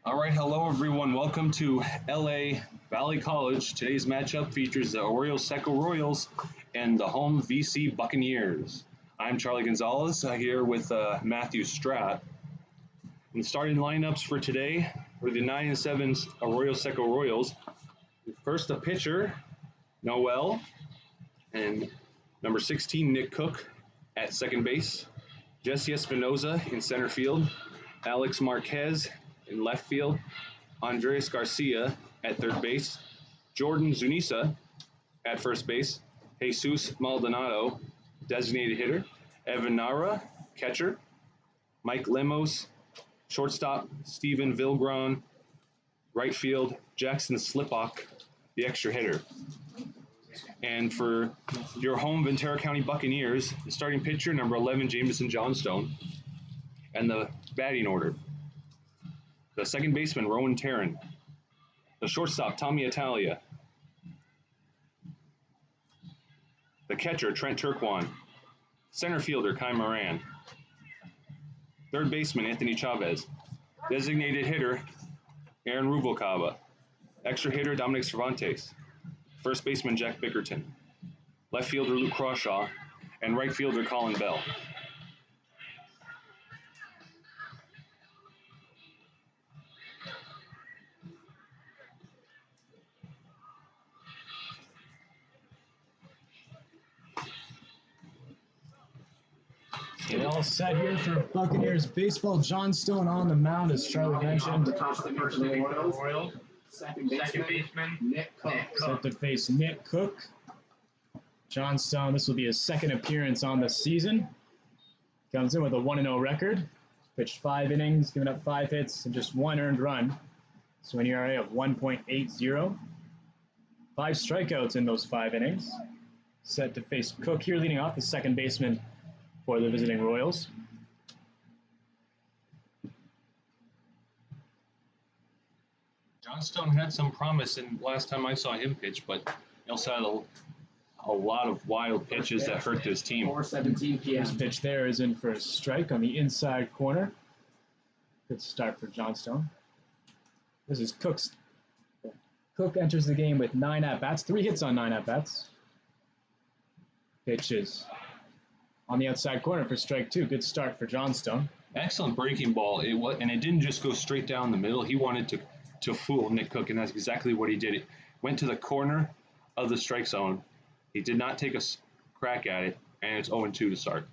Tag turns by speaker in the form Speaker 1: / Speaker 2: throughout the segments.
Speaker 1: All right, hello everyone. Welcome to LA Valley College. Today's matchup features the Arroyo Seco Royals and the home VC Buccaneers. I'm Charlie Gonzalez here with Matthew Strapp. And the starting lineups for today were the 9-7 Arroyo Seco Royals. First, the pitcher, Noel, and number 16, Nick Cook at second base. Jesse Espinoza in center field. Alex Marquez in left field, Andres Garcia at third base, Jordan Zunisa at first base, Jesus Maldonado, designated hitter, Evan Nara, catcher, Mike Lemos, shortstop, Steven Vilgron, right field, Jackson Slipok, the extra hitter. And for your home Ventura County Buccaneers, the starting pitcher, number 11, Jameson Johnstone, and the batting order. The second baseman, Rowan Tarrin. The shortstop, Tommy Italia. The catcher, Trent Turquoise. Center fielder, Kai Moran. Third baseman, Anthony Chavez. Designated hitter, Aaron Rubalcaba. Extra hitter, Dominic Cervantes. First baseman, Jack Bickerton. Left fielder, Luke Crawshaw. And right fielder, Colin Bell.
Speaker 2: Okay, all set here for Buccaneers baseball. Johnstone on the mound, as Charlie mentioned.
Speaker 3: Royals. Second baseman, Nick Cook.
Speaker 2: Set to face Nick Cook. Johnstone, this will be his second appearance on the season. Comes in with a 1-0 record. Pitched 5 innings, given up 5 hits, and just 1 earned run. So an ERA of 1.80. 5 strikeouts in those 5 innings. Set to face Cook here, leading off, the second baseman for the visiting Royals.
Speaker 1: Johnstone had some promise in last time I saw him pitch, but he also had a lot of wild pitches that hurt his team.
Speaker 3: 4:17 p.m.
Speaker 2: This pitch there is in for a strike on the inside corner. Good start for Johnstone. This is Cook's. Cook enters the game with 9 at-bats, 3 hits on 9 at-bats. Pitches on the outside corner for strike 2. Good start for Johnstone.
Speaker 1: Excellent breaking ball. And it didn't just go straight down the middle. He wanted to fool Nick Cook, and that's exactly what he did. It went to the corner of the strike zone. He did not take a crack at it, and it's 0-2 to start.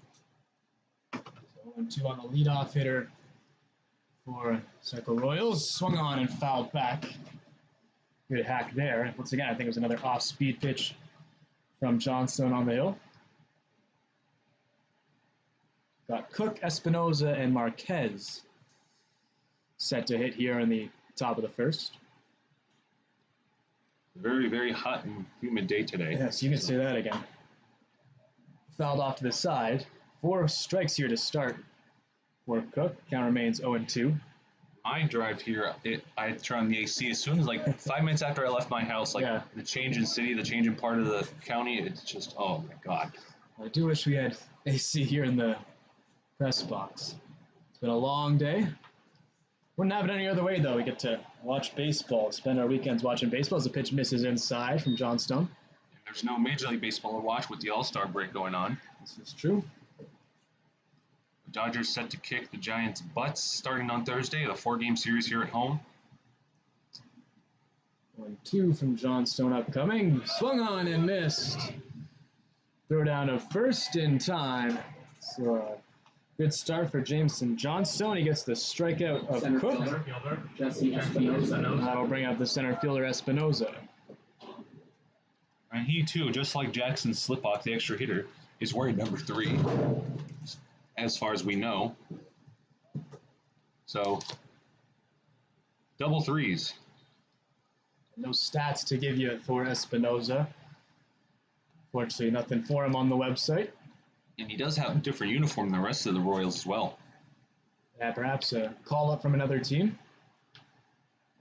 Speaker 2: 0-2 on the leadoff hitter for Seco Royals. Swung on and fouled back. Good hack there. Once again, I think it was another off-speed pitch from Johnstone on the hill. Got Cook, Espinoza, and Marquez set to hit here in the top of the first.
Speaker 1: Very, very hot and humid day today.
Speaker 2: Yes, you can say that again. Fouled off to the side. 4 strikes here to start for Cook. Count remains 0-2.
Speaker 1: My drive here, I turned on the AC as soon as 5 minutes after I left my house. The change in city, the change in part of the county, it's just, oh my God.
Speaker 2: I do wish we had AC here in the press box. It's been a long day. Wouldn't have it any other way, though. We get to watch baseball, spend our weekends watching baseball as the pitch misses inside from Johnstone.
Speaker 1: There's no Major League Baseball to watch with the All-Star break going on.
Speaker 2: This is true.
Speaker 1: The Dodgers set to kick the Giants' butts starting on Thursday, the 4-game series here at home.
Speaker 2: 1-2 from Johnstone upcoming. Swung on and missed. Throw down to first in time. So good start for Jameson Johnstone. He gets the strikeout of
Speaker 3: Center
Speaker 2: Cook.
Speaker 3: fielder, Jesse Espinoza.
Speaker 2: That'll bring out the center fielder Espinoza.
Speaker 1: And he, too, just like Jackson Slipok, the extra hitter, is wearing number 3, as far as we know. So, double 3s.
Speaker 2: No stats to give you for Espinoza. Fortunately, nothing for him on the website.
Speaker 1: And he does have a different uniform than the rest of the Royals as well.
Speaker 2: Yeah, perhaps a call-up from another team.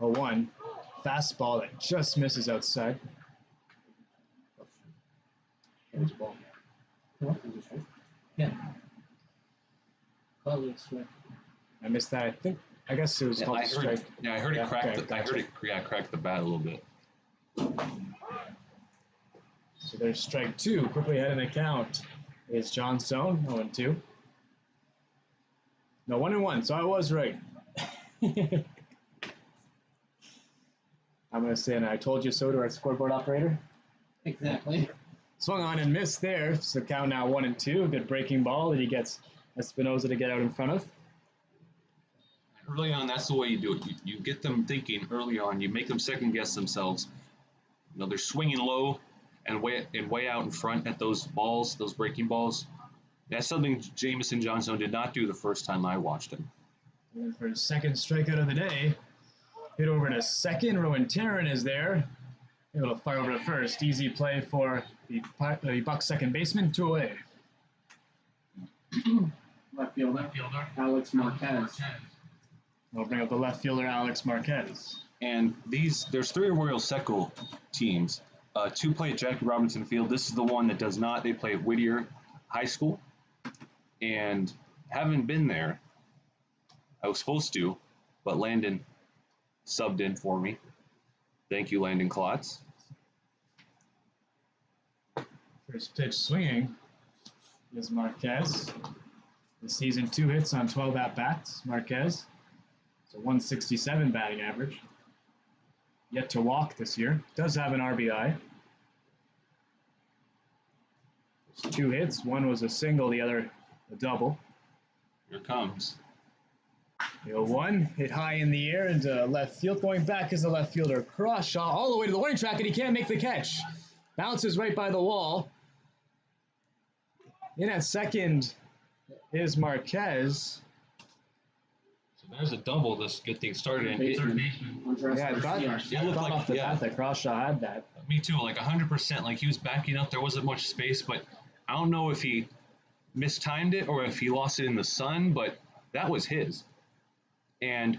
Speaker 2: 0-1. Fastball that just misses outside.
Speaker 3: Yeah.
Speaker 2: I missed that. I think I guess it was called
Speaker 1: I
Speaker 2: a
Speaker 1: heard.
Speaker 2: strike.
Speaker 1: Yeah, I heard
Speaker 2: Yeah,
Speaker 1: it crack.
Speaker 2: okay,
Speaker 1: I heard
Speaker 2: gotcha.
Speaker 1: it. Yeah, crack the bat a little bit.
Speaker 2: So there's strike 2. Quickly ahead in the count is John Stone, 0-2. No, 1-1, so I was right. I'm going to say, and I told you so to our scoreboard operator.
Speaker 3: Exactly.
Speaker 2: Swung on and missed there, so count now 1-2. Good breaking ball that he gets Espinoza to get out in front of.
Speaker 1: Early on, that's the way you do it. You get them thinking early on. You make them second guess themselves. You know, they're swinging low and way out in front at those balls, those breaking balls. That's something Jamison Johnstone did not do the first time I watched him.
Speaker 2: And for his second strikeout of the day, hit over to second. Rowan Tarrant is there. Able to fire over to first. Easy play for the Bucs second baseman, 2 away.
Speaker 3: Left fielder. Alex Marquez.
Speaker 2: We'll bring up the left fielder, Alex Marquez.
Speaker 1: And there's 3 Arroyo Seco teams. 2 play at Jackie Robinson Field. This is the one that does not. They play at Whittier High School. And haven't been there. I was supposed to, but Landon subbed in for me. Thank you, Landon Klotz.
Speaker 2: First pitch swinging is Marquez. This season, 2 hits on 12 at-bats. Marquez. It's a 167 batting average. Yet to walk this year. Does have an RBI. There's 2 hits. One was a single, the other a double.
Speaker 1: Here comes.
Speaker 2: The 0-1 hit high in the air into left field. Going back is the left fielder. Cross shot all the way to the warning track, and he can't make the catch. Bounces right by the wall. In at second is Marquez.
Speaker 1: So there's a double. This get things started. And
Speaker 3: Third baseman.
Speaker 2: Yeah, I thought,
Speaker 1: It looked like-
Speaker 2: off the
Speaker 1: yeah.
Speaker 2: bat that Crawshaw had that.
Speaker 1: Me too, like 100%. Like he was backing up. There wasn't much space, but I don't know if he mistimed it or if he lost it in the sun, but that was his. And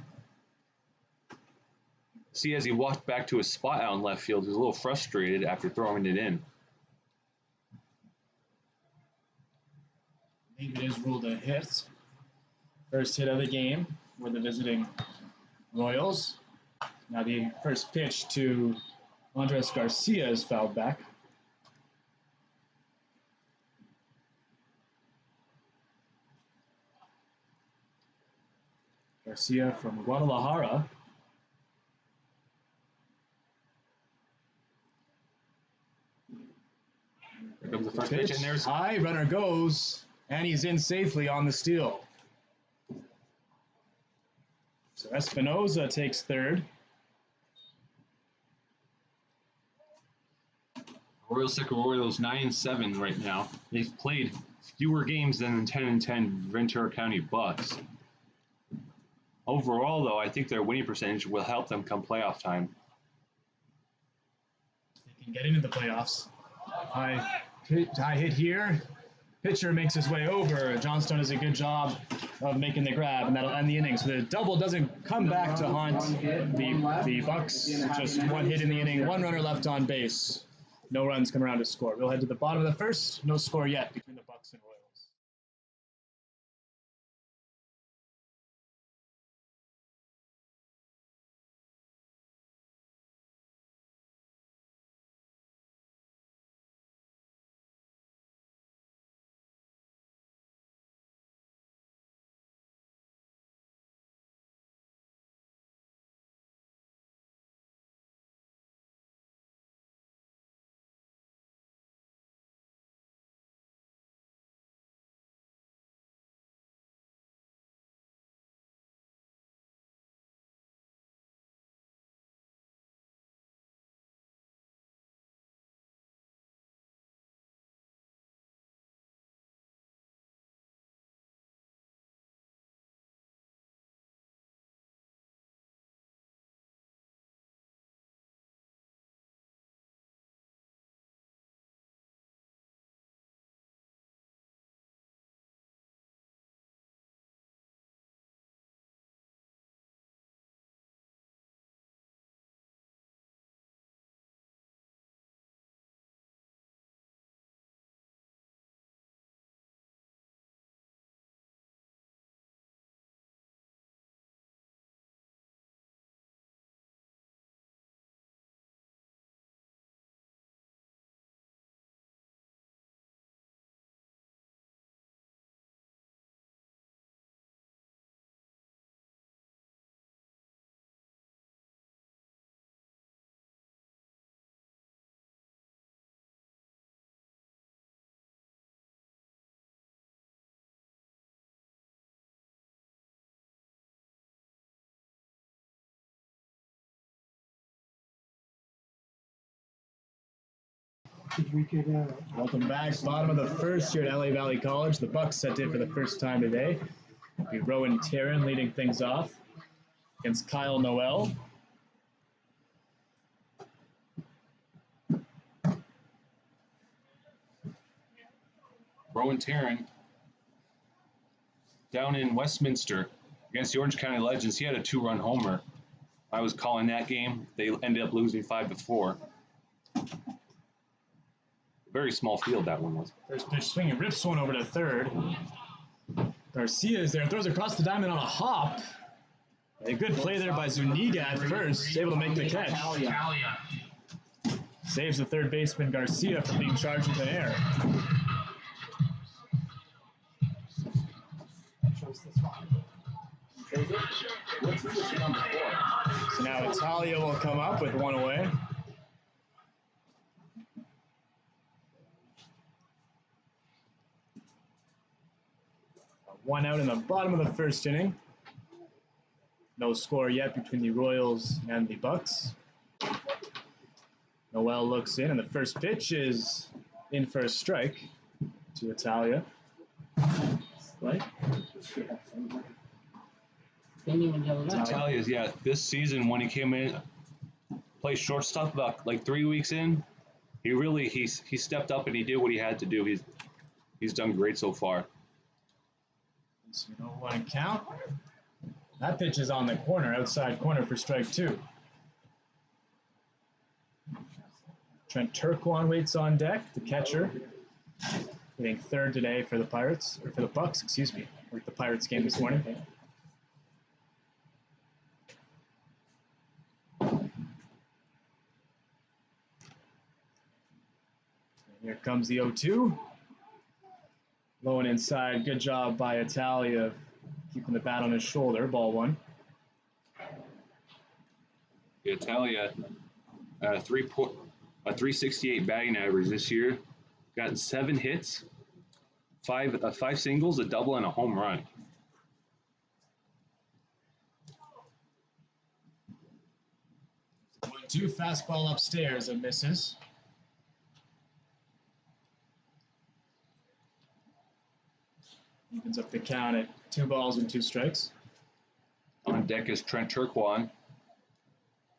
Speaker 1: see, as he walked back to his spot out in left field, he was a little frustrated after throwing it in.
Speaker 2: I believe it is ruled a hit. First hit of the game for the visiting Royals. Now the first pitch to Andres Garcia is fouled back. Garcia from Guadalajara.
Speaker 1: Here comes the first pitch, and there's
Speaker 2: high, runner goes, and he's in safely on the steal. So Espinoza takes third.
Speaker 1: Arroyo Seco Royals 9-7 right now. They've played fewer games than the 10-10 Ventura County Bucs. Overall, though, I think their winning percentage will help them come playoff time.
Speaker 2: They can get into the playoffs. High hit here. Pitcher makes his way over. Johnstone does a good job of making the grab, and that'll end the inning. So the double doesn't come back to haunt the Bucs. Just 1 hit in the inning, 1 runner left on base. No runs come around to score. We'll head to the bottom of the first. No score yet between the Bucs and Royals. Welcome back. Bottom of the first here at LA Valley College. The Bucs set in for the first time today. It'll be Rowan Taryn leading things off against Kyle Noel.
Speaker 1: Rowan Taryn down in Westminster against the Orange County Legends. He had a 2-run homer. I was calling that game. They ended up losing 5-4. Very small field that one was.
Speaker 2: First pitch swinging, rips one over to third. Garcia is there, throws across the diamond on a hop. A good play there by Zuniga at first, able to make the catch. Saves the third baseman Garcia from being charged with an error. So now Italia will come up with one away. One out in the bottom of the first inning. No score yet between the Royals and the Bucs. Noel looks in, and the first pitch is in for a strike to Italia.
Speaker 1: Italia's, yeah, this season when he came in, played shortstop about like 3 weeks in, he stepped up and he did what he had to do. He's done great so far.
Speaker 2: So 0-1 count. That pitch is on the corner, outside corner for strike 2. Trent Turquoise waits on deck, the catcher, hitting third today for the Pirates, or for the Bucs, excuse me. Worked the Pirates game this morning. And here comes the 0-2. Low and inside, good job by Italia keeping the bat on his shoulder, ball one.
Speaker 1: Italia, 368 batting average this year. Gotten 7 hits, 5 singles, a double, and a home run.
Speaker 2: One-two, fastball upstairs and misses. Evens up the count at 2 balls and 2 strikes.
Speaker 1: On deck is Trent Turquoise.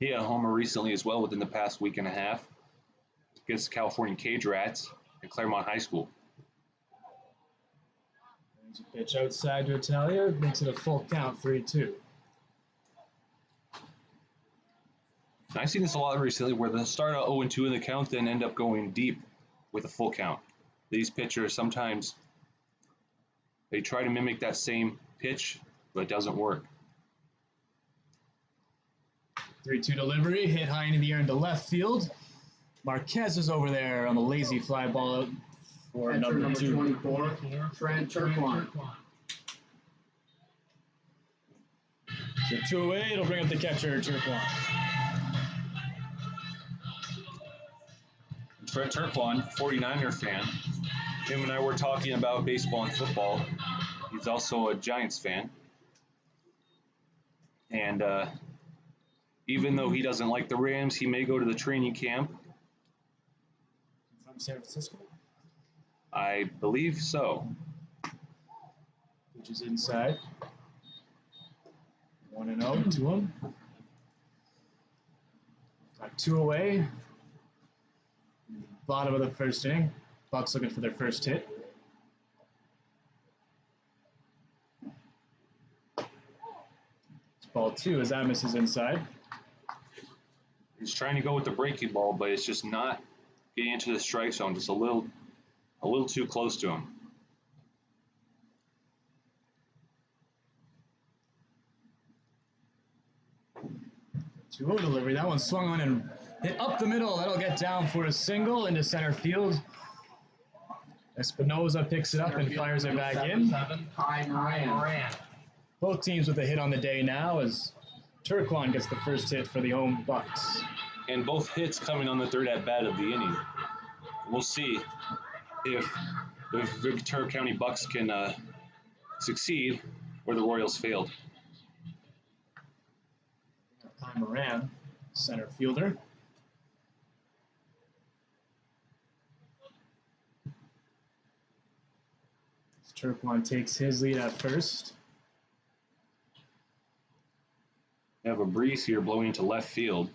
Speaker 1: He had a homer recently as well within the past week and a half against the California Cage Rats at Claremont High School.
Speaker 2: There's a pitch outside to Italia, makes it a full count, 3-2.
Speaker 1: I've seen this a lot recently where they start out 0-2 in the count, then end up going deep with a full count. These pitchers sometimes they try to mimic that same pitch, but it doesn't work.
Speaker 2: 3-2 delivery, hit high into the air into left field. Marquez is over there on the lazy fly ball out for number 2.
Speaker 3: 24, Trent Turquoise.
Speaker 2: So 2 away, it'll bring up the catcher, Turquoise.
Speaker 1: Trent Turquoise, 49er fan. Him and I were talking about baseball and football. He's also a Giants fan. And even though he doesn't like the Rams, he may go to the training camp.
Speaker 2: From San Francisco?
Speaker 1: I believe so.
Speaker 2: Which is inside. 1-0 to him. Got 2 away. Bottom of the first inning. Bucs looking for their first hit. It's ball 2 as that misses inside.
Speaker 1: He's trying to go with the breaking ball, but it's just not getting into the strike zone, just a little too close to him.
Speaker 2: 2-0 delivery. That one swung on and hit up the middle. That'll get down for a single into center field. Espinoza picks it up and fires it back in. Both teams with a hit on the day now as Turquoise gets the first hit for the home Bucs.
Speaker 1: And both hits coming on the third at-bat of the inning. We'll see if the Ventura County Bucs can succeed where the Royals failed.
Speaker 2: Moran, center fielder. Turquoise takes his lead at first.
Speaker 1: We have a breeze here blowing into left field.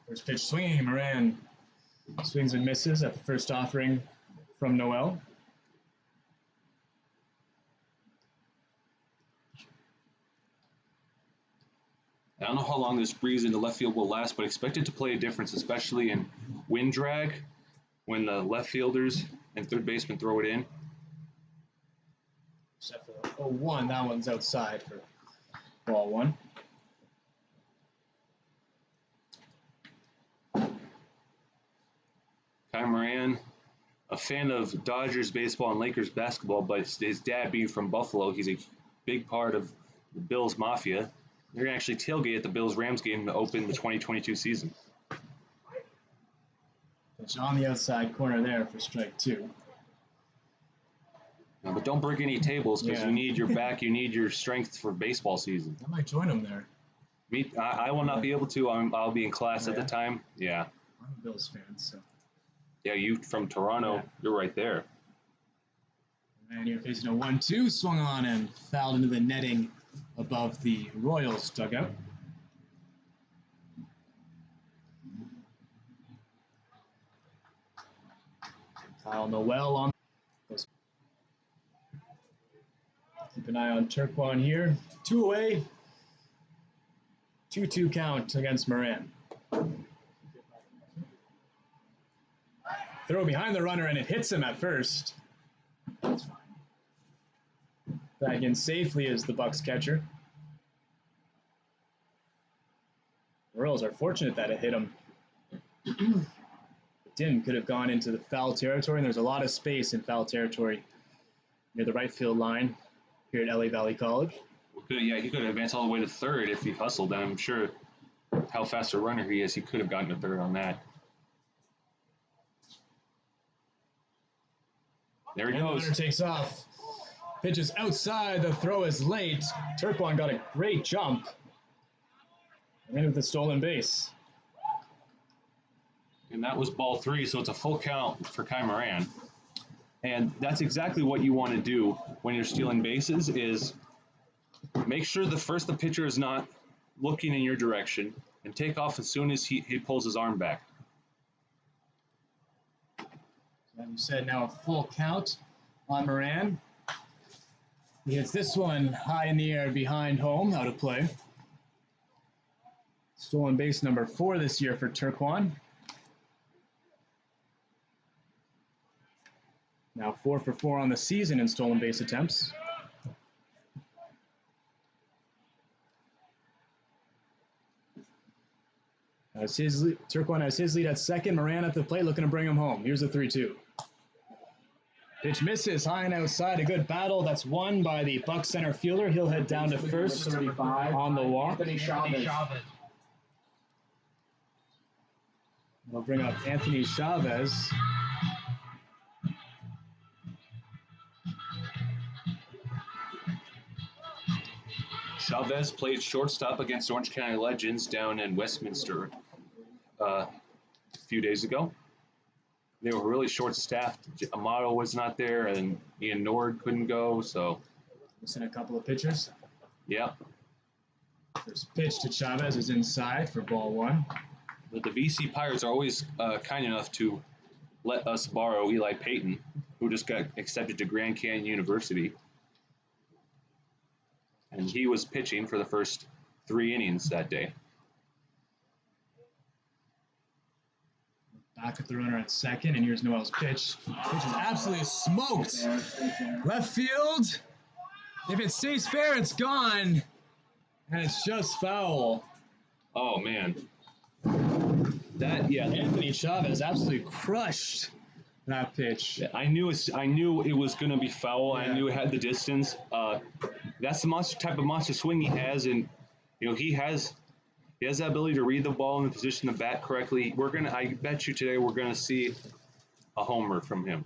Speaker 2: First pitch swinging, Moran swings and misses at the first offering from Noel.
Speaker 1: I don't know how long this breeze into left field will last, but expect it to play a difference, especially in wind drag when the left fielders and third baseman throw it in.
Speaker 2: Except for 0-1, that one's outside for ball one.
Speaker 1: Kai Moran, a fan of Dodgers baseball and Lakers basketball, but his dad being from Buffalo, he's a big part of the Bills Mafia. They're going to actually tailgate at the Bills-Rams game to open the 2022 season.
Speaker 2: Pitch on the outside corner there for strike two.
Speaker 1: But don't break any tables because
Speaker 2: Yeah.
Speaker 1: you need your back, you need your strength for baseball season.
Speaker 2: I might join him there.
Speaker 1: I will not be able to. I'll be in class at the
Speaker 2: Yeah.
Speaker 1: time. Yeah.
Speaker 2: I'm a Bills fan, so.
Speaker 1: Yeah, you from Toronto,
Speaker 2: Yeah.
Speaker 1: you're right there.
Speaker 2: And you're facing a 1-2, swung on and fouled into the netting above the Royals dugout. Kyle Noel on. Keep an eye on Turquoise here. 2 away. 2-2 count against Moran. Throw behind the runner and it hits him at first. Back in safely is the Bucs catcher. The Royals are fortunate that it hit him. It didn't, could have gone into the foul territory, and there's a lot of space in foul territory near the right field line here at LA Valley College.
Speaker 1: Yeah, he could have advanced all the way to third if he hustled. And I'm sure how fast a runner he is, he could have gotten to third on that. There he
Speaker 2: And the
Speaker 1: goes.
Speaker 2: runner takes off. Pitch is outside. The throw is late. Turquoise got a great jump. And in with the stolen base.
Speaker 1: And that was ball three, so it's a full count for Kai Moran. And that's exactly what you want to do when you're stealing bases is make sure the pitcher is not looking in your direction and take off as soon as he pulls his arm back.
Speaker 2: As you said, now a full count on Moran. He hits this one high in the air behind home, out of play. Stolen base number 4 this year for Turquoise. Now 4 for 4 on the season in stolen base attempts. Turquoise has his lead at second. Moran at the plate looking to bring him home. Here's the 3-2. Pitch misses high and outside. A good battle. That's won by the Bucs center fielder. He'll head down to first on the walk.
Speaker 3: Anthony Chavez.
Speaker 2: We'll bring up Anthony Chavez.
Speaker 1: Chavez played shortstop against Orange County Legends down in Westminster a few days ago. They were really short-staffed. Amato was not there, and Ian Nord couldn't go, so.
Speaker 2: Missing a couple of pitches.
Speaker 1: Yep.
Speaker 2: First pitch to Chavez is inside for ball 1.
Speaker 1: But the VC Pirates are always kind enough to let us borrow Eli Payton, who just got accepted to Grand Canyon University. And he was pitching for the first 3 innings that day.
Speaker 2: Back at the runner at second, and here's Noel's pitch. Pitch is absolutely smoked. Left field. If it stays fair, it's gone. And it's just foul.
Speaker 1: Oh, man.
Speaker 2: Anthony Chavez absolutely crushed that pitch.
Speaker 1: I knew it was going to be foul.
Speaker 2: Yeah.
Speaker 1: I knew it had the distance. That's the type of monster swing he has, and he has that ability to read the ball and position the bat correctly. I bet you today we're gonna see a homer from him.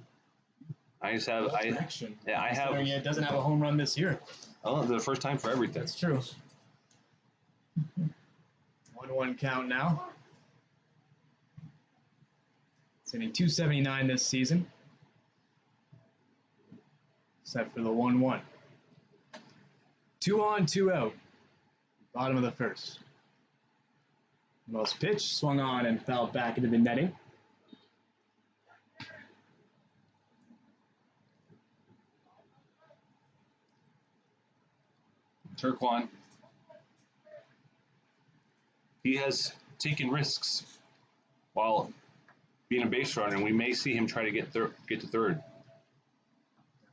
Speaker 1: I have.
Speaker 2: Considering he doesn't have a home run this year.
Speaker 1: Oh, the first time for everything.
Speaker 2: That's true. 1-1 count now. It's hitting .279 this season. set for the 1-1. 2 on, 2 out. Bottom of the first. Lemos pitch, swung on and fouled back into the netting.
Speaker 1: Turquoise. He has taken risks while being a base runner, and we may see him try to get to third.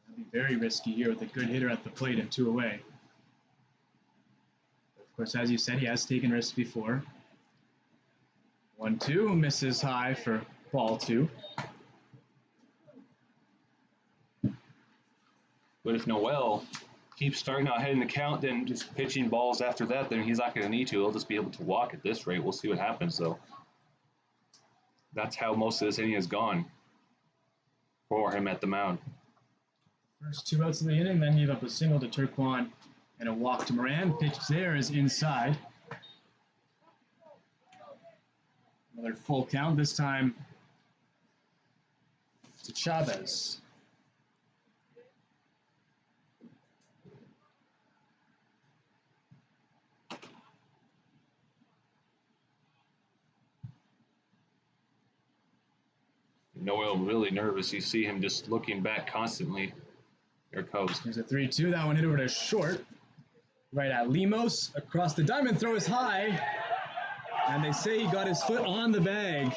Speaker 2: That'd be very risky here with a good hitter at the plate and 2 away. Of course, as you said, he has taken risks before. 1-2, misses high for ball 2.
Speaker 1: But if Noel keeps starting out ahead in the count, then just pitching balls after that, then he's not going to need to. He'll just be able to walk at this rate. We'll see what happens, though. That's how most of this inning has gone for him at the mound.
Speaker 2: First 2 outs in the inning, then gave up a single to Turquoise and a walk to Moran. Pitch there is inside. Another full count, this time to Chavez.
Speaker 1: Noel really nervous. You see him just looking back constantly. There it goes.
Speaker 2: Here's a 3-2. That one hit over to short. Right at Lemos. Across the diamond, throw is high. And they say he got his foot on the bag.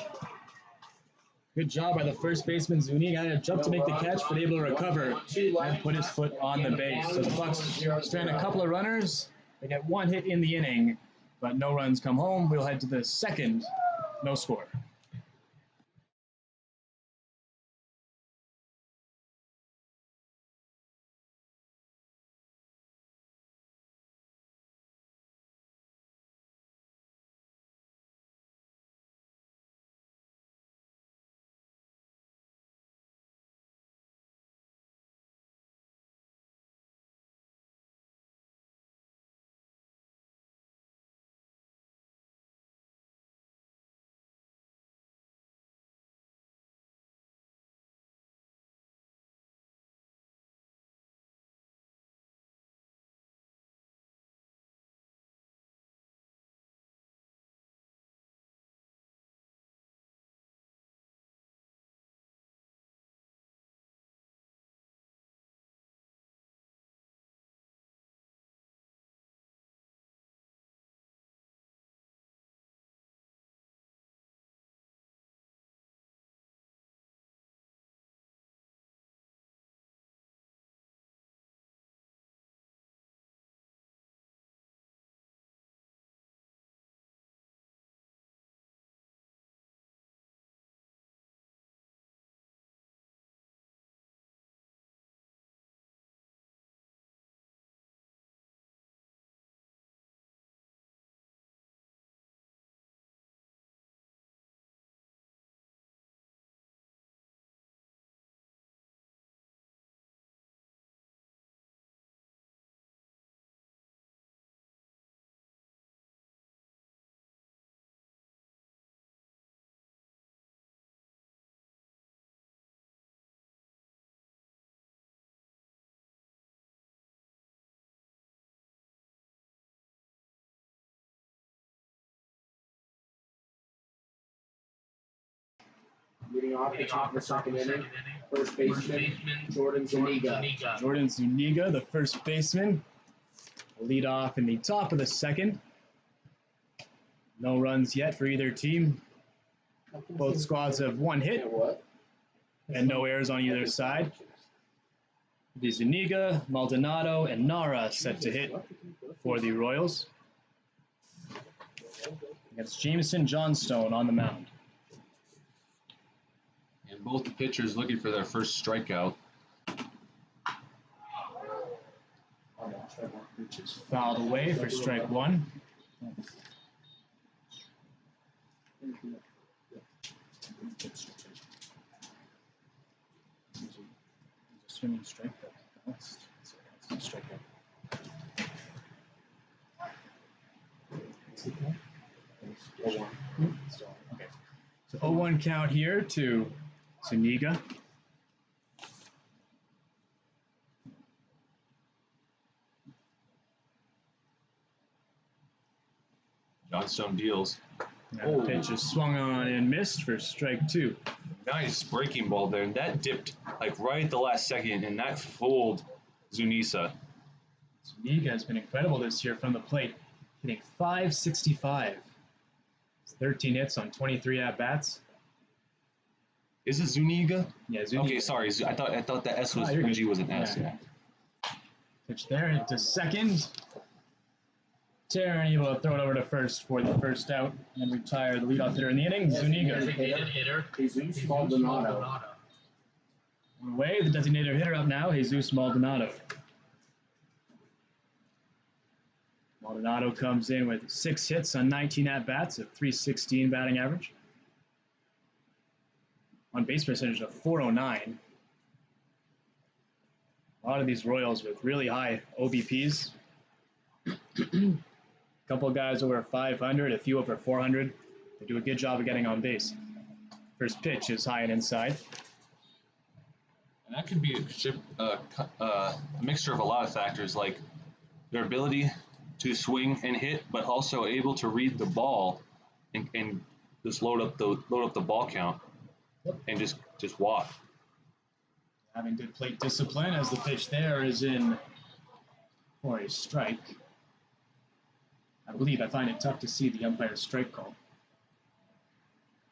Speaker 2: Good job by the first baseman, Zuniga. Had to jump to make the catch, but able to recover and put his foot on the base. So the Bucs strand a couple of runners. They get 1 hit in the inning, but no runs come home. We'll head to the second, no score.
Speaker 3: Leading off the top of the second inning, first baseman, Jordan Zuniga.
Speaker 2: Jordan Zuniga, the first baseman, lead off in the top of the second. No runs yet for either team. Both squads have 1 hit and no errors on either side. The Zuniga, Maldonado, and Nara set to hit for the Royals. Against Jameson Johnstone on the mound.
Speaker 1: And both the pitchers looking for their first strikeout.
Speaker 2: Which is fouled away for strike 1. Swimming strike. Strikeout. Okay. So 0-1 count here to Zuniga.
Speaker 1: Johnstone deals.
Speaker 2: Now the pitch is swung on and missed for strike 2.
Speaker 1: Nice breaking ball there. And that dipped like right at the last second, and that fooled Zuniga.
Speaker 2: Zuniga has been incredible this year from the plate, hitting .565. 13 hits on 23 at-bats.
Speaker 1: Is it Zuniga?
Speaker 2: Yeah, Zuniga.
Speaker 1: Okay, sorry. I thought the S was G was an S.
Speaker 2: Yeah. Pitch there into second. Taryn able to throw it over to first for the first out and retire the leadoff hitter in the inning, Zuniga.
Speaker 3: Jesus Maldonado.
Speaker 2: Away, the designated hitter up now, Jesus Maldonado. Maldonado comes in with 6 hits on 19 at-bats, a .316 batting average. On base percentage of .409. A lot of these Royals with really high OBPs. A couple of guys over 500, a few over 400. They do a good job of getting on base. First pitch is high and inside.
Speaker 1: And that could be a mixture of a lot of factors, like their ability to swing and hit, but also able to read the ball and just load up the ball count and just walk.
Speaker 2: Having good plate discipline as the pitch there is in for a strike. I find it tough to see the umpire's strike call.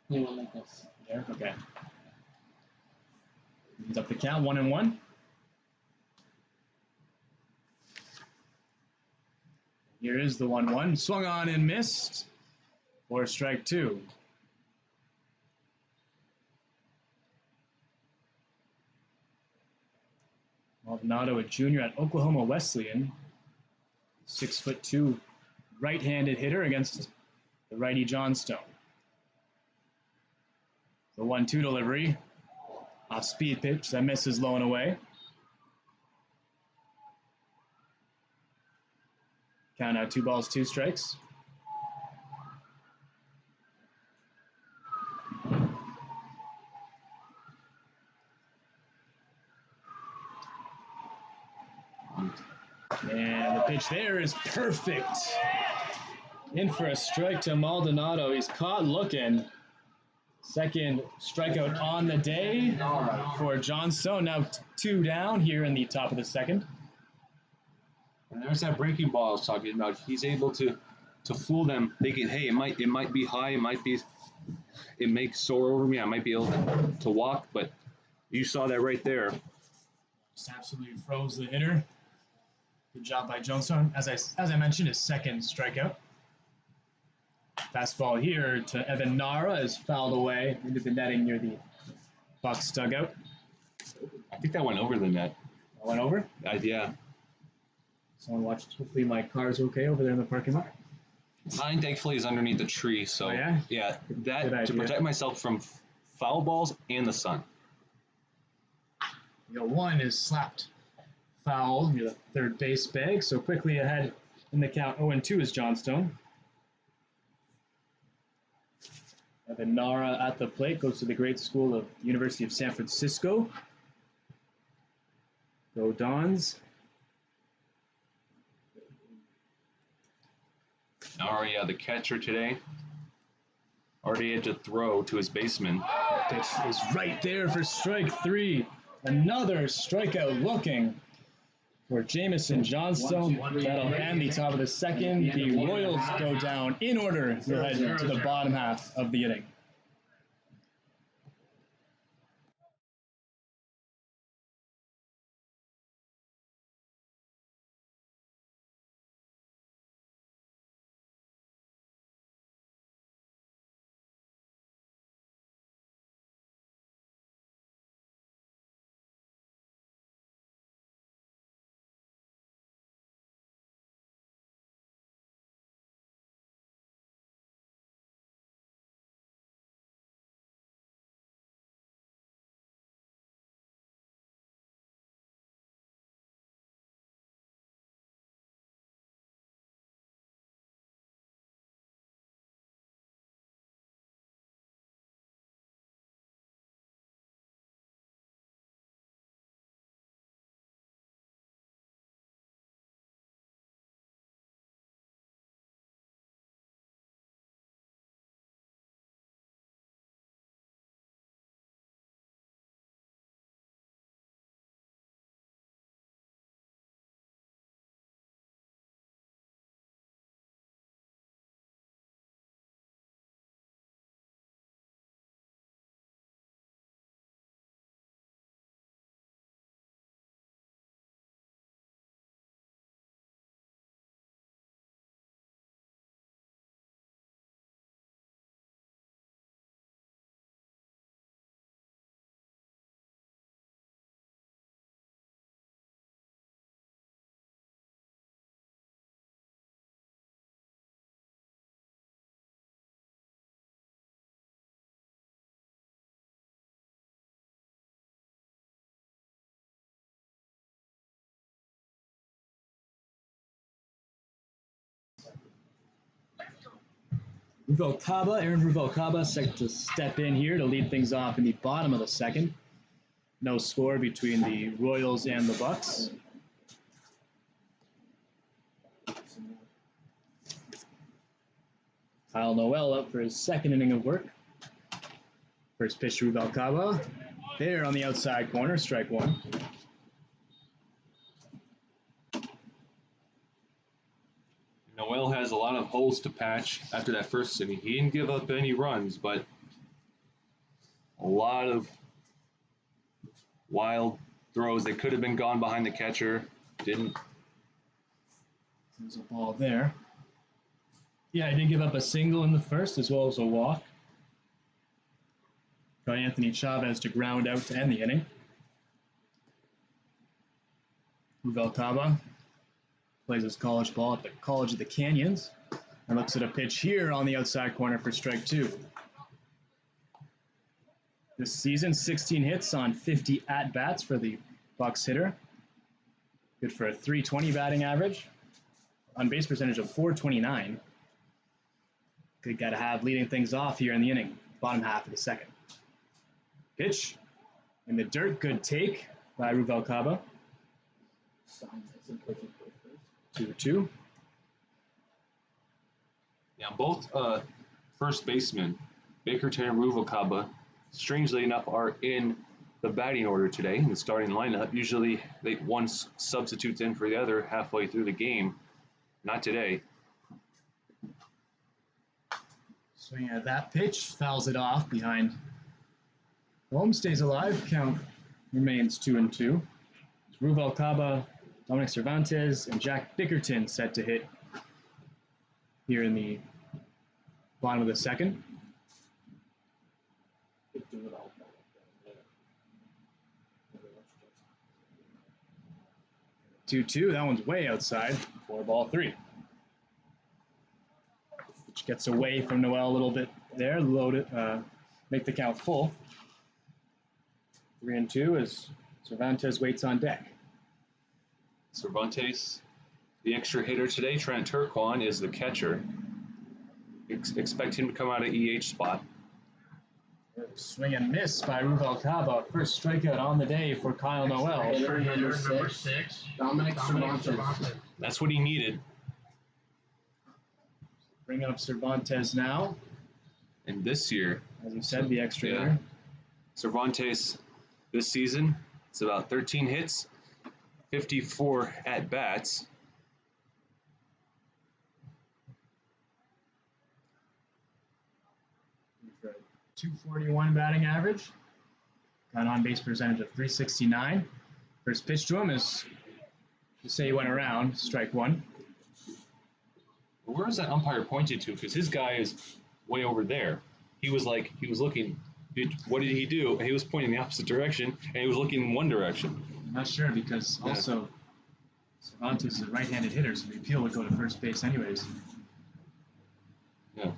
Speaker 3: He will make this.
Speaker 2: There, okay. He's up the count, 1-1. Here is the 1-1. Swung on and missed for strike 2. Maldonado, a junior at Oklahoma Wesleyan. 6'2", right-handed hitter against the righty Johnstone. The 1-2 delivery. Off-speed pitch that misses low and away. Count out 2 balls, 2 strikes. And the pitch there is perfect. In for a strike to Maldonado. He's caught looking. Second strikeout on the day for Johnstone. Now 2 down here in the top of the second.
Speaker 1: And there's that breaking ball I was talking about. He's able to fool them, thinking, hey, it might be high, it may soar over me, I might be able to walk, but you saw that right there.
Speaker 2: Just absolutely froze the hitter. Good job by Johnstone. As I mentioned, his second strikeout. Fastball here to Evan Nara is fouled away into the netting near the Bucs dugout.
Speaker 1: I think that went over the net.
Speaker 2: That went over?
Speaker 1: Yeah.
Speaker 2: Someone watched. Hopefully my car's okay over there in the parking lot.
Speaker 1: Mine thankfully is underneath the tree, so
Speaker 2: yeah?
Speaker 1: That to protect myself from foul balls and the sun.
Speaker 2: 1 is slapped foul near the third base bag, so quickly ahead in the count. 0-2 is Johnstone. Evan Nara at the plate, goes to the great school of the University of San Francisco. Go Dons.
Speaker 1: Nara, the catcher today, already had to throw to his baseman.
Speaker 2: Pitch is right there for strike 3. Another strikeout looking for Jamison Johnstone. That'll end the top of the second. The Royals go down in order to head to the bottom half of the inning. Aaron Ruvalcaba set to step in here to lead things off in the bottom of the second. No score between the Royals and the Bucs. Kyle Noel up for his second inning of work. First pitch to Ruvalcaba. There on the outside corner, strike one.
Speaker 1: Noel has a lot of holes to patch after that first inning. He didn't give up any runs, but a lot of wild throws that could have been gone behind the catcher. Didn't.
Speaker 2: There's a ball there. Yeah, he did give up a single in the first as well as a walk. Got Anthony Chavez to ground out to end the inning. Ruvalcaba plays his college ball at the College of the Canyons and looks at a pitch here on the outside corner for strike two. This season, 16 hits on 50 at-bats for the Bucs hitter. Good for a .320 batting average. On base percentage of .429. Good guy to have leading things off here in the inning, bottom half of the second. Pitch in the dirt, good take by Ruvalcaba. 2-2.
Speaker 1: Yeah, both first basemen, Bickerton and Ruvalcaba, strangely enough, are in the batting order today in the starting lineup. Usually, one substitutes in for the other halfway through the game. Not today.
Speaker 2: Swing at that pitch, fouls it off behind. Holmes stays alive. Count remains 2-2. Ruvalcaba, Dominic Cervantes, and Jack Bickerton set to hit here in the bottom of the second. 2-2. That one's way outside. 4-3. Which gets away from Noel a little bit there. Load it. Make the count full. 3-2 as Cervantes waits on deck.
Speaker 1: Cervantes, the extra hitter today. Trent Turquoise is the catcher. Expect him to come out of EH spot.
Speaker 2: Swing and miss by Ruvalcaba. First strikeout on the day for Kyle Noel.
Speaker 3: Hitter number six, Dominic Cervantes.
Speaker 1: That's what he needed.
Speaker 2: Bring up Cervantes now.
Speaker 1: And this year,
Speaker 2: As you said, the extra hitter.
Speaker 1: Cervantes this season, it's about 13 hits, 54 at-bats.
Speaker 2: For a .241 batting average. Got an on-base percentage of .369. First pitch to him is, to say he went around, strike one.
Speaker 1: Where is that umpire pointed to? Because his guy is way over there. He was looking. What did he do? He was pointing the opposite direction, and he was looking in one direction.
Speaker 2: I'm not sure because also Cervantes is a right-handed hitter, so the appeal would go to first base anyways.
Speaker 1: Yeah.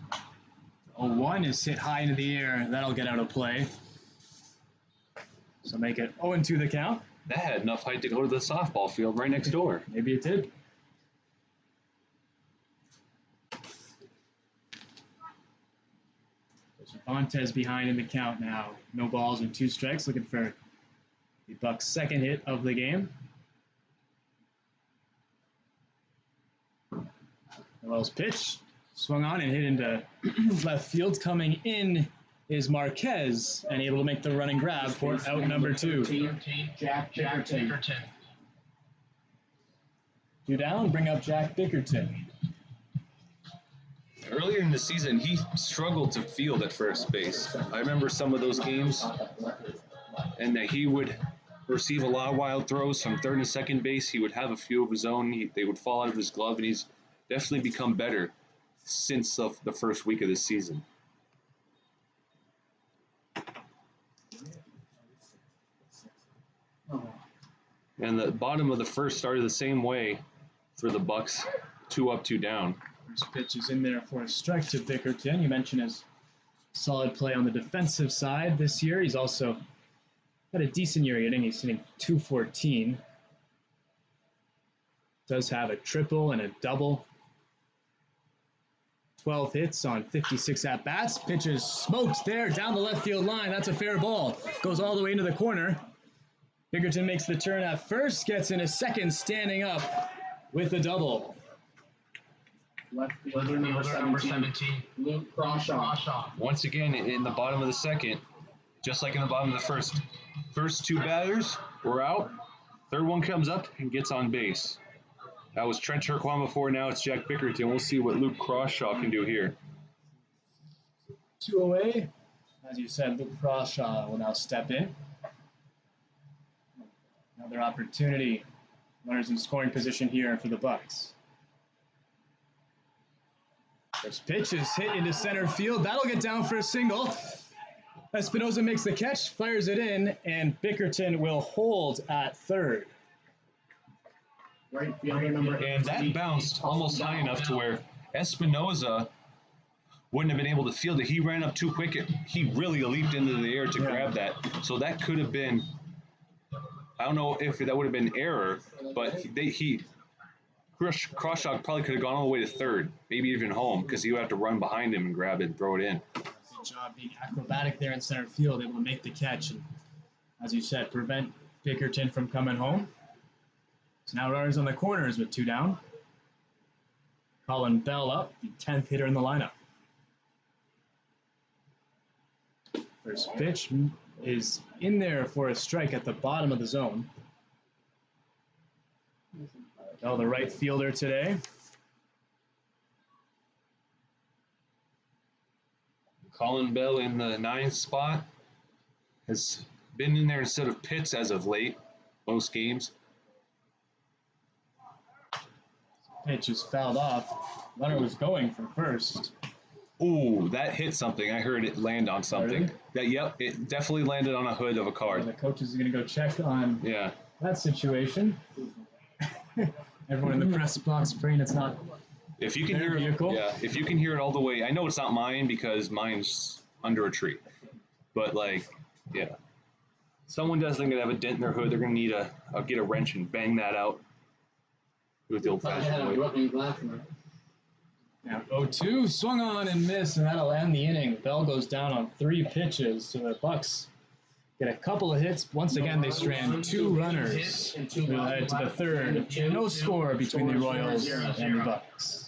Speaker 2: 0-1 is hit high into the air. That'll get out of play. So make it 0-2 the count.
Speaker 1: That had enough height to go to the softball field right next door.
Speaker 2: Maybe it did. Cervantes behind in the count now. No balls and 2 strikes. Looking for the Bucs' second hit of the game. Noel's pitch. Swung on and hit into left field. Coming in is Marquez and able to make the running grab for out number 2.
Speaker 3: Jack Bickerton.
Speaker 2: 2 down. Bring up Jack Bickerton.
Speaker 1: Earlier in the season, he struggled to field at first base. I remember some of those games, and that he would receive a lot of wild throws from third and second base. He would have a few of his own. They would fall out of his glove, and he's definitely become better since the first week of this season. And the bottom of the first started the same way for the Bucs, 2 up, 2 down.
Speaker 2: First pitch is in there for a strike to Bickerton. You mentioned his solid play on the defensive side this year. He's also had a decent year hitting. He's hitting .214. Does have a triple and a double. 12 hits on 56 at-bats. Pitches smoked there down the left field line. That's a fair ball. Goes all the way into the corner. Bickerton makes the turn at first, gets in a second, standing up with a double.
Speaker 3: Left fielder number 17, Luke Crawshaw.
Speaker 1: Once again, in the bottom of the second, just like in the bottom of the first two batters were out. Third one comes up and gets on base. That was Trent Turquoise before, now it's Jack Bickerton. We'll see what Luke Crawshaw can do here.
Speaker 2: 2 away. As you said, Luke Crawshaw will now step in. Another opportunity. Runners in scoring position here for the Bucs. First pitch is hit into center field. That'll get down for a single. Espinosa makes the catch, fires it in, and Bickerton will hold at third.
Speaker 3: Right fielder number
Speaker 1: And that bounced almost high enough to where Espinosa wouldn't have been able to field it. He ran up too quick. He really leaped into the air to grab that. So that could have been, I don't know if that would have been error, but Crawshaw probably could have gone all the way to third, maybe even home, because he would have to run behind him and grab it and throw it in.
Speaker 2: Good job being acrobatic there in center field, able to make the catch and, as you said, prevent Bickerton from coming home. So now runners on the corners with 2 down. Colin Bell up, the 10th hitter in the lineup. First pitch is in there for a strike at the bottom of the zone. Bell, the right fielder today.
Speaker 1: Colin Bell in the 9th spot has been in there instead of Pitts as of late, most games.
Speaker 2: Pitch is fouled off. Runner was going from first.
Speaker 1: Ooh, that hit something. I heard it land on something.
Speaker 2: Really?
Speaker 1: Yep, it definitely landed on a hood of a car.
Speaker 2: The coaches are going to go check on that situation. Everyone in the press box praying it's not.
Speaker 1: If you can hear it, if you can hear it all the way, I know it's not mine because mine's under a tree. But someone doesn't gonna have a dent in their hood. They're gonna need get a wrench and bang that out with the old-fashioned way.
Speaker 2: Now 0-2, swung on and missed, and that'll end the inning. Bell goes down on 3 pitches, so the Bucs get a couple of hits. Once again, they strand 2 runners. We'll head to the third. No score between the Royals and the Bucs.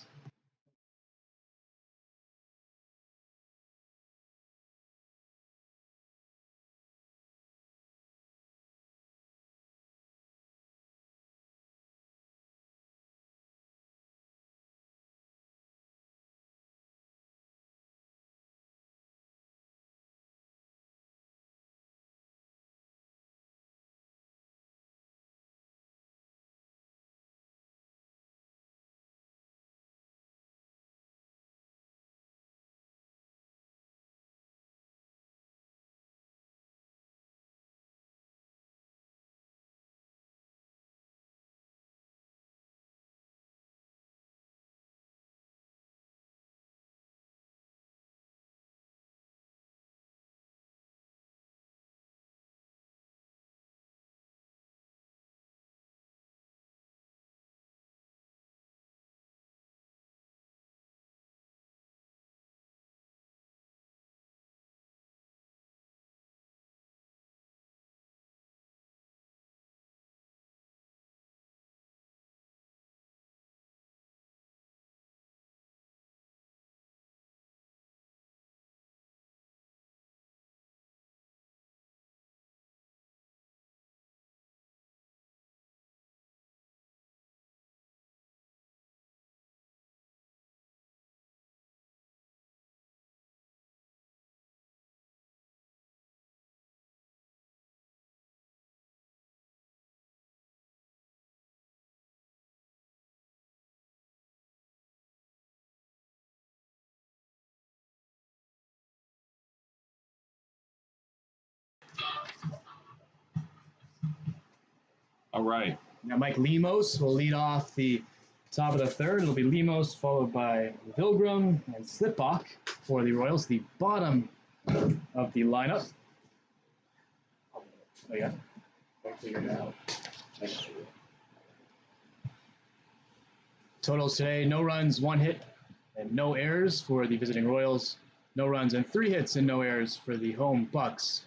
Speaker 1: All right.
Speaker 2: Now Mike Lemos will lead off the top of the third. It'll be Lemos followed by Vilgrum and Slipbach for the Royals, the bottom of the lineup. Oh yeah, I figured it out. Totals today: no runs, 1 hit, And no errors for the visiting Royals. No runs and 3 hits and no errors for the home Bucs.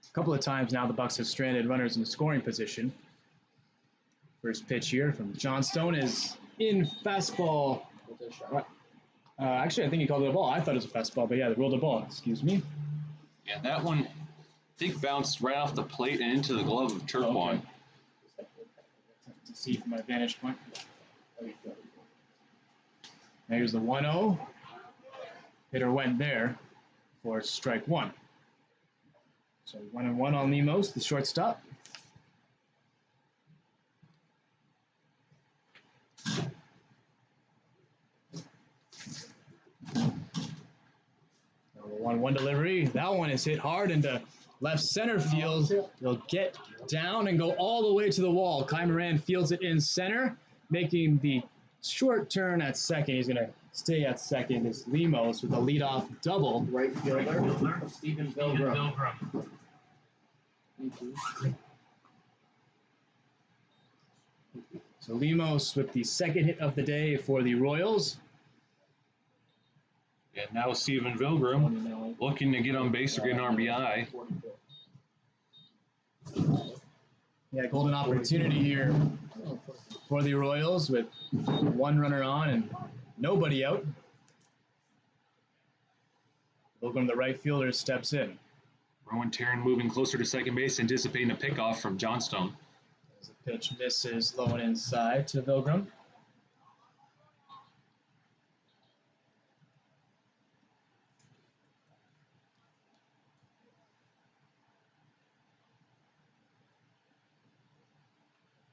Speaker 2: A couple of times now the Bucs have stranded runners in scoring position. First pitch here from Johnstone is in fastball. Actually, I think he called it a ball. I thought it was a fastball, but yeah, they ruled a ball. Excuse me.
Speaker 1: Yeah, that one, I think, bounced right off the plate and into the glove of Turquoise.
Speaker 2: Okay. To see from my vantage point. Here's the 1-0. Hitter went there for strike 1. So 1-1 on Lemos, the shortstop. The 1-1 delivery. That one is hit hard into left center field. It'll get down and go all the way to the wall. Kai Moran fields it in center, making the short turn at second. He's going to stay at second. It's Lemos with a leadoff double.
Speaker 3: Right fielder, Stephen Pilgrim.
Speaker 2: So Lemos with the second hit of the day for the Royals.
Speaker 1: And now Stephen Pilgrim looking to get on base or get an RBI.
Speaker 2: Yeah, golden opportunity here for the Royals with 1 runner on and nobody out. Pilgrim, the right fielder, steps in.
Speaker 1: Rowan Tarrant moving closer to second base, anticipating a pickoff from Johnstone.
Speaker 2: As the pitch misses low and inside to Pilgrim.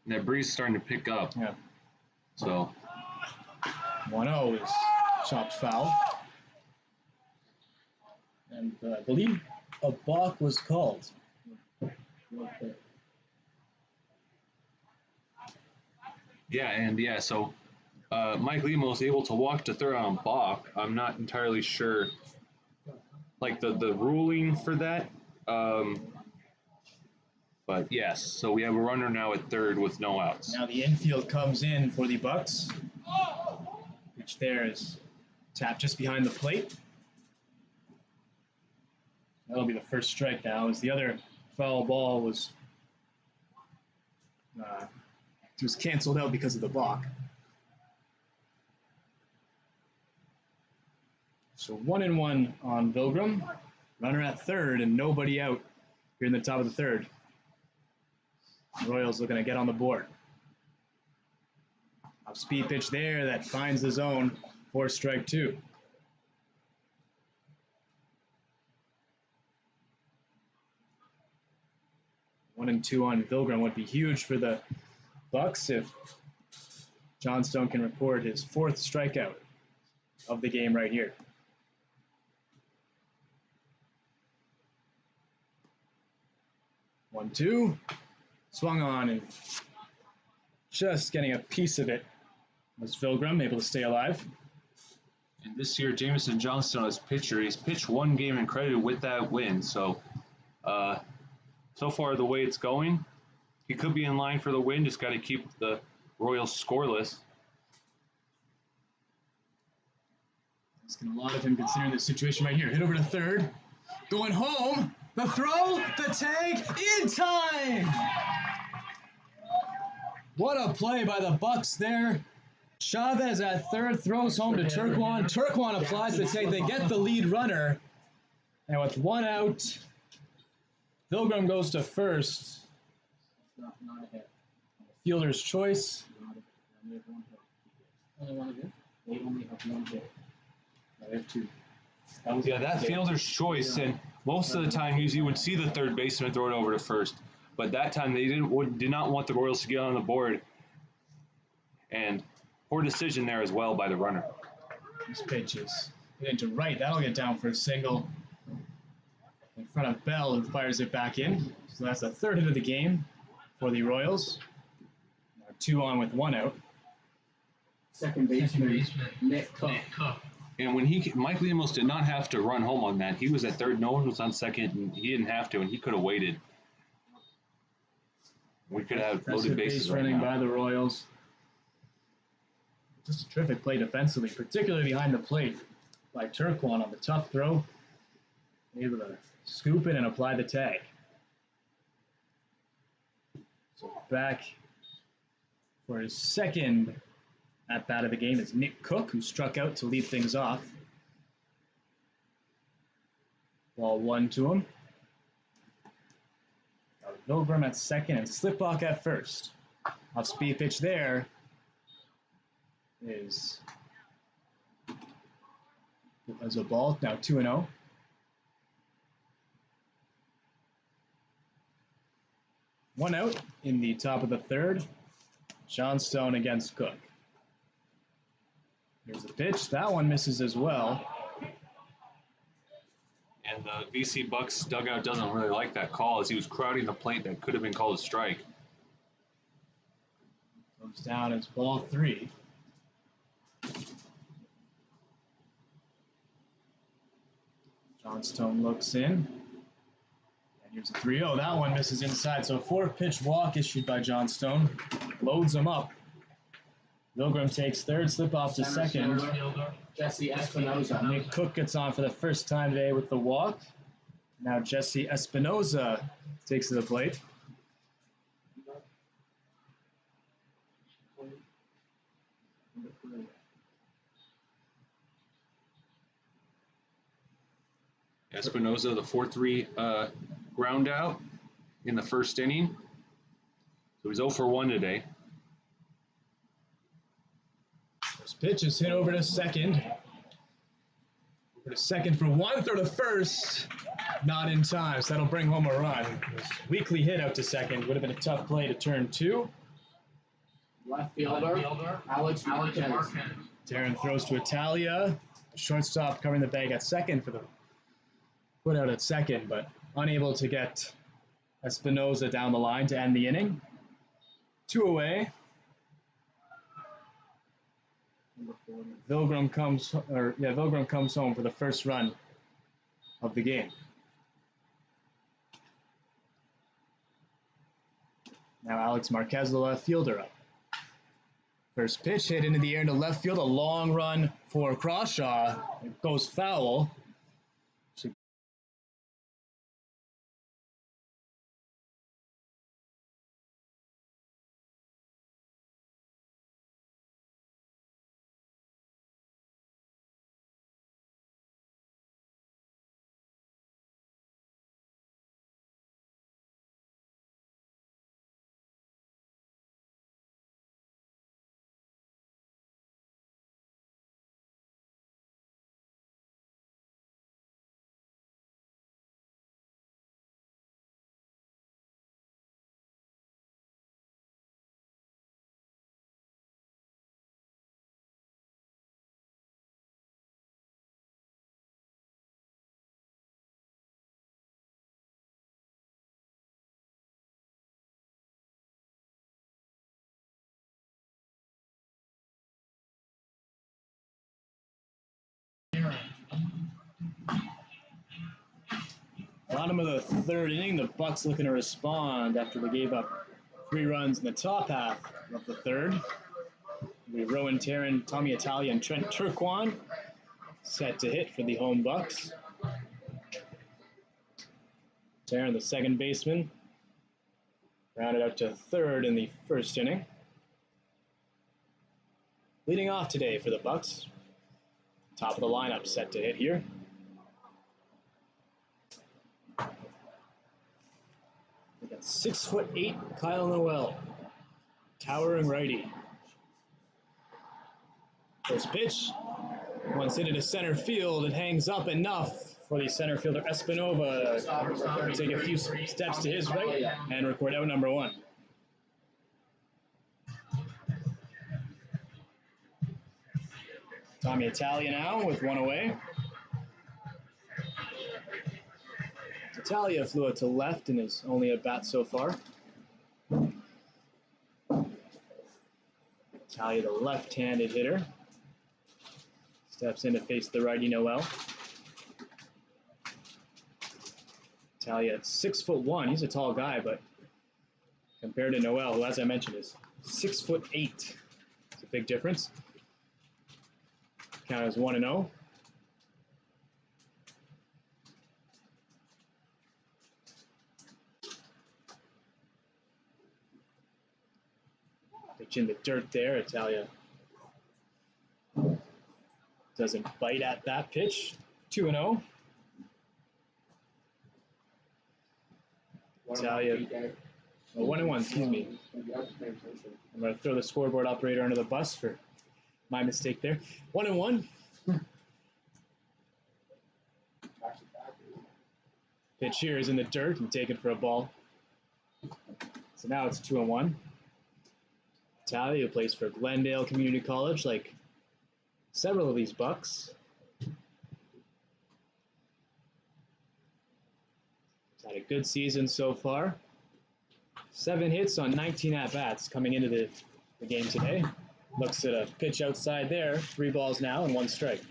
Speaker 1: And that breeze is starting to pick up.
Speaker 2: Yeah.
Speaker 1: So
Speaker 2: 1-0 is chopped foul. And I believe a balk was called.
Speaker 1: so Mike Lemos able to walk to third on balk. I'm not entirely sure, like the ruling for that. But yes, so we have a runner now at third with no outs.
Speaker 2: Now the infield comes in for the Bucs, which there is tapped just behind the plate. That'll be the first strike now, as the other foul ball was canceled out because of the balk. So 1-1 on Pilgrim. Runner at third and nobody out here in the top of the third. Royals looking to get on the board. Off speed pitch there that finds the zone for strike 2. One and 2 on Pilgrim would be huge for the Bucs if Johnstone can record his 4th strikeout of the game right here. One, 2. Swung on and just getting a piece of it was Pilgrim, able to stay alive.
Speaker 1: And this year, Jamison Johnstone as pitcher, he's pitched 1 game and credited with that win. So, so far the way it's going, he could be in line for the win. Just got to keep the Royals scoreless.
Speaker 2: Asking a lot of him considering the situation right here. Hit over to third, going home. The throw, the tag, in time. What a play by the Bucs there. Chavez at third throws home to Turquoise. Turquoise applies the tag. They get the lead runner. And with 1 out, Pilgrim goes to first.
Speaker 3: Not a hit.
Speaker 2: Fielder's choice.
Speaker 3: Only 1 hit? They only have 1 hit.
Speaker 2: They have 2.
Speaker 1: Yeah, that fielder's choice, and most of the time you would see the third baseman throw it over to first. But that time they did not want the Royals to get on the board. And poor decision there as well by the runner.
Speaker 2: This pitch is hitting to right. That'll get down for a single in front of Bell, who fires it back in. So that's the 3rd hit of the game for the Royals. Now 2 on with 1 out.
Speaker 3: Second baseman, Nick Cook.
Speaker 1: And when Mike Lemos did not have to run home on that. He was at third, no one was on second, and he didn't have to, and he could have waited. We could have loaded bases
Speaker 2: base
Speaker 1: right
Speaker 2: running
Speaker 1: now.
Speaker 2: by the Royals. Just a terrific play defensively, particularly behind the plate by Turquoise on the tough throw. Able to scoop it and apply the tag. So back for his second at-bat of the game is Nick Cook, who struck out to lead things off. Ball 1 him. Vilgrim at second and Sliplock at first. Off-speed pitch there is as a ball, now 2-0. One out in the top of the third. Johnstone against Cook. Here's the pitch. That one misses as well.
Speaker 1: And the VC Bucs dugout doesn't really like that call as he was crowding the plate that could have been called a strike.
Speaker 2: Comes down, it's ball 3. Johnstone looks in. And here's a 3-0. That one misses inside. So a 4-pitch walk issued by Johnstone. Loads him up. Vilgrim takes third, slip off to second.
Speaker 3: Jesse Espinoza.
Speaker 2: Nick Cook gets on for the first time today with the walk. Now Jesse Espinoza takes to the plate.
Speaker 1: Espinoza, the 4-3 ground out in the first inning. So he's 0 for 1 today.
Speaker 2: First pitch is hit over to second. Over to second for 1, throw to first. Not in time, so that'll bring home a run. This weakly hit out to second would have been a tough play to turn 2.
Speaker 3: Left fielder, Alex Marquez.
Speaker 2: Taryn throws to Italia. Shortstop covering the bag at second for the put out at second, but unable to get Espinoza down the line to end the inning. 2 away. Vilgrim comes home for the first run of the game. Now Alex Marquez, the left fielder, up. First pitch hit into the air into left field, a long run for Crawshaw. It goes foul. Bottom of the third inning, the Bucs looking to respond after they gave up 3 runs in the top half of the third. We Rowan Taryn, Tommy Italia, and Trent Turquoise set to hit for the home Bucs. Taryn, the second baseman, rounded out to third in the first inning. Leading off today for the Bucs. Top of the lineup set to hit here. We got 6'8" Kyle Noel, towering righty. First pitch, once hit into center field, it hangs up enough for the center fielder Espinoza to take a few steps to his right and record out number 1. Tommy Italia now with 1 away. Italia flew out to left and is only at bat so far. Italia, the left-handed hitter, steps in to face the righty Noel. Italia at 6'1". He's a tall guy, but compared to Noel, who, as I mentioned, is 6'8". It's a big difference. Count as 1-0. Pitch in the dirt there. Italia doesn't bite at that pitch. 2-0. Italia. 1-1, excuse me. I'm going to throw the scoreboard operator under the bus for my mistake there. 1-1. Pitch here is in the dirt and taken for a ball. So now it's 2-1. Italia, who plays for Glendale Community College, like several of these Bucs. He's had a good season so far. 7 hits on 19 at-bats coming into the game today. Looks at a pitch outside there. 3 balls now and 1 strike.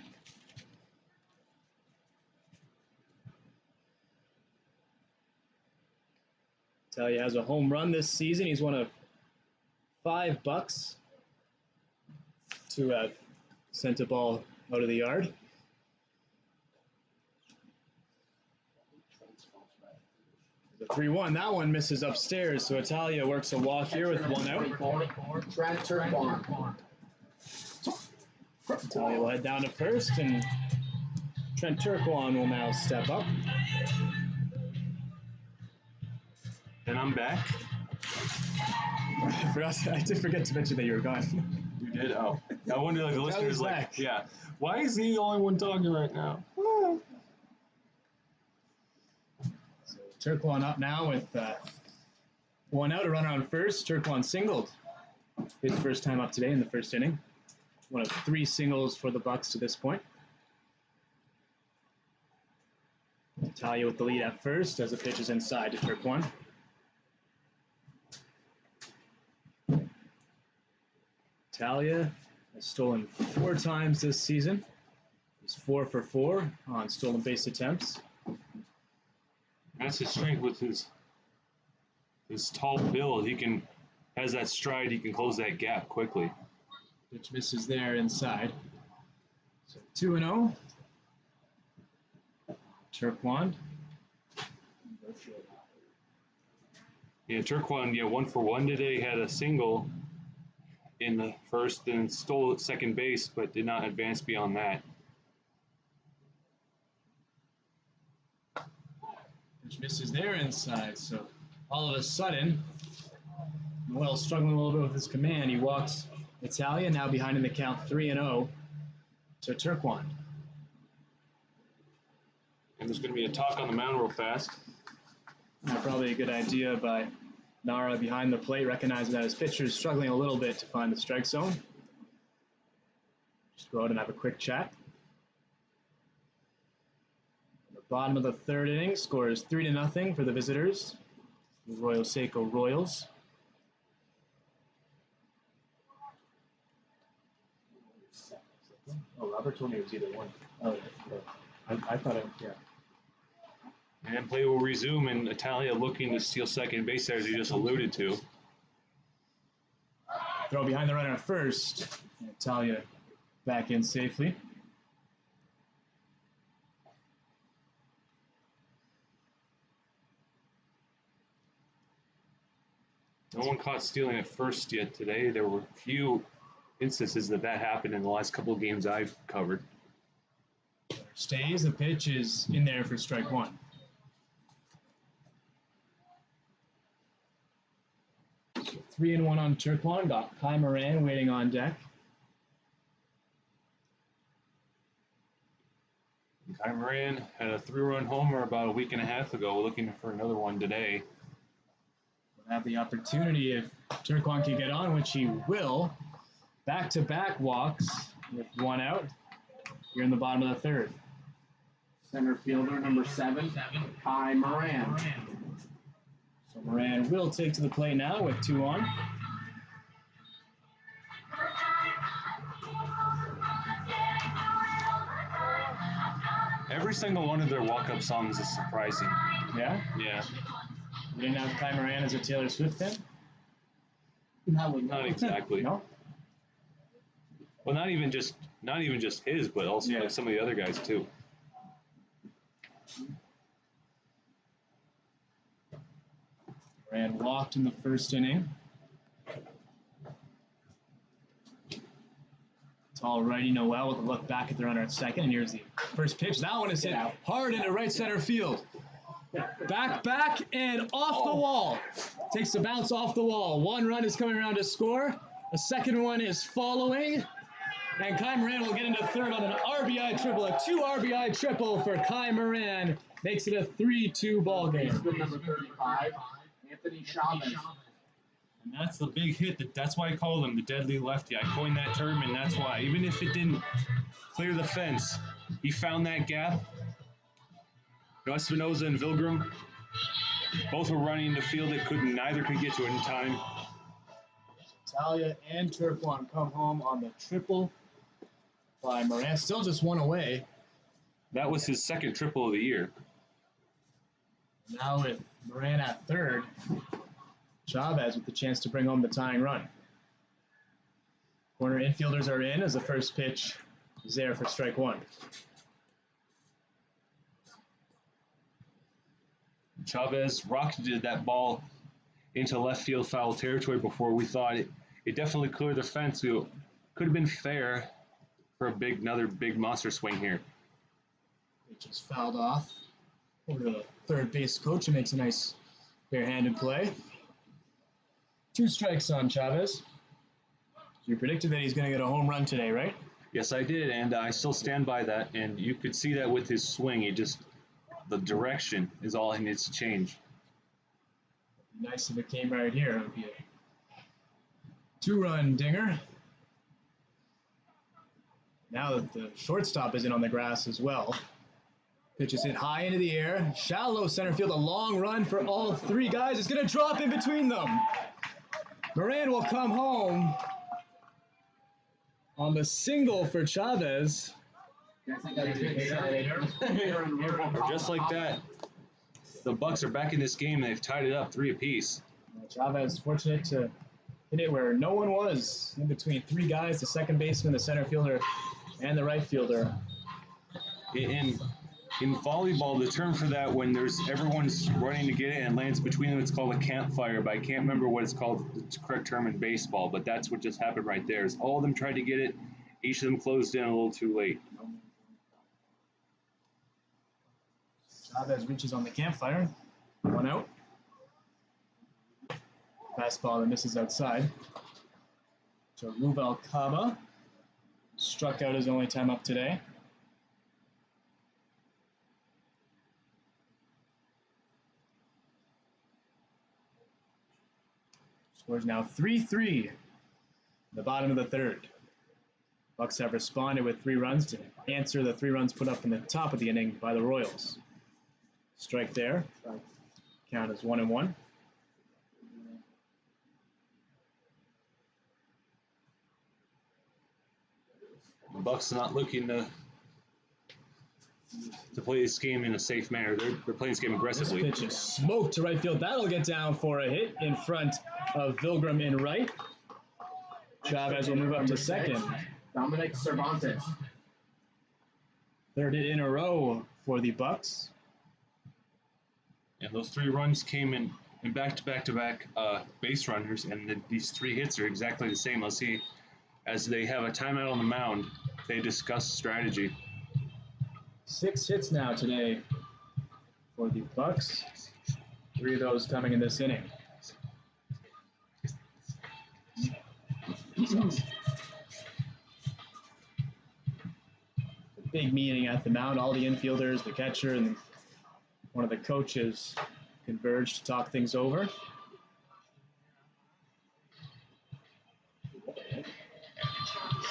Speaker 2: Italia has a home run this season. He's one of 5 Bucs to have sent a ball out of the yard. The 3-1. That one misses upstairs, so Italia works a walk here with 1 out.
Speaker 3: Trent Turquoise.
Speaker 2: Italia will head down to first, and Trent Turquoise will now step up.
Speaker 1: And I'm back.
Speaker 2: I did forget to mention that you were gone.
Speaker 1: You did? Oh. I wonder, like, the listeners, like,
Speaker 2: back.
Speaker 1: yeah. Why is he the only one talking right now?
Speaker 2: So Turquoise up now with 1 out, a runner on first. Turquoise singled his first time up today in the first inning. One of 3 singles for the Bucs to this point. Italia with the lead at first as the pitch is inside to Turquoise. Italia has stolen 4 times this season. He's 4 for 4 on stolen base attempts.
Speaker 1: That's his strength with his tall build. He has that stride. He can close that gap quickly.
Speaker 2: Pitch misses there inside. So 2-0. Turquoise.
Speaker 1: Yeah, Turquoise, 1 for 1 today. Had a single in the first and stole at second base, but did not advance beyond that.
Speaker 2: Pitch misses there inside. So all of a sudden, Noel struggling a little bit with his command. He walks Italia, now behind in the count 3-0 to Turquoise.
Speaker 1: And there's going to be a talk on the mound real fast.
Speaker 2: Probably a good idea by Nara behind the plate, recognizing that his pitcher is struggling a little bit to find the strike zone. Just go out and have a quick chat. The bottom of the 3rd inning, score is 3-0 for the visitors, the Arroyo Seco Royals.
Speaker 3: Oh, Robert told me it was either one.
Speaker 2: Oh, I thought it, yeah.
Speaker 1: And play will resume, and Italia looking to steal second base there, as you just alluded to.
Speaker 2: Throw behind the runner at first. And Italia back in safely.
Speaker 1: No one caught stealing at first yet today. There were a few instances that happened in the last couple of games I've covered.
Speaker 2: Stays, the pitch is in there for strike 1. So 3-1 on Turquoise. Got Kai Moran waiting on deck.
Speaker 1: Kai Moran had a 3-run homer about a week and a half ago, looking for another one today.
Speaker 2: We'll have the opportunity if Turquoise can get on, which he will. Back-to-back walks with 1 out here in the bottom of the 3rd.
Speaker 3: Center fielder, number 7, Kai Moran.
Speaker 2: So Moran will take to the plate now with 2 on.
Speaker 1: Every single one of their walk-up songs is surprising.
Speaker 2: Yeah?
Speaker 1: Yeah.
Speaker 2: You didn't have Kai Moran as a Taylor Swift fan?
Speaker 1: Not exactly.
Speaker 2: No?
Speaker 1: Well, not even just not even just his, but also like some of the other guys too.
Speaker 2: Moran walked in the first inning. Tall righty Noel with a look back at the runner at second. And here's the first pitch. That one is hit hard into right center field. Back, and off the wall. Takes the bounce off the wall. One run is coming around to score. A second one is following. And Kai Moran will get into third on an RBI triple. A 2 RBI triple for Kai Moran. Makes it a 3-2 ball game.
Speaker 3: Number 35, Anthony Chavez.
Speaker 1: And that's the big hit. That's why I call him the deadly lefty. I coined that term, and that's why. Even if it didn't clear the fence, he found that gap. Espinosa and Vilgrim both were running in the field that neither could get to it in time.
Speaker 2: Talia and Turquoise come home on the triple by Moran. Still just one away.
Speaker 1: That was his second triple of the year.
Speaker 2: Now with Moran at third, Chavez with the chance to bring home the tying run. Corner infielders are in as the first pitch is there for strike one.
Speaker 1: Chavez rocketed that ball into left field foul territory before we thought it definitely cleared the fence. It could have been fair for another big monster swing here.
Speaker 2: It just fouled off over to the third base coach and makes a nice barehanded play. 2 strikes on Chavez. You predicted that he's going to get a home run today, right?
Speaker 1: Yes, I did, and I still stand by that. And you could see that with his swing. The direction is all he needs to change.
Speaker 2: Nice if it came right here. It would be a 2-run dinger. Now that the shortstop is in on the grass as well. Pitch is hit high into the air. Shallow center field. A long run for all 3 guys. It's going to drop in between them. Moran will come home on the single for Chavez.
Speaker 1: Just like that, the Bucs are back in this game, and they've tied it up 3 apiece.
Speaker 2: Chavez fortunate to hit it where no one was, in between 3 guys, the second baseman, the center fielder, and the right fielder.
Speaker 1: In volleyball, the term for that when everyone's running to get it and lands between them, it's called a campfire, but I can't remember what it's called, the correct term in baseball, but that's what just happened right there. Is all of them tried to get it, each of them closed in a little too late.
Speaker 2: Chavez reaches on the campfire. 1 out. Fastball that misses outside. So Ruvel Caba struck out his only time up today. Scores now 3-3 in the bottom of the third. Bucs have responded with 3 runs to answer the 3 runs put up in the top of the inning by the Royals. Strike there. Count as 1-1.
Speaker 1: The Bucs are not looking to play this game in a safe manner. They're playing this game aggressively.
Speaker 2: This pitch is smoked to right field. That'll get down for a hit in front of Vilgrim in right. Chavez will move up to second.
Speaker 3: Dominic Cervantes.
Speaker 2: Third hit in a row for the Bucs.
Speaker 1: And those 3 runs came in back-to-back base runners, and these 3 hits are exactly the same. Let's see, as they have a timeout on the mound, they discuss strategy.
Speaker 2: 6 hits now today for the Bucs. 3 of those coming in this inning. A big meeting at the mound. All the infielders, the catcher, and one of the coaches converged to talk things over.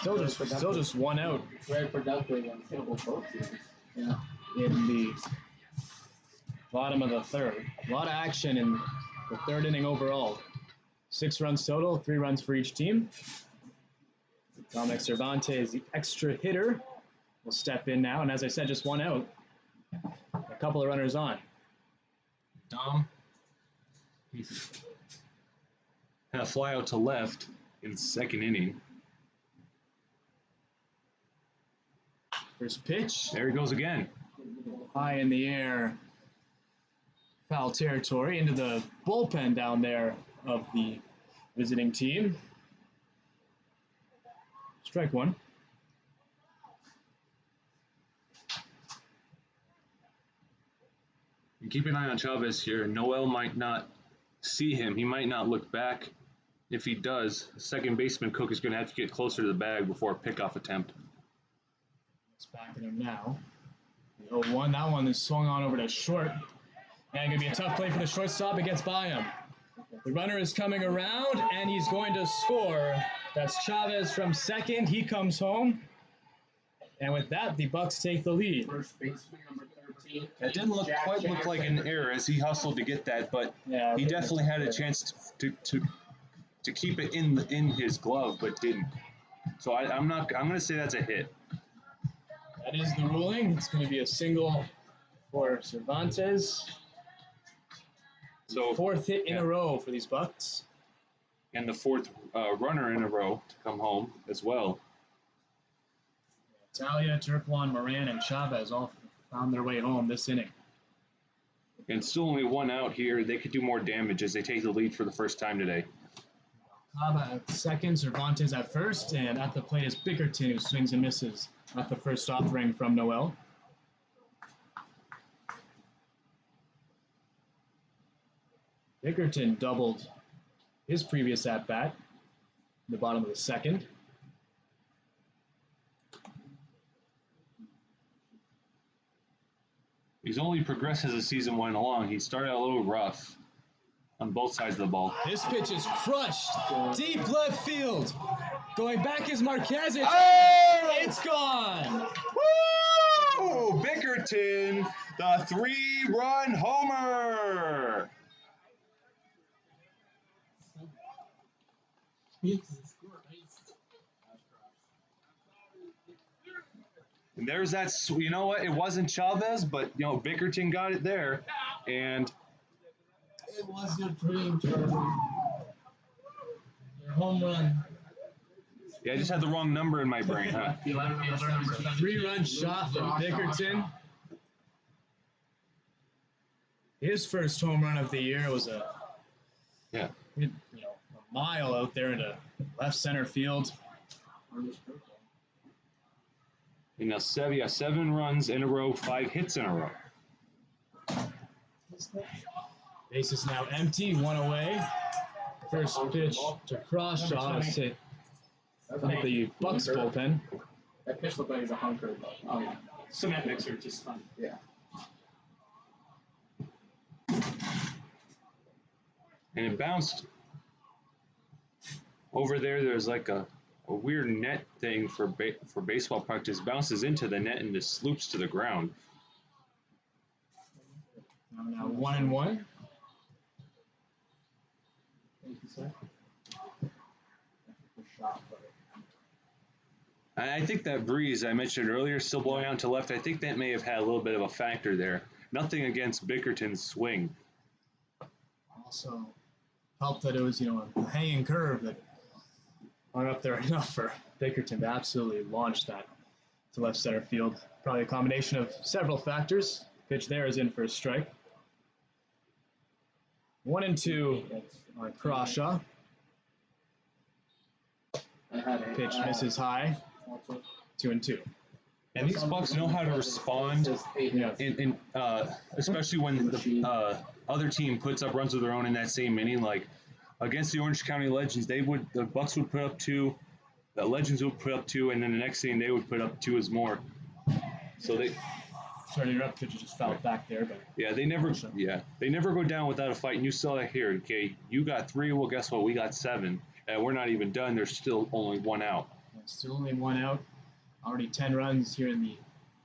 Speaker 2: Still just 1 out.
Speaker 3: Very productive and simple coaches.
Speaker 2: Yeah. In the bottom of the third. A lot of action in the third inning overall. 6 runs total, 3 runs for each team. Dominic Cervantes, the extra hitter, will step in now. And as I said, just 1 out. A couple of runners on.
Speaker 1: Dom had a fly out to left in the second inning.
Speaker 2: First pitch.
Speaker 1: There he goes again.
Speaker 2: High in the air. Foul territory into the bullpen down there of the visiting team. Strike one.
Speaker 1: And keep an eye on Chavez here. Noel might not see him. He might not look back. If he does, second baseman Cook is going to have to get closer to the bag before a pickoff attempt.
Speaker 2: It's backing him now. The 0-1. That one is swung on over to short. And going to be a tough play for the shortstop. It gets by him. The runner is coming around, and he's going to score. That's Chavez from second. He comes home. And with that, the Bucs take the lead.
Speaker 3: First baseman number 13.
Speaker 1: That didn't quite look like an error as he hustled to get that, but
Speaker 2: Yeah,
Speaker 1: he definitely had a chance to keep it in his glove, but didn't. So I'm going to say that's a hit.
Speaker 2: That is the ruling. It's going to be a single for Cervantes.
Speaker 1: So
Speaker 2: Fourth hit in a row for these Bucs.
Speaker 1: and the fourth runner in a row to come home as well.
Speaker 2: Talia, Turquoise, Moran, and Chavez all found their way home this inning.
Speaker 1: And still only one out here. They could do more damage as they take the lead for the first time today.
Speaker 2: Caba at second, Cervantes at first, and at the plate is Bickerton, who swings and misses at the first offering from Noel. Bickerton doubled his previous at-bat in the bottom of the second.
Speaker 1: He's only progressed as the season went along. He started out a little rough on both sides of the ball.
Speaker 2: This pitch is crushed. Deep left field. Going back is Marquez. It's gone.
Speaker 1: Woo! Bickerton, the 3-run homer. And there's that, you know what, it wasn't Chavez, but, you know, Bickerton got it there. And
Speaker 3: It was your dream, Charlie. Your home run.
Speaker 1: yeah, I just had the wrong number in my brain, huh?
Speaker 2: 3-run shot from Bickerton. His first home run of the year was a mile out there into left center field.
Speaker 1: You know, 7 runs in a row, 5 hits in a row.
Speaker 2: Base is now empty, 1 away. First pitch to Crawshaw is hit from the Bucs bullpen.
Speaker 3: That pitch looked like it was a hunker, but
Speaker 4: Cement mixer, just fun.
Speaker 3: yeah.
Speaker 1: And it bounced over there. There's like a weird net thing for baseball practice. Bounces into the net and just sloops to the ground.
Speaker 2: Now 1-1.
Speaker 3: Thank you, sir.
Speaker 1: I think that breeze I mentioned earlier, still blowing out to left, I think that may have had a little bit of a factor there. Nothing against Bickerton's swing.
Speaker 2: Also helped that it was, a hanging curve that hung up there enough for Bickerton to absolutely launch that to left center field. Probably a combination of several factors. Pitch there is in for a strike. 1-2 on Crawshaw. Pitch misses high. 2-2.
Speaker 1: And these Bucs know how to respond, especially when the other team puts up runs of their own in that same inning. Like against the Orange County Legends, the Bucs would put up 2, the Legends would put up 2, and then the next inning they would put up 2 as more. So they.
Speaker 2: Sorry to interrupt, pitch just fouled back there, but
Speaker 1: They never go down without a fight. And you saw that here. Okay, you got 3. Well, guess what? We got 7, and we're not even done. There's still only 1 out.
Speaker 2: Still only 1 out. Already 10 runs here in the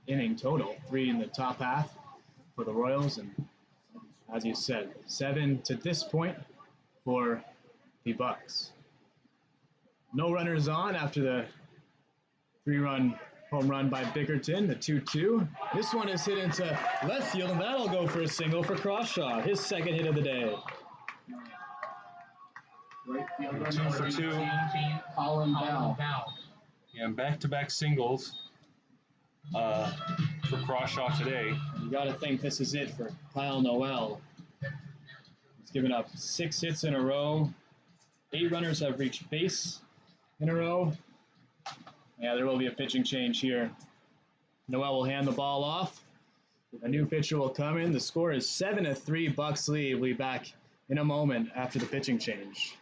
Speaker 2: inning total. 3 in the top half for the Royals, and as you said, 7 to this point for the Bucs. No runners on after the 3-run home run by Bickerton, the 2-2. This one is hit into left field, and that'll go for a single for Crawshaw, his second hit of the day.
Speaker 3: Right fielder
Speaker 1: 2 for 2.
Speaker 3: Colin Bell.
Speaker 1: Yeah, back-to-back singles. for Crawshaw today.
Speaker 2: You got to think this is it for Kyle Noel. He's given up 6 hits in a row. 8 runners have reached base in a row. Yeah, there will be a pitching change here. Noel will hand the ball off. A new pitcher will come in. The score is 7-3 Bucs lead. We'll be back in a moment after the pitching change.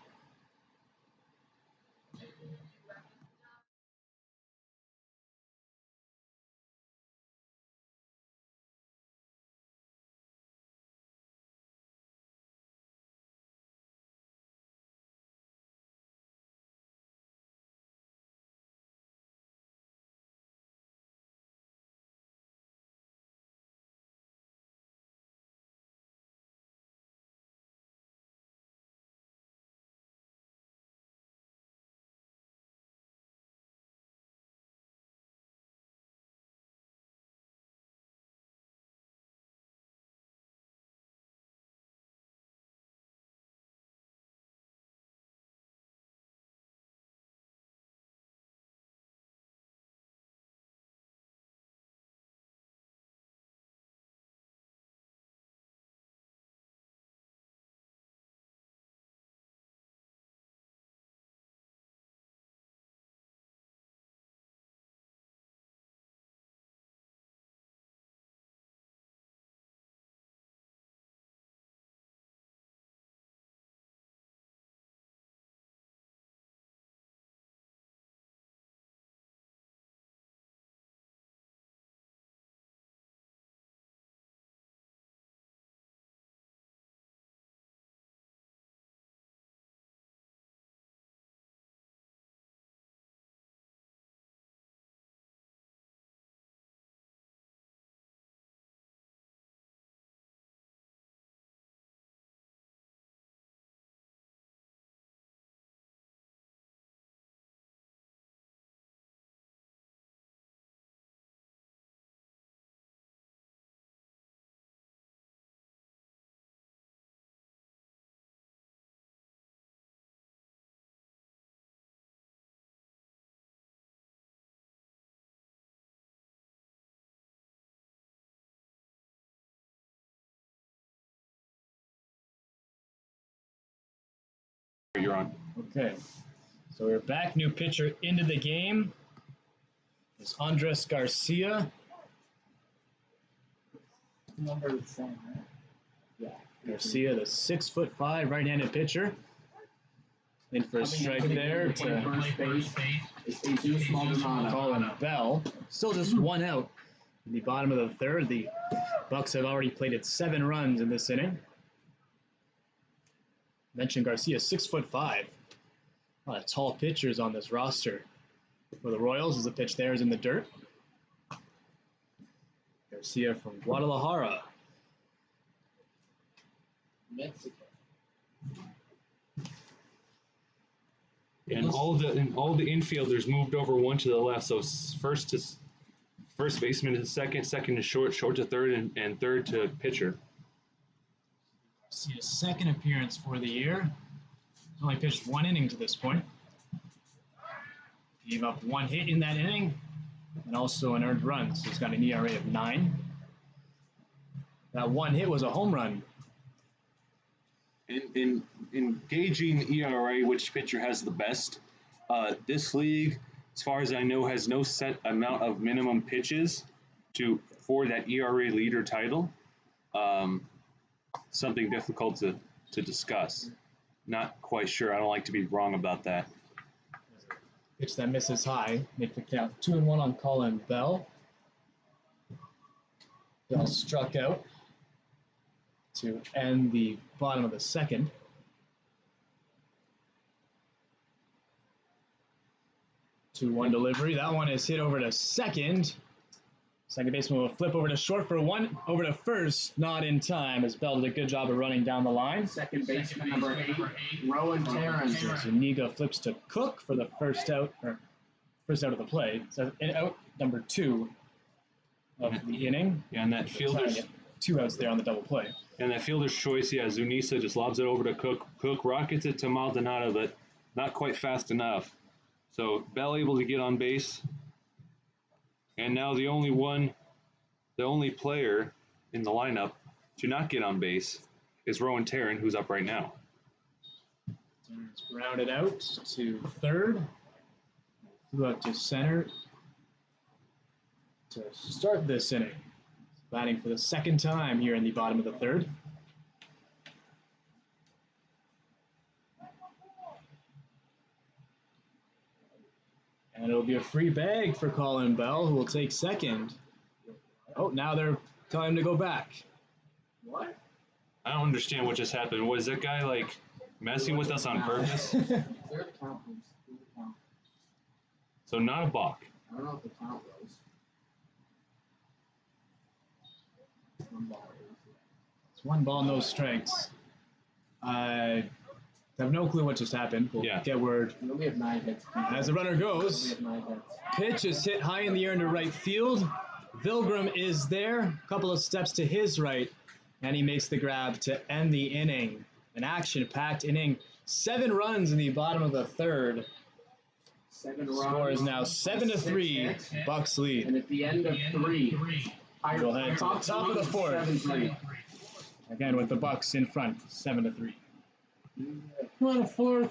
Speaker 1: You're on.
Speaker 2: Okay, so we're back. New pitcher into the game is Andres Garcia.
Speaker 3: Number the same, right? Yeah.
Speaker 2: Garcia, the 6'5" right-handed pitcher. In for a strike there to
Speaker 3: First base is Jesus Maldonado.
Speaker 2: Colin Bell. Still just 1 out. In the bottom of the third, the Bucs have already plated 7 runs in this inning. Mentioned Garcia, 6'5". A lot of tall pitchers on this roster. For the Royals, as the pitch there is in the dirt. Garcia from Guadalajara.
Speaker 3: Mexico.
Speaker 1: And all the infielders moved over one to the left. So first baseman to second, second to short, short to third, and third to pitcher.
Speaker 2: Garcia's second appearance for the year. He's only pitched 1 inning to this point. He gave up 1 hit in that inning, and also an earned run. So he's got an ERA of 9. That 1 hit was a home run.
Speaker 1: In gauging ERA, which pitcher has the best, this league, as far as I know, has no set amount of minimum pitches for that ERA leader title. Something difficult to discuss. Not quite sure. I don't like to be wrong about that.
Speaker 2: Pitch that misses high. Make the count 2-1 on Colin Bell. Bell struck out to end the bottom of the second. 2-1 delivery. That one is hit over to second. Second baseman will flip over to short for 1. Over to first, not in time, as Bell did a good job of running down the line.
Speaker 3: Second baseman number 8, Rowan Terrence.
Speaker 2: Zuniga flips to Cook for the first out of the play. So out number 2 of the inning.
Speaker 1: Yeah, and that fielder's
Speaker 2: 2 outs there on the double play.
Speaker 1: And that fielder's choice, yeah, Zuniga just lobs it over to Cook. Cook rockets it to Maldonado, but not quite fast enough. So Bell able to get on base And now the only player in the lineup to not get on base is Rowan Tarrant, who's up right now.
Speaker 2: Tarrant's grounded out to third. Flew out to center to start this inning. Batting for the second time here in the bottom of the third. And it'll be a free bag for Colin Bell, who will take second. Oh, now they're telling him to go back.
Speaker 3: What?
Speaker 1: I don't understand what just happened. Was that guy like messing with us on purpose?
Speaker 3: Clear the count, please. Clear the count.
Speaker 1: So not a balk.
Speaker 3: I don't know what the count was. One ball.
Speaker 2: It's 1 ball, no strikes. I have no clue what just happened. We'll get word.
Speaker 3: We only have 9 hits.
Speaker 2: As the runner
Speaker 3: We
Speaker 2: goes,
Speaker 3: have 9 hits.
Speaker 2: pitch is hit high in the air into right field. Vilgrim is there, a couple of steps to his right, and he makes the grab to end the inning. An action-packed inning. 7 runs in the bottom of the third.
Speaker 3: 7 runs.
Speaker 2: Score is now 7-3. Bucs lead.
Speaker 3: And at the end of 3,
Speaker 2: We'll head to the top of the fourth.
Speaker 3: 7-3.
Speaker 2: Again with the Bucs in front, 7-3.
Speaker 3: Come on, fourth.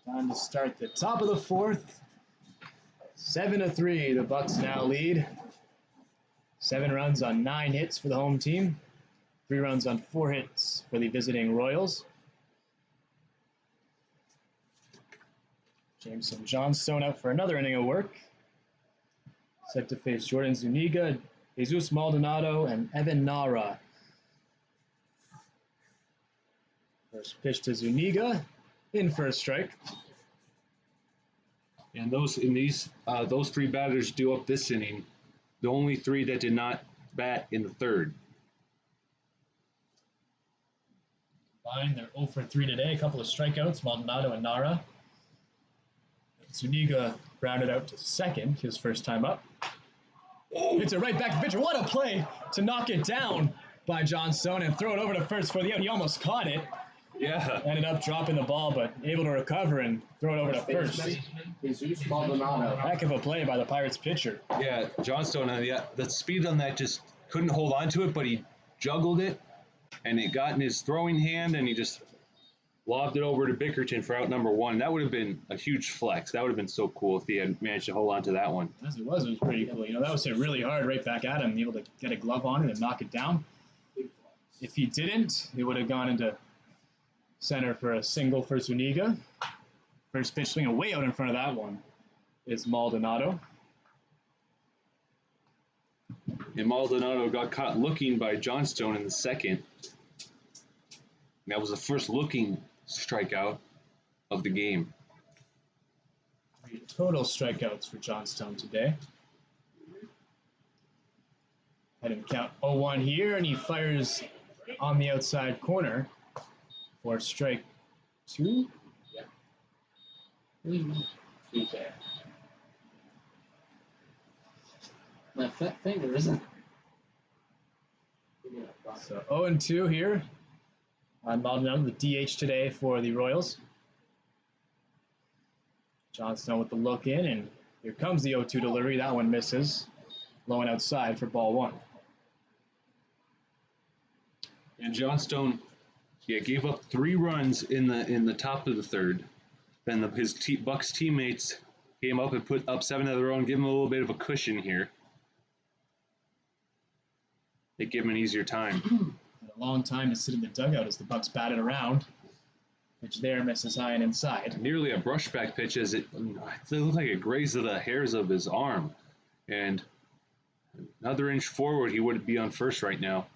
Speaker 2: Time to start the top of the fourth. 7-3, the Bucs now lead. 7 runs on 9 hits for the home team. 3 runs on 4 hits for the visiting Royals. Jameson Johnstone out for another inning of work. Set to face Jordan Zuniga, Jesus Maldonado, and Evan Nara. First pitch to Zuniga, in for a strike.
Speaker 1: And those 3 batters due up this inning, the only 3 that did not bat in the third.
Speaker 2: Fine, they're 0 for 3 today. A couple of strikeouts, Maldonado and Nara. Zuniga grounded out to second, his first time up. Hits it right back to the pitcher. What a play to knock it down by Johnstone and throw it over to first for the out. He almost caught it.
Speaker 1: Yeah.
Speaker 2: Ended up dropping the ball, but able to recover and throw it over to first.
Speaker 3: Jesus Maldonado.
Speaker 2: Heck of a play by the Pirates pitcher.
Speaker 1: Yeah, Johnstone, the speed on that just couldn't hold on to it, but he juggled it, and it got in his throwing hand, and he just lobbed it over to Bickerton for out number 1. That would have been a huge flex. That would have been so cool if he had managed to hold on to that one.
Speaker 2: As it was pretty cool. That was hit really hard right back at him, able to get a glove on it and knock it down. If he didn't, he would have gone into center for a single for Zuniga. First pitch swinging way out in front of that one is Maldonado.
Speaker 1: And Maldonado got caught looking by Johnstone in the second. That was the first looking strikeout of the game.
Speaker 2: 3 total strikeouts for Johnstone today. Had him count 0-1 here, and he fires on the outside corner for strike 2.
Speaker 3: Yeah. Okay. My fat finger, isn't it?
Speaker 2: So 0-2 here on Maldonado, the DH today for the Royals. Johnstone with the look in, and here comes the 0-2 delivery. That one misses. Low and outside for ball one.
Speaker 1: And Johnstone, gave up 3 runs in the top of the third. Then his Bucs teammates came up and put up 7 of their own, give him a little bit of a cushion here. They give him an easier time.
Speaker 2: A long time to sit in the dugout as the Bucs batted around. Pitch there misses high and inside.
Speaker 1: Nearly a brushback pitch as it looked like it grazed the hairs of his arm. And another inch forward, he would be on first right now.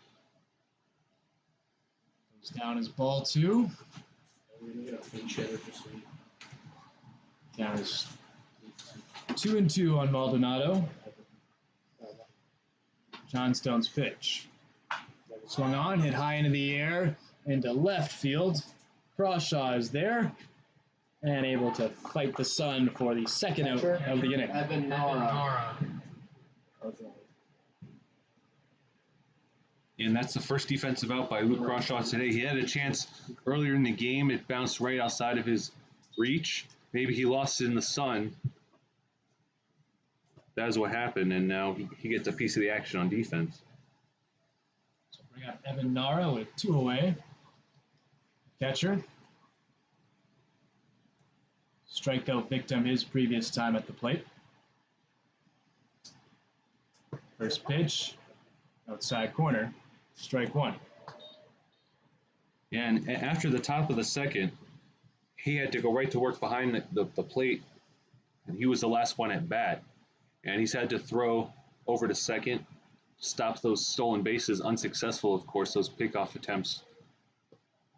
Speaker 2: Goes down as ball 2. Count is 2-2 on Maldonado. Johnstone's pitch. Swung on, hit high into the air, into left field. Crawshaw is there, and able to fight the sun for the second out of the inning.
Speaker 3: Evan Nara.
Speaker 1: And that's the first defensive out by Luke Crawshaw today. He had a chance earlier in the game. It bounced right outside of his reach. Maybe he lost it in the sun. That is what happened, and now he gets a piece of the action on defense.
Speaker 2: So bring up Evan Nara with 2 away. Catcher. Strikeout victim his previous time at the plate. First pitch, outside corner, strike 1.
Speaker 1: And after the top of the second, he had to go right to work behind the plate, and he was the last one at bat. And he's had to throw over to second, stop those stolen bases, unsuccessful, of course, those pickoff attempts.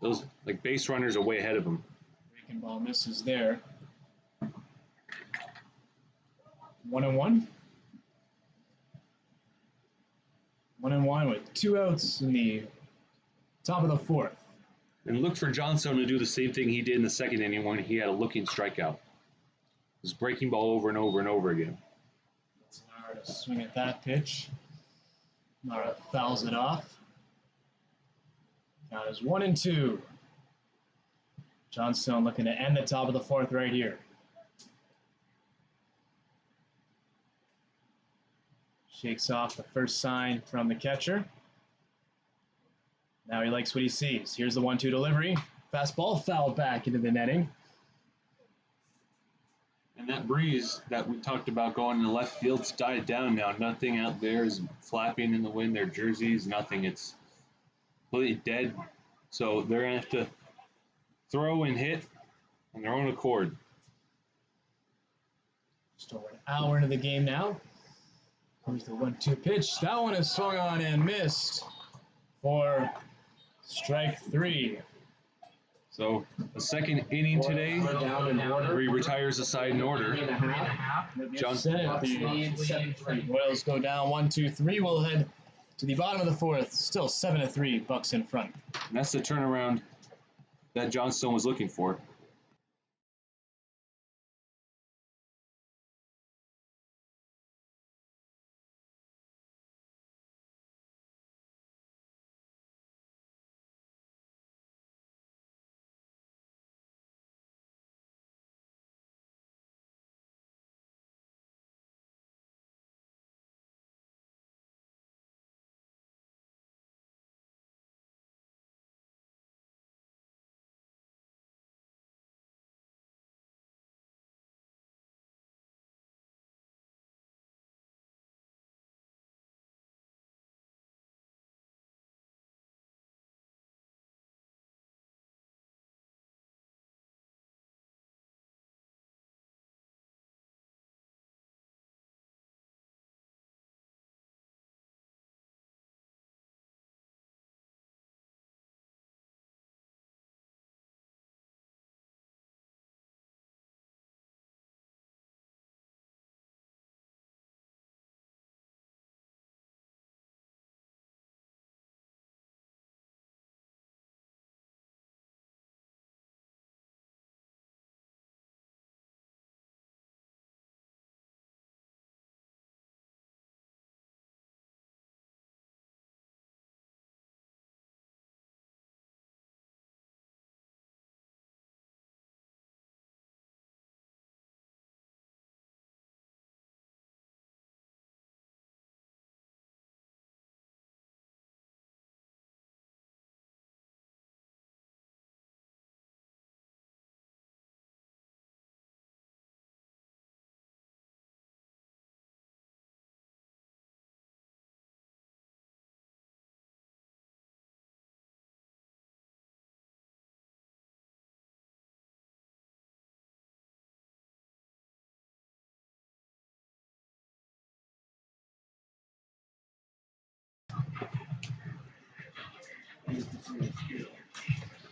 Speaker 1: Those, base runners are way ahead of him.
Speaker 2: Breaking ball misses there. 1-1. 1-1 with 2 outs in the top of the 4th.
Speaker 1: And look for Johnstone to do the same thing he did in the second inning when he had a looking strikeout. Just breaking ball over and over and over again.
Speaker 2: It's Nara to swing at that pitch. Nara fouls it off. Count is 1-2. Johnstone looking to end the top of the 4th right here. Shakes off the first sign from the catcher. Now he likes what he sees. Here's the 1-2 delivery. Fastball fouled back into the netting.
Speaker 1: And that breeze that we talked about going in the left field's died down now. Nothing out there is flapping in the wind. Their jerseys, nothing. It's completely dead. So they're going to have to throw and hit on their own accord.
Speaker 2: Just over an hour into the game now. Here's the 1-2 pitch. That one is swung on and missed for strike 3.
Speaker 1: So a second inning today where he retires the side in order.
Speaker 2: John said it. The Royals go down 1-2-3. We'll head to the bottom of the 4th. Still 7-3. Bucs in front.
Speaker 1: And that's the turnaround that Johnstone was looking for.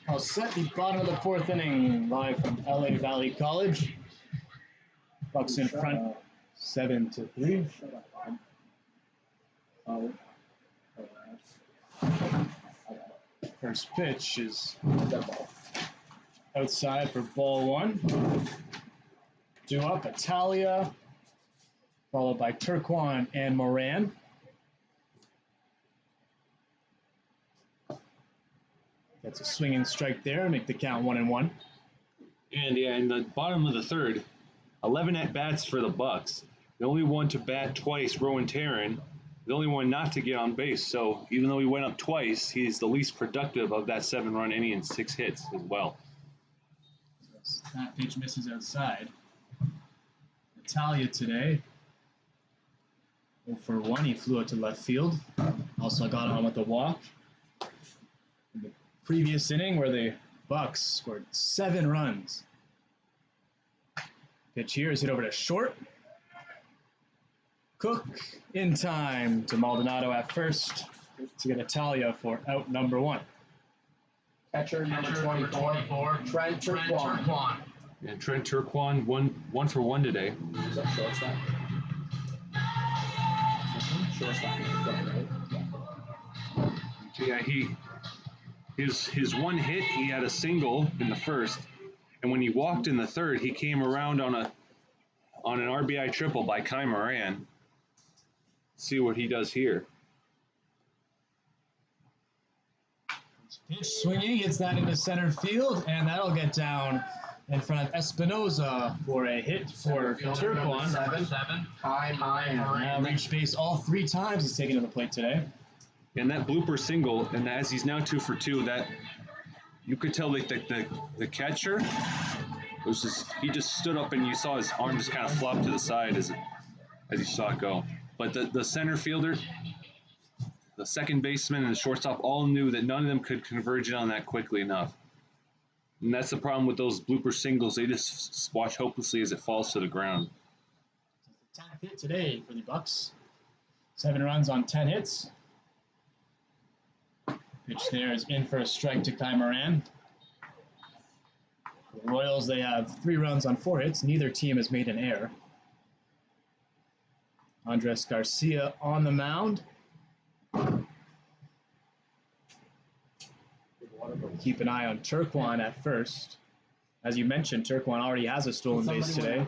Speaker 2: I'll set the bottom of the fourth inning live from LA Valley College. Bucs in front, 7-3. First pitch is outside for ball one. Due up, Italia, followed by Turquoise and Moran. That's a swinging strike there, make the count 1-1.
Speaker 1: And yeah, in the bottom of the third, 11 at-bats for the Bucs. The only one to bat twice, Rowan Taryn. The only one not to get on base. So even though he went up twice, he's the least productive of that 7-run inning and 6 hits as well.
Speaker 2: That pitch misses outside. Italia today, 0 for 1. He flew out to left field. Also got on with a walk. In the previous inning, where the Bucs scored 7 runs. Pitch here is hit over to short. Cook in time to Maldonado at first to get Italia for out number 1.
Speaker 3: Catcher number 24, Trent Turquoise.
Speaker 1: And Trent Turquoise, one for 1 today.
Speaker 3: Is that shortstop? Shortstop.
Speaker 1: Yeah, his one hit, he had a single in the first, and when he walked in the third, he came around on an RBI triple by Kai Moran. See what he does here.
Speaker 2: Pitch swinging, hits that into center field, and that'll get down in front of Espinoza for a hit for Turquoise.
Speaker 3: 7. Kai Moran.
Speaker 2: Reached base all 3 times he's taken to the plate today.
Speaker 1: And that blooper single, and as he's now 2 for 2, that you could tell like the catcher was he just stood up and you saw his arm just kind of flop to the side as he saw it go. But the center fielder, the second baseman, and the shortstop all knew that none of them could converge in on that quickly enough. And that's the problem with those blooper singles. They just watch hopelessly as it falls to the ground.
Speaker 2: 10th hit today for the Bucs. 7 runs on 10 hits. Pitch there is in for a strike to Kai Moran. For the Royals, they have 3 runs on 4 hits. Neither team has made an error. Andres Garcia on the mound. Keep an eye on Turquoise at first. As you mentioned, Turquoise already has a stolen base today.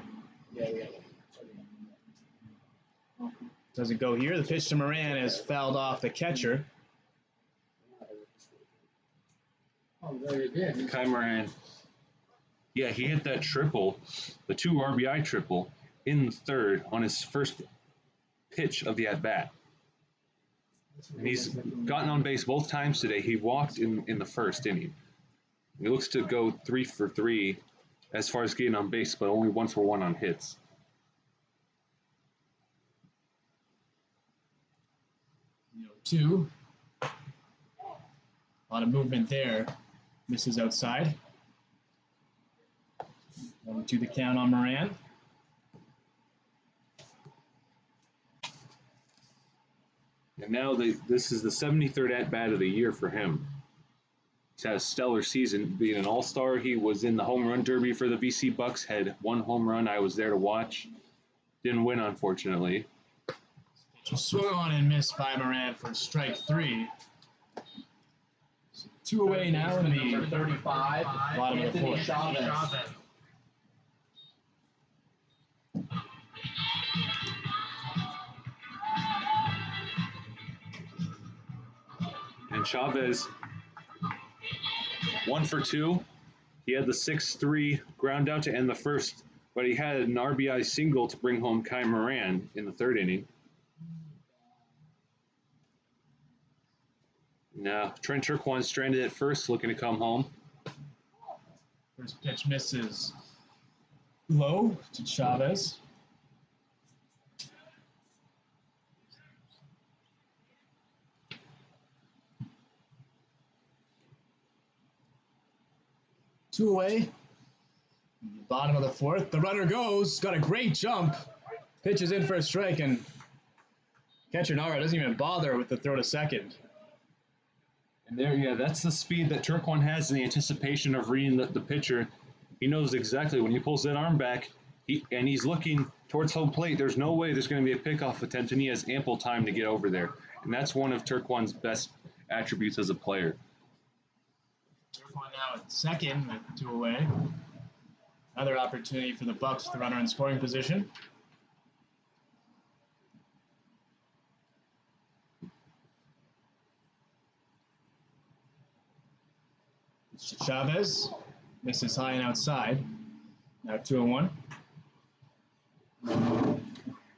Speaker 2: Doesn't go here. The pitch to Moran is fouled off the catcher.
Speaker 3: Oh, there you did.
Speaker 1: Kai Moran, yeah, he hit that triple, the 2 RBI triple, in the third on his first pitch of the at-bat. And he's gotten on base both times today. He walked in the first inning. He looks to go 3 for 3 as far as getting on base, but only 1 for 1 on hits.
Speaker 2: Two. A lot of movement there. Misses outside. 1-2 the count on Moran.
Speaker 1: And now this is the 73rd at-bat of the year for him. He's had a stellar season, being an all-star. He was in the home run derby for the VC Bucs, had 1 home run. I was there to watch. Didn't win, unfortunately.
Speaker 2: Swung on and missed by Moran for strike 3. So 2 away now in the
Speaker 3: 35.
Speaker 2: bottom of the fourth.
Speaker 3: Chavez.
Speaker 1: And Chavez, 1 for 2. He had the 6-3 ground out to end the first, but he had an RBI single to bring home Kai Moran in the 3rd inning. Now, Trent Turquoise stranded at first, looking to come home.
Speaker 2: First pitch misses low to Chavez. Two away. Bottom of the fourth. The runner goes. Got a great jump. Pitches in for a strike, and catcher Nara doesn't even bother with the throw to second.
Speaker 1: And there, yeah, that's the speed that Turquoise has in the anticipation of reading the pitcher. He knows exactly when he pulls that arm back, he's looking towards home plate. There's no way there's going to be a pickoff attempt, and he has ample time to get over there. And that's one of Turquoise's best attributes as a player.
Speaker 2: Turquoise now at second with 2 away. Another opportunity for the Bucs with the runner in scoring position. Chavez misses high and outside. Now 2-1.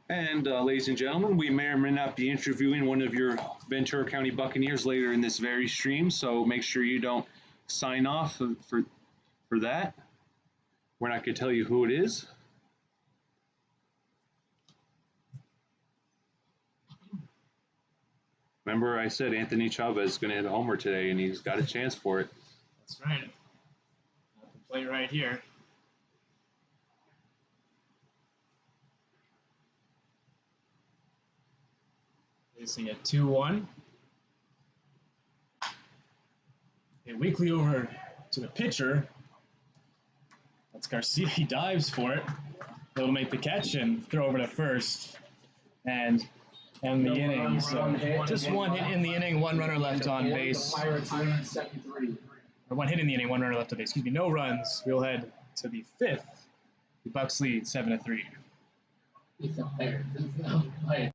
Speaker 1: And ladies and gentlemen, we may or may not be interviewing one of your Ventura County Buccaneers later in this very stream, so make sure you don't sign off for that. We're not going to tell you who it is. Remember, I said Anthony Chavez is going to hit a homer today, and he's got a chance for it.
Speaker 2: That's right. Play right here. Facing at 2-1. A weekly over to the pitcher. That's Garcia. He dives for it. He'll make the catch and throw over to first. And end the inning. So just one hit in the inning, 1 runner left on base.
Speaker 3: Pirates lead 7-3.
Speaker 2: Or 1 hit in the inning, 1 runner left on base. Excuse me, no runs. We'll head to the 5th. The Bucs lead 7-3.
Speaker 3: He's a player. He's not a player.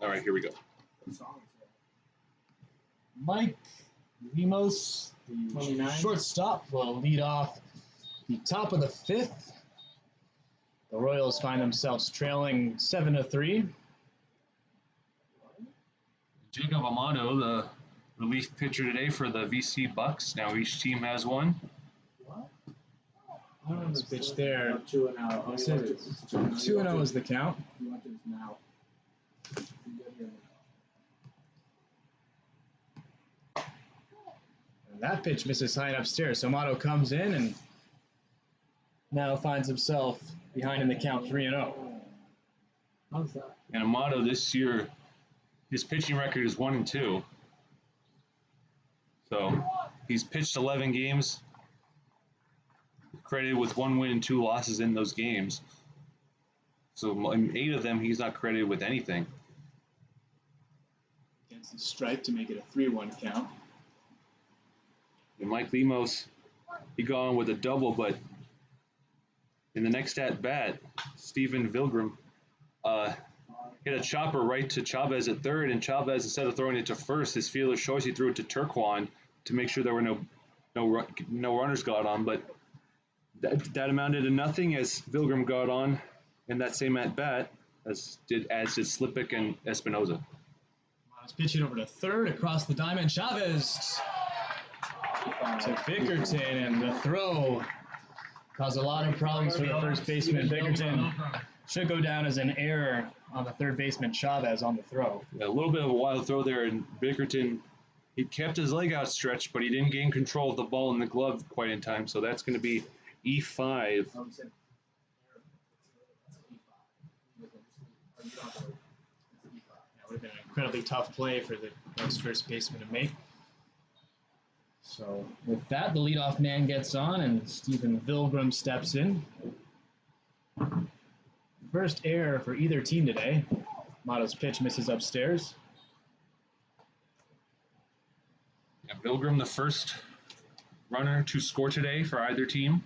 Speaker 1: All right, here we go.
Speaker 2: Mike Lemos, the
Speaker 3: 29.
Speaker 2: shortstop, will lead off the top of the 5th. The Royals find themselves trailing 7-3.
Speaker 1: Jacob Amano, the relief pitcher today for the VC Bucs. Now each team has one.
Speaker 2: This pitch there.
Speaker 3: 2-0.
Speaker 2: 2-0 is the count.
Speaker 3: Now.
Speaker 2: That pitch misses high and upstairs. So Amato comes in and now finds himself behind in the count 3-0.
Speaker 3: How's that?
Speaker 1: And Amato this year, his pitching record is 1-2. So he's pitched 11 games, credited with 1 win and 2 losses in those games. So in 8 of them, he's not credited with anything.
Speaker 2: Against the strike to make it a 3-1 count.
Speaker 1: And Mike Lemos, he got on with a double, but in the next at bat, Stephen Vilgrim hit a chopper right to Chavez at third, and Chavez, instead of throwing it to first, his fielder's choice, he threw it to Turquoise to make sure there were no runners got on. But that amounted to nothing as Vilgrim got on in that same at bat, as did Slipik and Espinoza.
Speaker 2: Amato's pitching over to third across the diamond. Chavez to Bickerton, and the throw caused a lot of problems for the first baseman. Bickerton should go down as an error on the third baseman Chavez on the throw.
Speaker 1: Yeah, a little bit of a wild throw there, and Bickerton, he kept his leg outstretched, but he didn't gain control of the ball in the glove quite in time, so that's going to be E5.
Speaker 2: That would have been an incredibly tough play for the next first baseman to make. So with that, the leadoff man gets on, and Stephen Vilgrim steps in. First error for either team today. Amato's pitch misses upstairs.
Speaker 1: Yeah, Vilgrim, the first runner to score today for either team.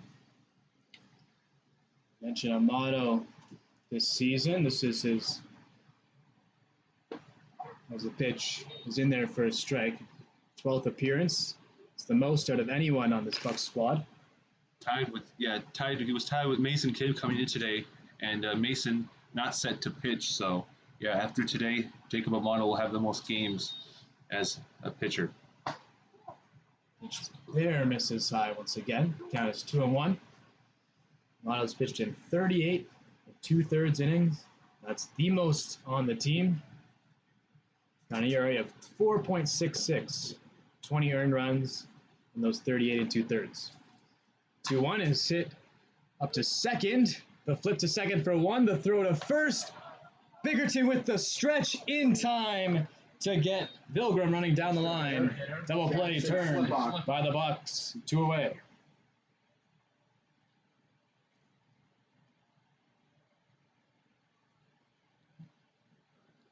Speaker 2: Mention Amato this season. This is his, as the pitch is in there for a strike. 12th appearance. It's the most out of anyone on this Bucs squad.
Speaker 1: He was tied with Mason Kidd coming in today, and Mason not set to pitch. So, yeah, after today, Jacob Amato will have the most games as a pitcher.
Speaker 2: Pitch there misses high once again. Count is 2-1. Amato's pitched in 38 2/3 innings. That's the most on the team. Got an ERA of 4.66, 20 earned runs in those 38 2/3. 2-1 is hit up to second. The flip to second for 1. The throw to first. Bickerton with the stretch in time to get Vilgrim running down the line. Double play turned by the Bucs. 2 away.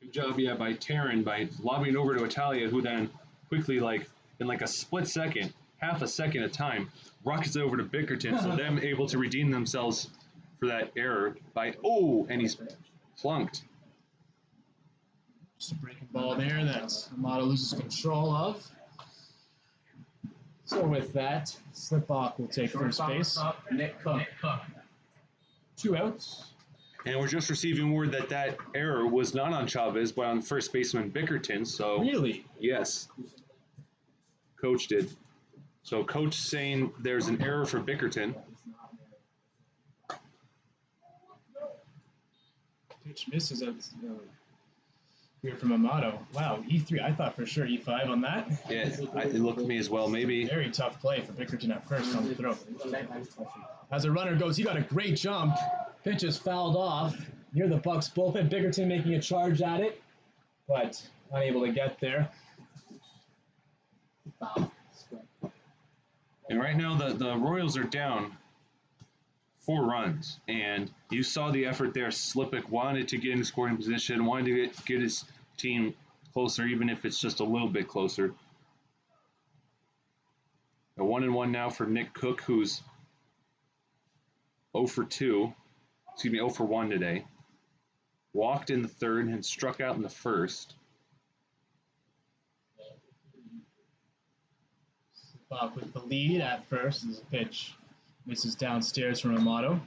Speaker 1: Good job, by Taryn, by lobbing over to Italia, who then quickly, in a split second, half a second at time, rockets it over to Bickerton, so them able to redeem themselves for that error and he's plunked.
Speaker 2: Just a breaking ball there that Amato loses control of. So with that, Slipbach will take first base.
Speaker 3: Nick Cook.
Speaker 2: 2 outs.
Speaker 1: And we're just receiving word that error was not on Chavez, but on first baseman Bickerton. So
Speaker 2: Really?
Speaker 1: yes, Coach did. So Coach saying there's an error for Bickerton.
Speaker 2: Pitch misses here from Amato. Wow, E3. I thought for sure E5 on that.
Speaker 1: Yeah, it looked to me as well. Maybe.
Speaker 2: Very tough play for Bickerton at first on the throw. As a runner goes, he got a great jump. Pitch is fouled off near the Bucs bullpen. Bickerton making a charge at it, but unable to get there.
Speaker 1: And right now the Royals are down 4 runs, and you saw the effort there. Slipik wanted to get in scoring position, wanted to get his team closer, even if it's just a little bit closer. A 1-1 now for Nick Cook, who's 0 for 1 today. Walked in the third and struck out in the first.
Speaker 2: Slipbach with the lead at first as the pitch misses downstairs from Amato.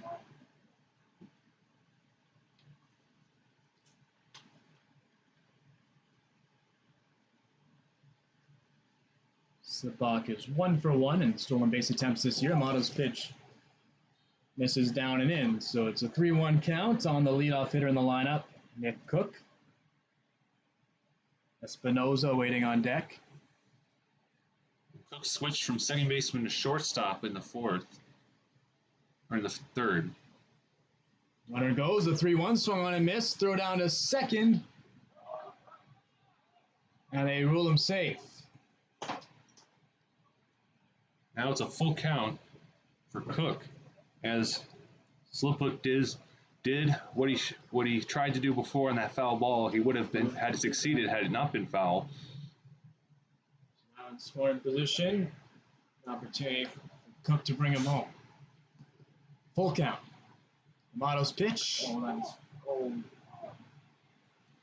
Speaker 2: Slipbach is 1 for 1 in stolen base attempts this year. Amato's pitch misses down and in, so it's a 3-1 count on the leadoff hitter in the lineup, Nick Cook. Espinoza waiting on deck.
Speaker 1: Cook switched from second baseman to shortstop in the fourth, or in the third.
Speaker 2: Runner goes, the 3-1 swung on and missed. Throw down to second. And they rule him safe.
Speaker 1: Now it's a full count for Cook, as Slipwick did what he tried to do before on that foul ball. He would have had succeeded had it not been foul.
Speaker 2: Now in scoring position, an opportunity for Cook to bring him home. Full count. Amato's pitch.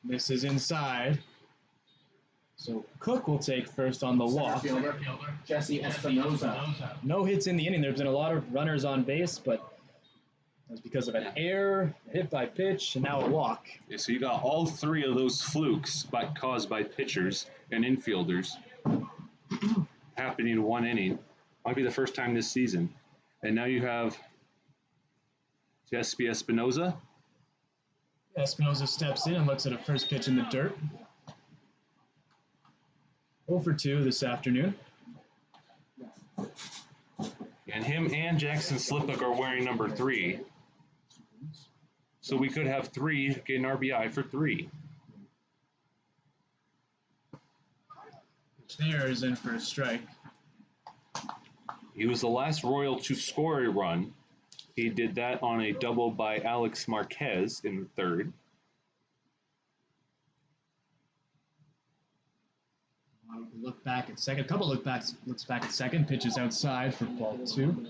Speaker 2: Misses inside. So Cook will take first on the walk.
Speaker 3: Fielder, Jesse Espinoza.
Speaker 2: No hits in the inning. There's been a lot of runners on base, but that's because of an error, a hit by pitch, and now a walk.
Speaker 1: Yeah, so you got all three of those flukes caused by pitchers and infielders happening in one inning. Might be the first time this season. And now you have Jesse Espinoza.
Speaker 2: Espinoza steps in and looks at a first pitch in the dirt. 0 for 2 this afternoon.
Speaker 1: And him and Jackson Slipwick are wearing number 3. So we could have 3 get an RBI for 3.
Speaker 2: There is in for a strike.
Speaker 1: He was the last Royal to score a run. He did that on a double by Alex Marquez in the third.
Speaker 2: Look back at second. Couple looks back at second. Pitches outside for ball 2.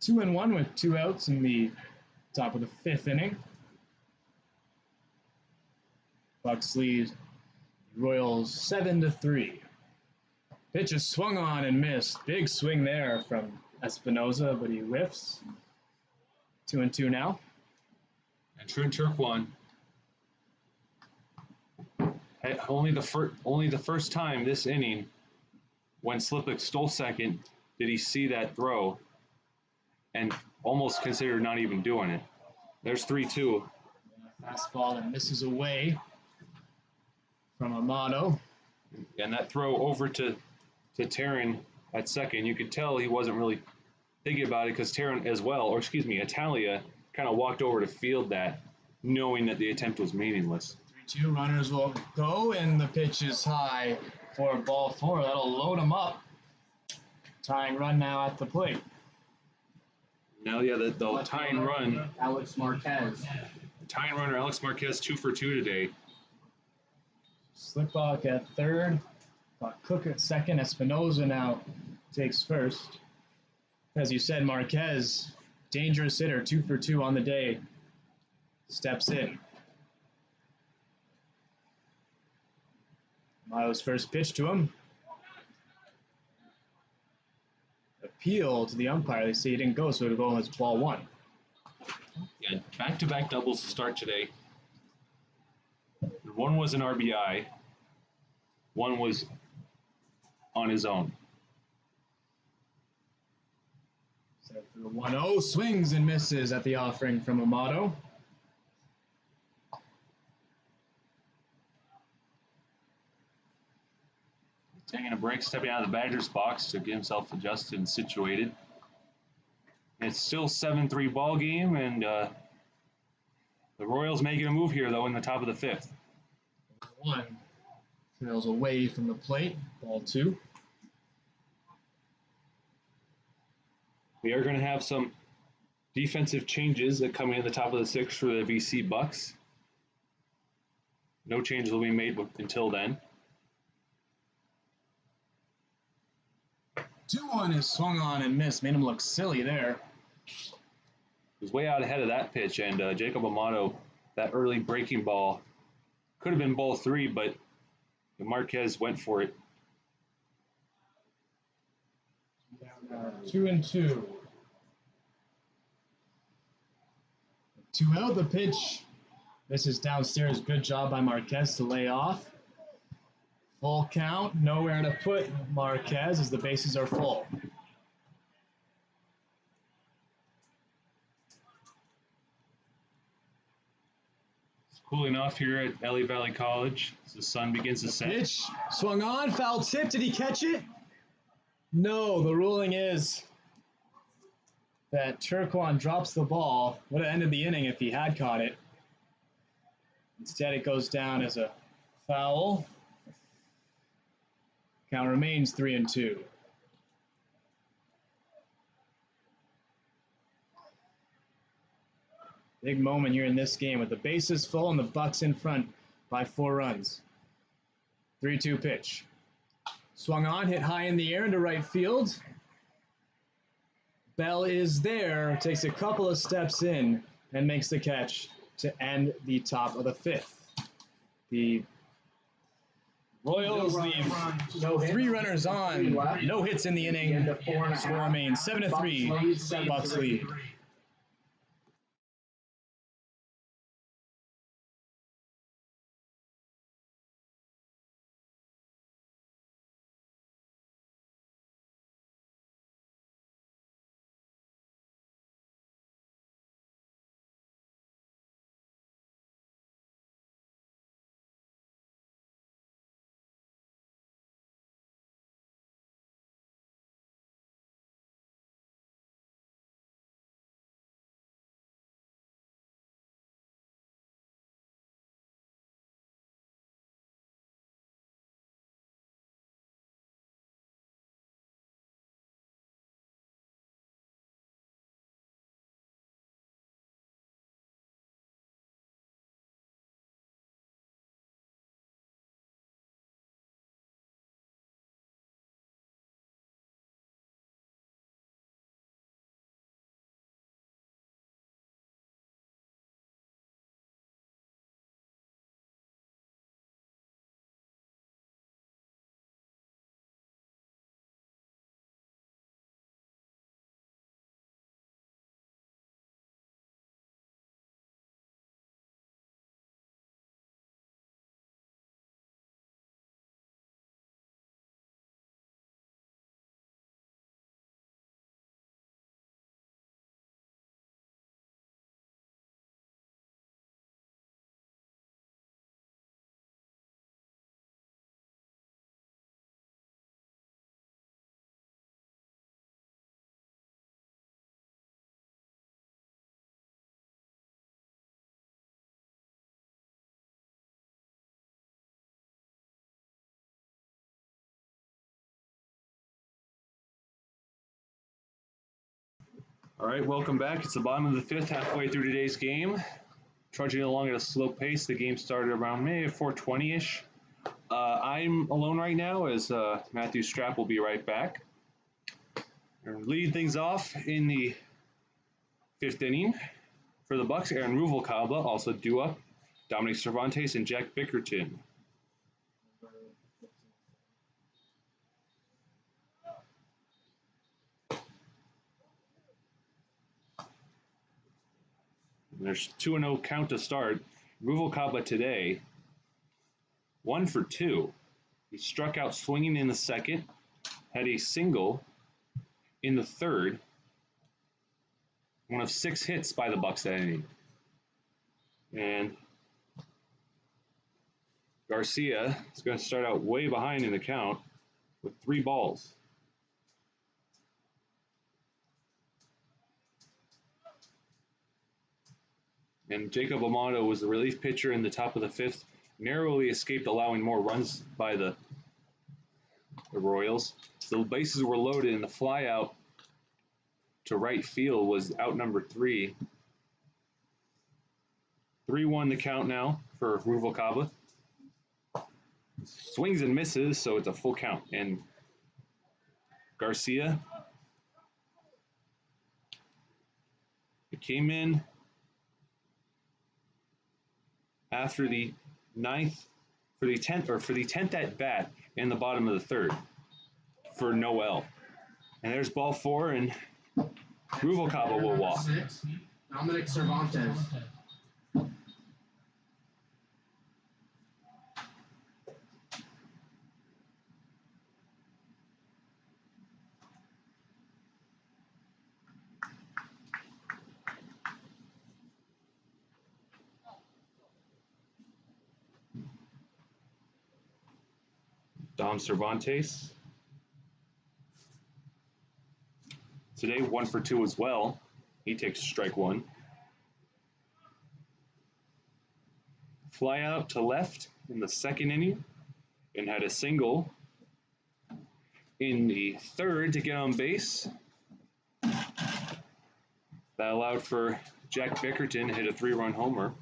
Speaker 2: 2-1 with 2 outs in the top of the 5th inning. Bucs lead Royals 7-3. Pitch is swung on and missed. Big swing there from Espinoza, but he whiffs. 2-2 now.
Speaker 1: And Trent Turquoise. Only the first time this inning, when Slipwick stole second, did he see that throw, and almost considered not even doing it. There's 3-2.
Speaker 2: Fastball that misses away from Amato.
Speaker 1: And that throw over to Taryn at second, you could tell he wasn't really thinking about it, because Taryn as well, or excuse me, Italia kind of walked over to field that, knowing that the attempt was meaningless.
Speaker 2: 3-2, runners will go, and the pitch is high for ball 4. That'll load him up. Tying run now at the plate.
Speaker 1: Now, yeah, the tying run.
Speaker 3: Alex Marquez.
Speaker 1: Tying runner Alex Marquez 2 for 2 today.
Speaker 2: Slipwalk at third. Got Cook at second. Espinoza now takes first. As you said, Marquez, dangerous hitter, 2 for 2 on the day. Steps in. Milo's first pitch to him. Appeal to the umpire. They say he didn't go, so it'll go as ball 1.
Speaker 1: Yeah, back-to-back doubles to start today. One was an RBI. One was on his own.
Speaker 2: Set for the 1-0. Swings and misses at the offering from Amato.
Speaker 1: Taking a break, stepping out of the batter's box to get himself adjusted and situated. It's still 7-3 ball game, and the Royals making a move here, though, in the top of the 5th.
Speaker 2: 1 trails away from the plate. Ball 2.
Speaker 1: We are going to have some defensive changes that come in the top of the 6th for the VC Bucs. No changes will be made until then.
Speaker 2: 2-1 is swung on and missed. Made him look silly there.
Speaker 1: He was way out ahead of that pitch, and Jacob Amato, that early breaking ball, could have been ball 3, but Marquez went for it.
Speaker 2: 2-2. 2 out. The pitch. This is downstairs. Good job by Marquez to lay off. Full count. Nowhere to put Marquez as the bases are full.
Speaker 1: Cooling off here at LA Valley College as the sun begins to set.
Speaker 2: Pitch swung on, foul tip. Did he catch it? No, the ruling is that Turquoise drops the ball. Would have ended the inning if he had caught it. Instead, it goes down as a foul. Count remains 3-2. Big moment here in this game with the bases full and the Bucs in front by 4 runs. 3-2 pitch. Swung on, hit high in the air into right field. Bell is there, takes a couple of steps in, and makes the catch to end the top of the 5th. The Royals leave 3 runners on, no hits in the inning. Score remains 7-3, Bucs lead.
Speaker 1: All right, welcome back. It's the bottom of the 5th, halfway through today's game. Trudging along at a slow pace. The game started around maybe 4:20-ish. I'm alone right now as Matthew Strapp will be right back. Lead things off in the 5th inning for the Bucs. Aaron Ruvalcaba, also due up. Dominic Cervantes and Jack Bickerton. There's 2-0 count to start. Ruvalcaba today, 1 for 2. He struck out swinging in the 2nd, had a single in the 3rd. One of 6 hits by the Bucs that inning. And Garcia is going to start out way behind in the count with 3 balls. And Jacob Amato was the relief pitcher in the top of the 5th, narrowly escaped allowing more runs by the Royals. So the bases were loaded and the fly out to right field was out number 3. 3-1 the count now for Ruvalcaba. Swings and misses, so it's a full count. And Garcia, it came in after the 9th, for the 10th at bat in the bottom of the 3rd for Noel. And there's ball 4, and Ruvalcaba will walk.
Speaker 3: Dominic Cervantes.
Speaker 1: Dom Cervantes. Today, 1 for 2 as well. He takes strike one. Fly out to left in the second inning and had a single in the third to get on base. That allowed for Jack Bickerton to hit a 3-run homer.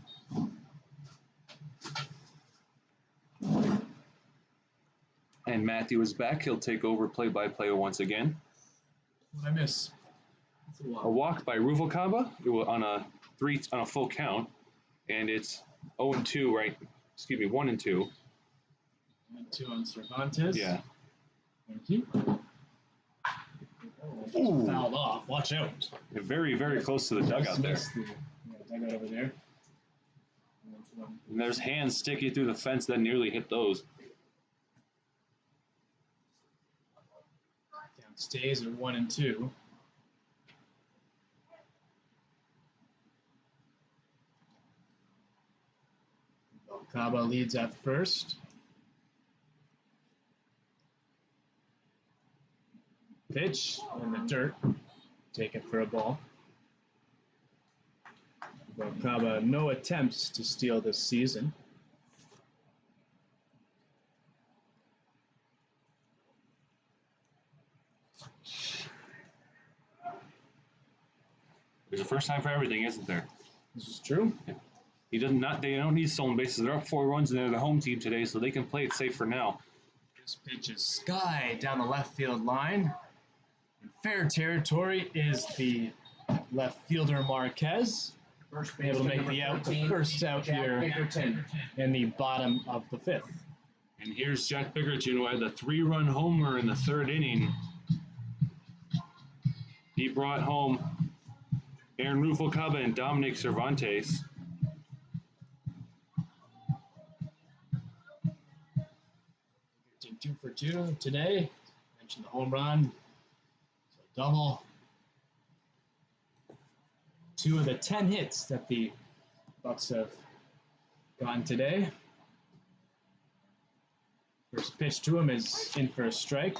Speaker 1: And Matthew is back. He'll take over play-by-play once again.
Speaker 2: What I miss?
Speaker 1: A walk by Ruvalcaba on a full count, and it's 0-2, right? Excuse me, 1-2.
Speaker 2: 1-2 on Cervantes.
Speaker 1: Yeah.
Speaker 2: Thank you.
Speaker 1: Ooh.
Speaker 2: Fouled off. Watch out.
Speaker 1: Very, very close to the dugout there.
Speaker 2: Missed the dugout over there.
Speaker 1: And there's hands sticking through the fence that nearly hit those.
Speaker 2: Count stays at 1-2. Caba leads at first. Pitch in the dirt. Take it for a ball. Caba, no attempts to steal this season.
Speaker 1: There's a first time for everything, isn't there?
Speaker 2: This is true.
Speaker 1: They don't need stolen bases. They're up 4 runs and they're the home team today, so they can play it safe for now.
Speaker 2: This pitch is sky down the left field line. In fair territory is the left fielder Marquez.
Speaker 3: First
Speaker 2: Able to
Speaker 3: baseman,
Speaker 2: make the
Speaker 3: number
Speaker 2: out,
Speaker 3: 13,
Speaker 2: first out
Speaker 3: Jack
Speaker 2: here
Speaker 3: Bickerton.
Speaker 2: in the bottom of the 5th.
Speaker 1: And here's Jack Bickerton, who had the 3-run homer in the 3rd inning. He brought home Aaron Ruvalcaba and Dominic Cervantes.
Speaker 2: Bickerton 2 for 2 today. Mentioned the home run. So double. 2 of the 10 hits that the Bucs have gotten today. First pitch to him is in for a strike.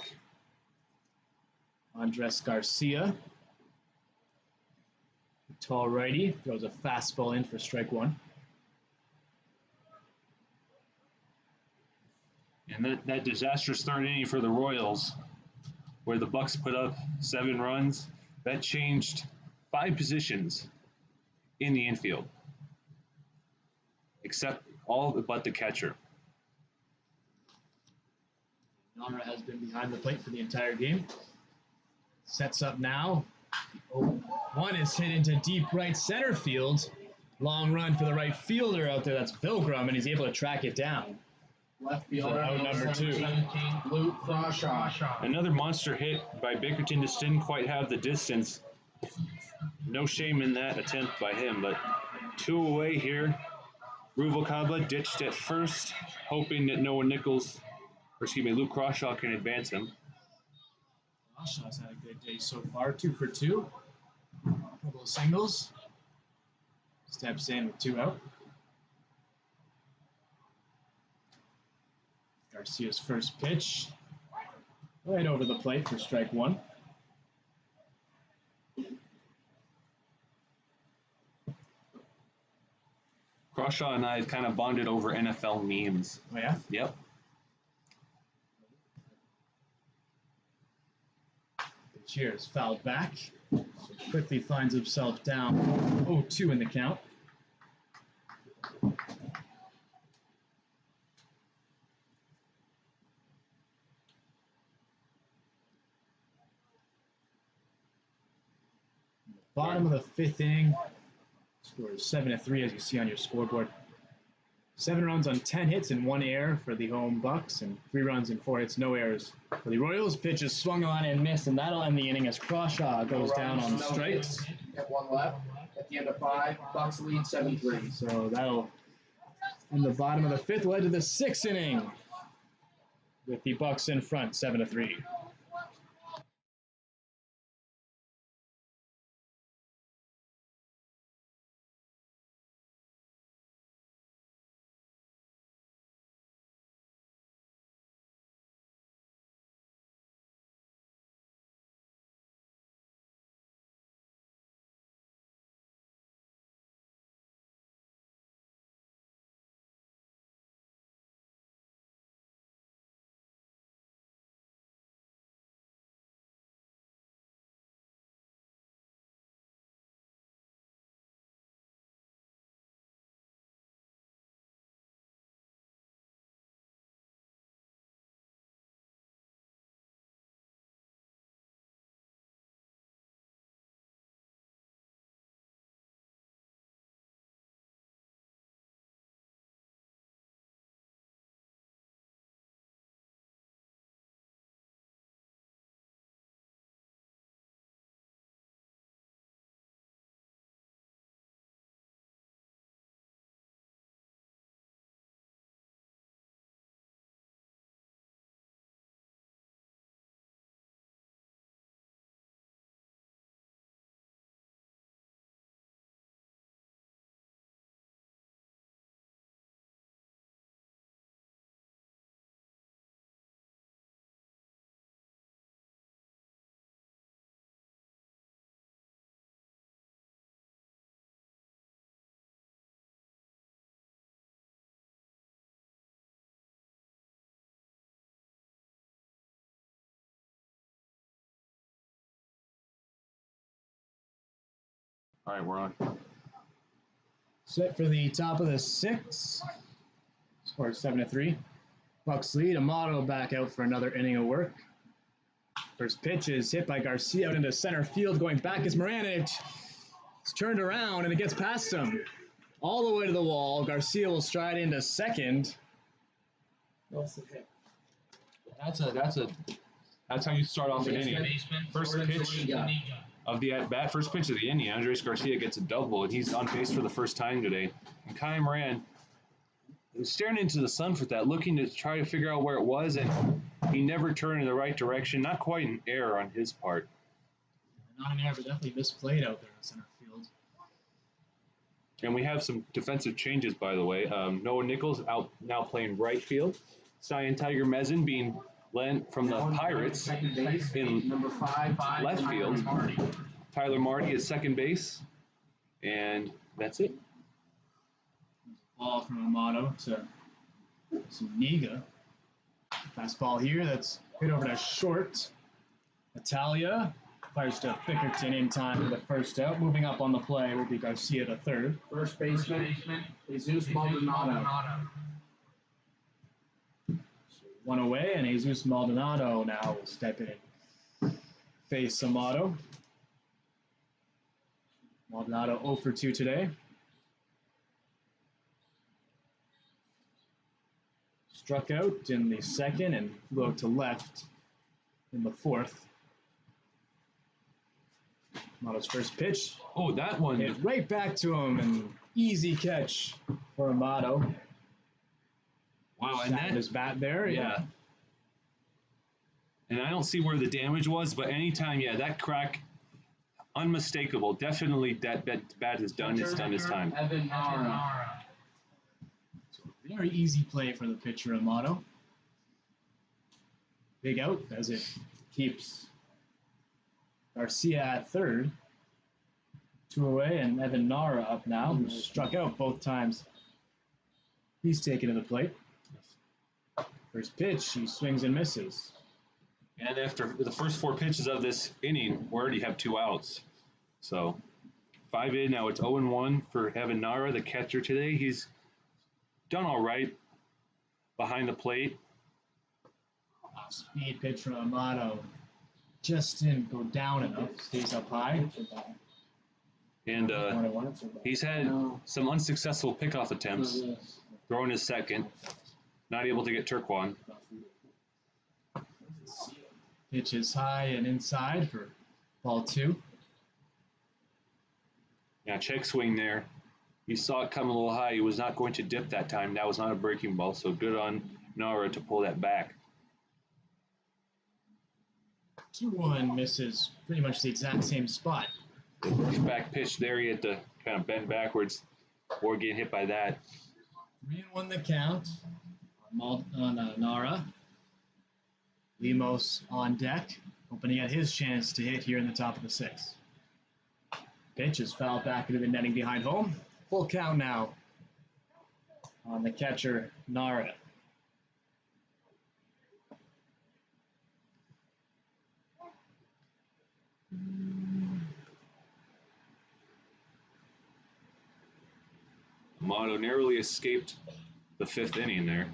Speaker 2: Andres Garcia. Tall righty throws a fastball in for strike one.
Speaker 1: And that disastrous 3rd inning for the Royals, where the Bucs put up 7 runs, that changed 5 positions in the infield, except all but the catcher.
Speaker 2: Nara has been behind the plate for the entire game. Sets up now. One is hit into deep right center field. Long run for the right fielder out there. That's Pilgrim, and he's able to track it down.
Speaker 3: Left fielder,
Speaker 2: Out number 2.
Speaker 3: 17, Luke Crawshaw.
Speaker 1: Another monster hit by Bickerton, just didn't quite have the distance. No shame in that attempt by him, but 2 away here. Ruvalcaba ditched at first, hoping that Luke Crawshaw can advance him.
Speaker 2: Crawshaw's had a good day so far. 2 for 2. Couple of singles. Steps in with 2 out. Garcia's first pitch. Right over the plate for strike one.
Speaker 1: Crawshaw and I have kind of bonded over NFL memes.
Speaker 2: Oh, yeah?
Speaker 1: Yep.
Speaker 2: Cheers, fouled back. Quickly finds himself down 0-2 in the count. Bottom of the 5th inning. Score is 7-3 as you see on your scoreboard. 7 runs on 10 hits and 1 error for the home Bucs, and 3 runs and 4 hits, no errors for the Royals. Pitch is swung on and missed, and that'll end the inning as Crawshaw goes down on strikes.
Speaker 3: At 1 left. At the end of 5, Bucs lead 7-3.
Speaker 2: So that'll in the bottom of the 5th led to the 6th inning with the Bucs in front, 7-3.
Speaker 1: All right, we're on.
Speaker 2: Set for the top of the 6. Score 7-3. Bucs lead. Amato back out for another inning of work. First pitch is hit by Garcia out into center field. Going back is Moran, and it's turned around, and it gets past him. All the way to the wall. Garcia will stride into second.
Speaker 3: What's the pick?
Speaker 1: That's how you start off an inning. First pitch of the at-bat, first pitch of the inning, Andres Garcia gets a double, and he's on base for the first time today. And Kai Moran was staring into the sun for that, looking to try to figure out where it was, and he never turned in the right direction. Not quite an error on his part.
Speaker 2: Not an error, but definitely misplayed out there in center field.
Speaker 1: And we have some defensive changes, by the way. Noah Nichols out now playing right field. Cyan Tiger Mezin being lent from the Pirates in
Speaker 3: Number 5,
Speaker 1: left field. Tyler Marty at second base. And that's it.
Speaker 2: Ball from Amato to Zuniga. Fastball here that's hit over to short. Italia fires to Bickerton in time for the first out. Moving up on the play will be Garcia to third.
Speaker 3: First baseman, Jesus Maldonado.
Speaker 2: One away, and Jesus Maldonado now will step in and face Amato. Maldonado 0 for 2 today. Struck out in the second and flew out to left in the fourth. Amato's first pitch.
Speaker 1: Oh, that one.
Speaker 2: Hit right back to him, and easy catch for Amato.
Speaker 1: Wow, and
Speaker 2: His bat there.
Speaker 1: yeah. And I don't see where the damage was, but anytime, that crack, unmistakable. Definitely that bat is done. It's done his time.
Speaker 3: Evan Nara.
Speaker 2: Very easy play for the pitcher, Amato. Big out as it keeps Garcia at third. 2 away, and Evan Nara up now, who struck out both times. He's taken to the plate. First pitch, he swings and misses.
Speaker 1: And after the first 4 pitches of this inning, we already have 2 outs. So 5 in, now it's 0-1 for Evan Nara, the catcher today. He's done all right behind the plate.
Speaker 2: Speed pitch from Amato. Just didn't go down enough. Stays up high.
Speaker 1: And he's had some unsuccessful pickoff attempts. Throwing his second. Not able to get Turquoise.
Speaker 2: Pitch is high and inside for ball 2.
Speaker 1: Yeah, check swing there. He saw it come a little high. He was not going to dip that time. That was not a breaking ball, so good on Nara to pull that back.
Speaker 2: 2-1 misses pretty much the exact same spot.
Speaker 1: Back pitch there, he had to kind of bend backwards or get hit by that.
Speaker 2: 3-1 the count on Nara. Lemos on deck, hoping to get his chance to hit here in the top of the 6th. Pitch is fouled back into the netting behind home. Full count now on the catcher, Nara.
Speaker 1: Amato narrowly escaped the 5th inning there.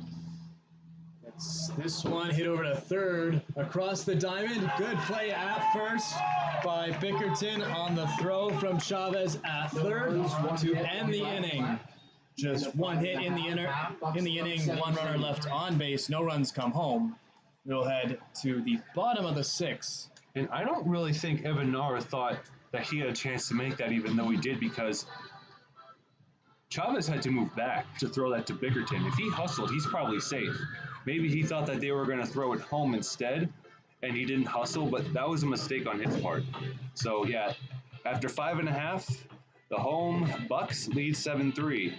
Speaker 2: This one hit over to third, across the diamond. Good play at first by Bickerton on the throw from Chavez at third to end the inning. Just one hit in the inning, 1 runner left on base, no runs come home. We'll head to the bottom of the 6th.
Speaker 1: And I don't really think Evan Nara thought that he had a chance to make that, even though he did, because Chavez had to move back to throw that to Bickerton. If he hustled, he's probably safe. Maybe he thought that they were going to throw it home instead, and he didn't hustle, but that was a mistake on his part. So, after 5.5, the home Bucs lead 7-3.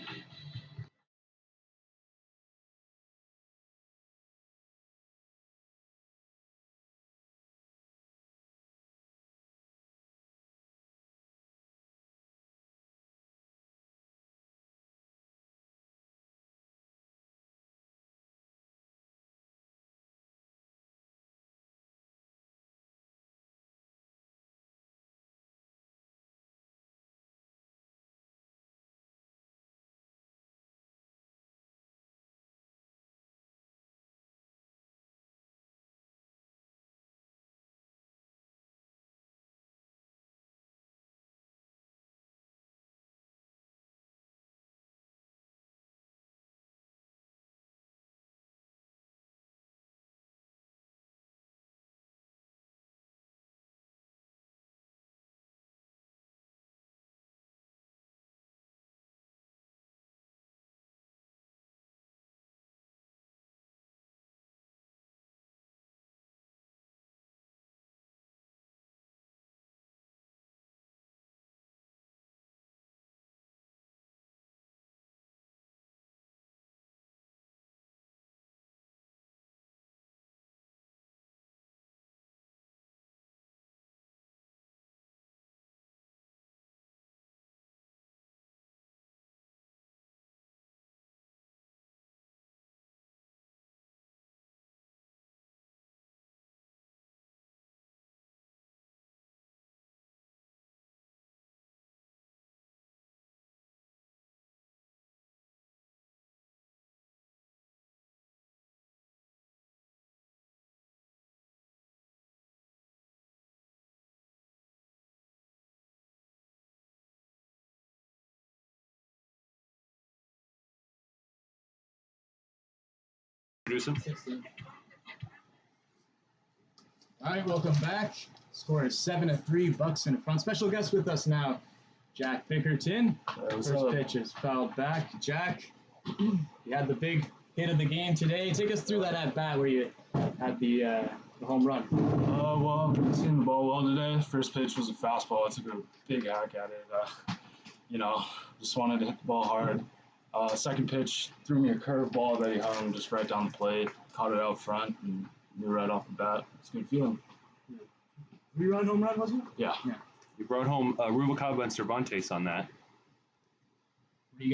Speaker 1: introduce him?
Speaker 3: 16.
Speaker 2: All right, welcome back. Score is 7-3. Bucs in front. Special guest with us now, Jack Bickerton.
Speaker 5: What's
Speaker 2: First
Speaker 5: up?
Speaker 2: pitch is fouled back. Jack, you had the big hit of the game today. Take us through that at bat where you had the home run.
Speaker 5: Well, I've seen the ball well today. First pitch was a fastball. I took a big hack at it. Just wanted to hit the ball hard. Second pitch threw me a curveball that he hung just right down the plate. Caught it out front and knew right off the bat. It's a good feeling.
Speaker 2: 3-run home run, wasn't it?
Speaker 5: Yeah.
Speaker 1: You brought home Rubalcaba and Cervantes on that.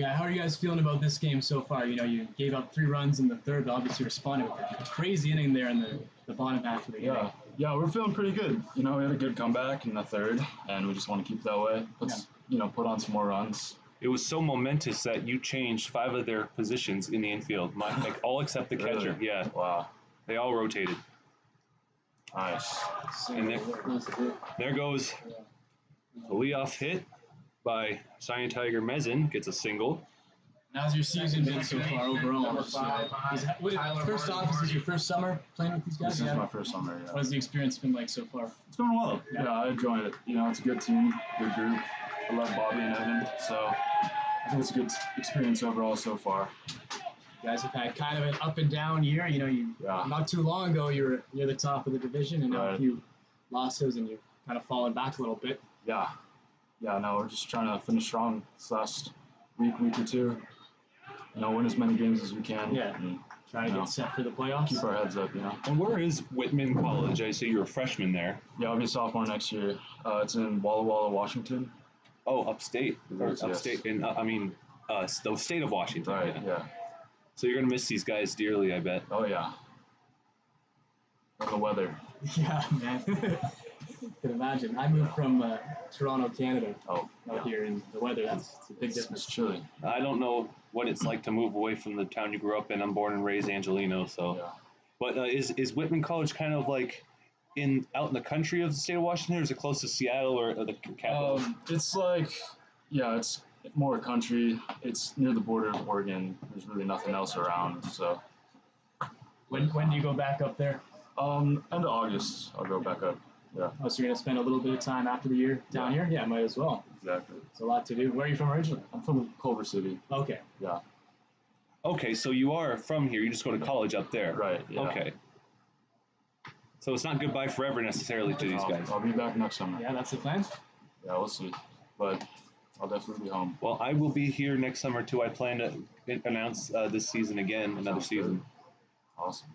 Speaker 2: How are you guys feeling about this game so far? You know, you gave up 3 runs in the third, but obviously responded with a crazy inning there in the bottom half of the game.
Speaker 5: Yeah, we're feeling pretty good. You know, we had a good comeback in the third, and we just want to keep it that way. Put on some more runs.
Speaker 1: It was so momentous that you changed 5 of their positions in the infield, all except the catcher.
Speaker 5: Really?
Speaker 1: Yeah,
Speaker 5: Wow.
Speaker 1: they all rotated.
Speaker 5: Nice.
Speaker 1: And there goes a leadoff hit by Cyan Tiger Mezin, gets a single.
Speaker 2: How's your season been so far overall? First off, this is your first summer playing with these guys?
Speaker 5: This is my first summer, yeah.
Speaker 2: What has the experience been like so far?
Speaker 5: It's going well. Yeah, I enjoy it. You know, it's a good team, good group. I love Bobby and Evan, so I think it's a good experience overall so far.
Speaker 2: You guys have had kind of an up and down year. You know, not too long ago you were near the top of the division, and now a few losses, and you've kind of fallen back a little bit.
Speaker 5: Yeah, no, we're just trying to finish strong this last week or two. You know, win as many games as we can.
Speaker 2: Yeah.
Speaker 5: And,
Speaker 2: trying to get set for the playoffs.
Speaker 5: Keep our heads up, you know.
Speaker 1: And where is Whitman College? I see you're a freshman there.
Speaker 5: Yeah, I'll be a sophomore next year. It's in Walla Walla, Washington.
Speaker 1: Oh, upstate.
Speaker 5: Yes.
Speaker 1: Upstate. In, the state of Washington.
Speaker 5: Right, yeah.
Speaker 1: So you're going to miss these guys dearly, I bet.
Speaker 5: Oh, yeah. And the weather.
Speaker 2: Yeah, man. Can imagine. I moved from Toronto, Canada.
Speaker 5: Out
Speaker 2: here, and the weather, it's a big difference.
Speaker 5: It's chilly.
Speaker 1: I don't know what it's like to move away from the town you grew up in. I'm born and raised Angelino, so.
Speaker 5: Yeah.
Speaker 1: But is Whitman College kind of like out in the country of the state of Washington, or is it close to Seattle or the capital?
Speaker 5: It's like, it's more country. It's near the border of Oregon. There's really nothing else around, so.
Speaker 2: When do you go back up there?
Speaker 5: End of August, I'll go back up. Yeah.
Speaker 2: Oh, so you're going to spend a little bit of time after the year down here? Yeah, might as well.
Speaker 5: Exactly.
Speaker 2: It's a lot to do. Where are you from originally?
Speaker 5: I'm from Culver City.
Speaker 2: Okay.
Speaker 5: Yeah.
Speaker 1: Okay, so you are from here. You just go to college up there.
Speaker 5: Right, yeah.
Speaker 1: Okay. So it's not goodbye forever necessarily to these guys.
Speaker 5: I'll be back next summer.
Speaker 2: Yeah, that's the plan?
Speaker 5: Yeah, we'll see. But I'll definitely be home.
Speaker 1: Well, I will be here next summer too. I plan to announce this season again, another season.
Speaker 5: Awesome.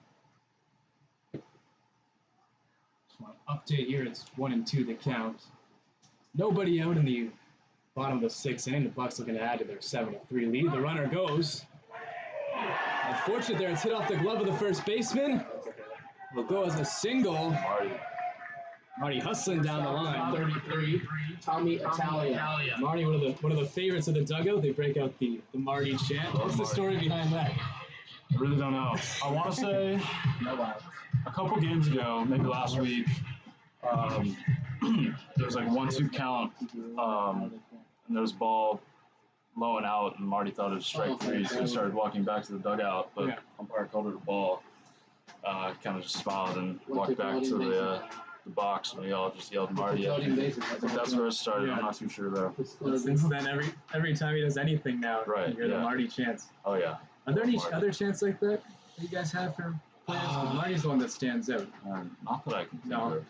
Speaker 2: Update here, it's 1-2 the count. Nobody out in the bottom of the 6th inning. The Bucs looking to add to their 7-3 lead. The runner goes. Unfortunate there, it's hit off the glove of the first baseman. Will go as a single. Marty hustling down the line.
Speaker 3: 33, Tommy Italia.
Speaker 2: Marty, one of the favorites of the dugout. They break out the Marty chant. What's the story behind that?
Speaker 5: I really don't know. I want to say a couple games ago, maybe last week, there was like a 1-2 count, and there was ball low and out, and Marty thought it was strike 3, so he started walking back to the dugout, but umpire called it a ball. Kind of just smiled and walked back to the box, and we all just yelled Marty. I think that's where it started. I'm not too sure though.
Speaker 2: Since then, every time he does anything now,
Speaker 5: Right,
Speaker 2: you hear the Marty chants.
Speaker 5: Oh yeah.
Speaker 2: Are there any other chants like that you guys have for players? Marty's the one that stands out.
Speaker 5: Not that I can think of.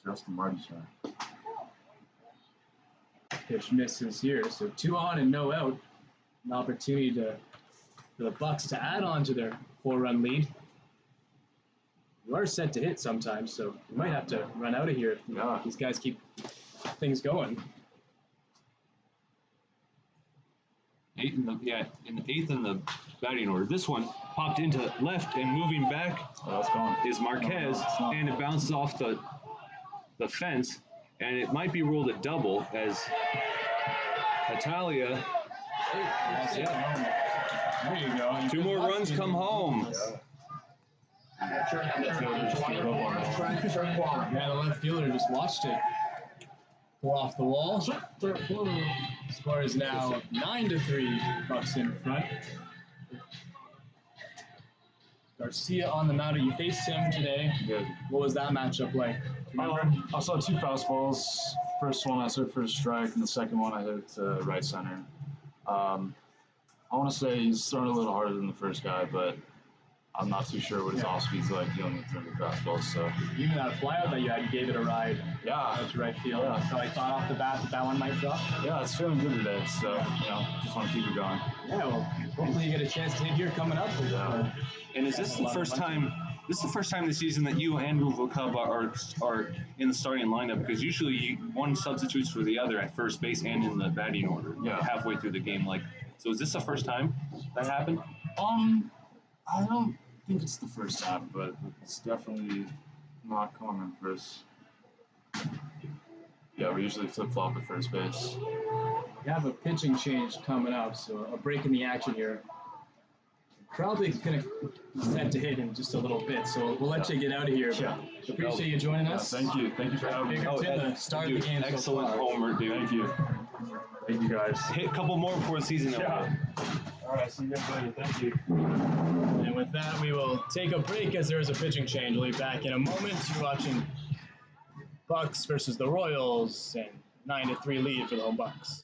Speaker 5: Just the Marty chant.
Speaker 2: Pitch misses here, so 2 on and no out. An opportunity for the Bucs to add on to their 4-run lead. You are set to hit sometimes, so you might have to run out of here if these guys keep things going.
Speaker 1: In the 8th in the batting order. This one popped into left and moving back is Marquez, and it bounces off the fence, and it might be ruled a double as Italia.
Speaker 2: There you go.
Speaker 1: 2 more runs come home.
Speaker 3: Trent Turquoise.
Speaker 2: Yeah, the left fielder just watched it go off the wall. Score is now 9-3. Bucs in front. Garcia on the mound. You faced him today.
Speaker 5: Good.
Speaker 2: What was that matchup like? Remember?
Speaker 5: I saw 2 fastballs. First one I hit for a strike, and the second one I hit to right center. I want to say he's throwing a little harder than the first guy, but I'm not too sure what his off speed's like. He only threw the fastballs, so.
Speaker 2: Even that flyout that you had, you gave it a ride.
Speaker 5: Yeah.
Speaker 2: Out to right field.
Speaker 5: Yeah.
Speaker 2: So I thought off the bat that one might drop.
Speaker 5: Yeah, it's feeling good today, so, just want to keep it going.
Speaker 2: Yeah, well, hopefully you get a chance to hit here coming up.
Speaker 5: Yeah.
Speaker 1: And is this the first time? This is the first time this season that you and Ruvalcaba are in the starting lineup, because usually one substitutes for the other at first base and in the batting order.
Speaker 5: Yeah.
Speaker 1: Halfway through the game, So is this the first time that happened?
Speaker 5: I don't think it's the first time, but it's definitely not common for us. Yeah, we usually flip-flop at first base.
Speaker 2: You have a pitching change coming up, so a break in the action here. Probably going to be set to hit in just a little bit, so we'll let you get out of here.
Speaker 5: Yeah.
Speaker 2: Appreciate you joining us.
Speaker 5: Thank you for having me.
Speaker 2: Bickerton, the start of the game.
Speaker 1: Excellent
Speaker 2: so far.
Speaker 1: homer, dude.
Speaker 5: Thank you guys.
Speaker 1: Hit a couple more before the season over.
Speaker 5: Yeah. All right, see you guys later. Thank you.
Speaker 2: And with that, we will take a break as there is a pitching change. We'll be back in a moment. You're watching Bucs versus the Royals, and 9-3 lead for the home Bucs.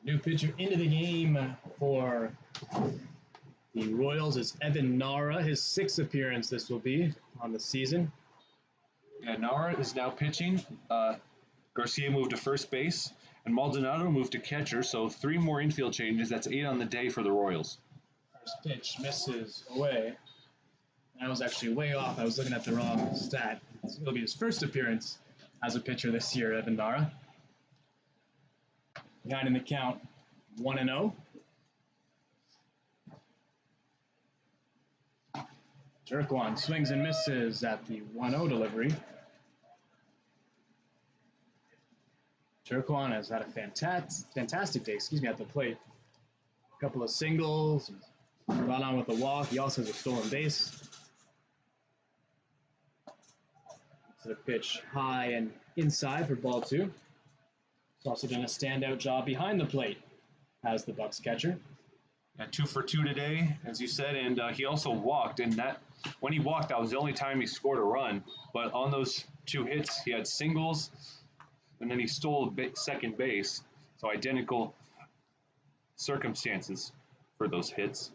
Speaker 2: New pitcher into the game for the Royals is Evan Nara. His 6th appearance this will be on the season.
Speaker 1: Yeah, Nara is now pitching. Garcia moved to first base, and Maldonado moved to catcher. So 3 more infield changes. That's 8 on the day for the Royals.
Speaker 2: First pitch misses away. That was actually way off. I was looking at the wrong stat. It'll be his first appearance as a pitcher this year, Evan Nara. Behind in the count, 1-0. Turquoise swings and misses at the 1-0 delivery. Turquoise has had a fantastic day, at the plate. A couple of singles, got on with a walk. He also has a stolen base. To the pitch high and inside for ball 2. He's also done a standout job behind the plate as the Bucs catcher.
Speaker 1: Yeah, 2 for 2 today, as you said, and he also walked. And when he walked, that was the only time he scored a run. But on those 2 hits, he had singles, and then he stole second base. So identical circumstances for those hits.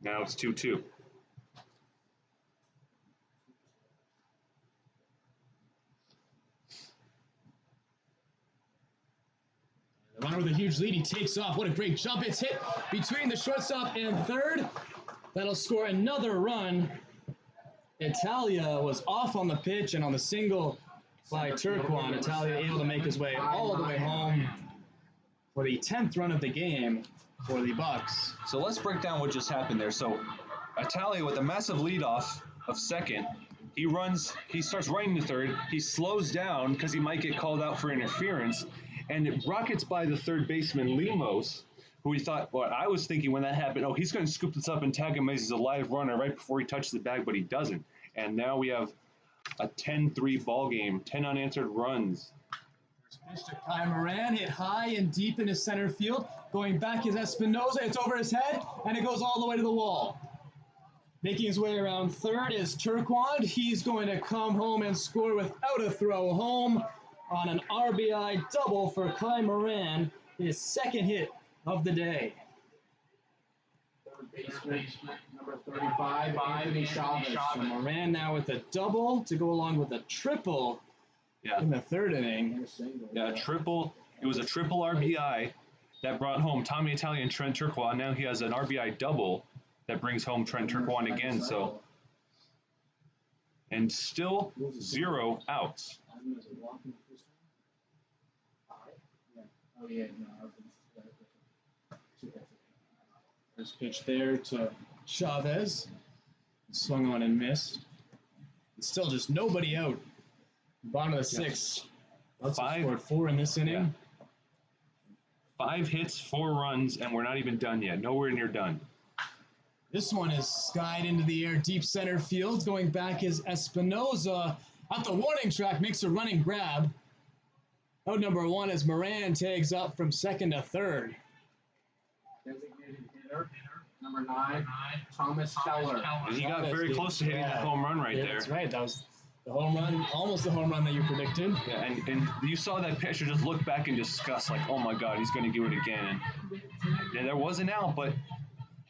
Speaker 1: Now it's 2-2.
Speaker 2: The runner with a huge lead, he takes off. What a great jump. It's hit between the shortstop and third. That'll score another run. Italia was off on the pitch, and on the single, by Turquoise. Italia able to make his way all the way home for the 10th run of the game for the Bucs.
Speaker 1: So let's break down what just happened there. So Italia with a massive leadoff of second. He starts running to third. He slows down because he might get called out for interference. And it rockets by the third baseman, Lemos, who we thought, well, I was thinking when that happened, he's going to scoop this up and tag him as he's a live runner right before he touches the bag, but he doesn't. And now we have a 10-3 ball game, 10 unanswered runs.
Speaker 2: First pitch to Kai Moran, hit high and deep into center field. Going back is Espinoza. It's over his head, and it goes all the way to the wall. Making his way around third is Turquoise. He's going to come home and score without a throw home on an RBI double for Kai Moran, his second hit of the day.
Speaker 3: Third baseman, number 35, Anthony Chavez.
Speaker 2: So Moran now with a double to go along with a triple in the third inning.
Speaker 1: Yeah, triple. It was a triple RBI that brought home Tommy Italia and Trent Turquoise. Now he has an RBI double that brings home Trent Turquoise again. So, and still 0 outs.
Speaker 2: First pitch there to Chavez. Swung on and missed. It's still just nobody out. Bottom of the sixth. Bucs scored 4 in this inning.
Speaker 1: Yeah. 5 hits, 4 runs, and we're not even done yet. Nowhere near done.
Speaker 2: This one is skied into the air, deep center field. Going back is Espinoza at the warning track, makes a running grab. Out number 1 as Moran tags up from second to third.
Speaker 3: Designated hitter, number 9, Thomas Keller.
Speaker 1: And he got very close to hitting that home run right there.
Speaker 2: That's right. That was the home run, almost the home run that you predicted.
Speaker 1: Yeah, and you saw that pitcher just look back in disgust, like, oh my God, he's going to do it again. And there was an out, but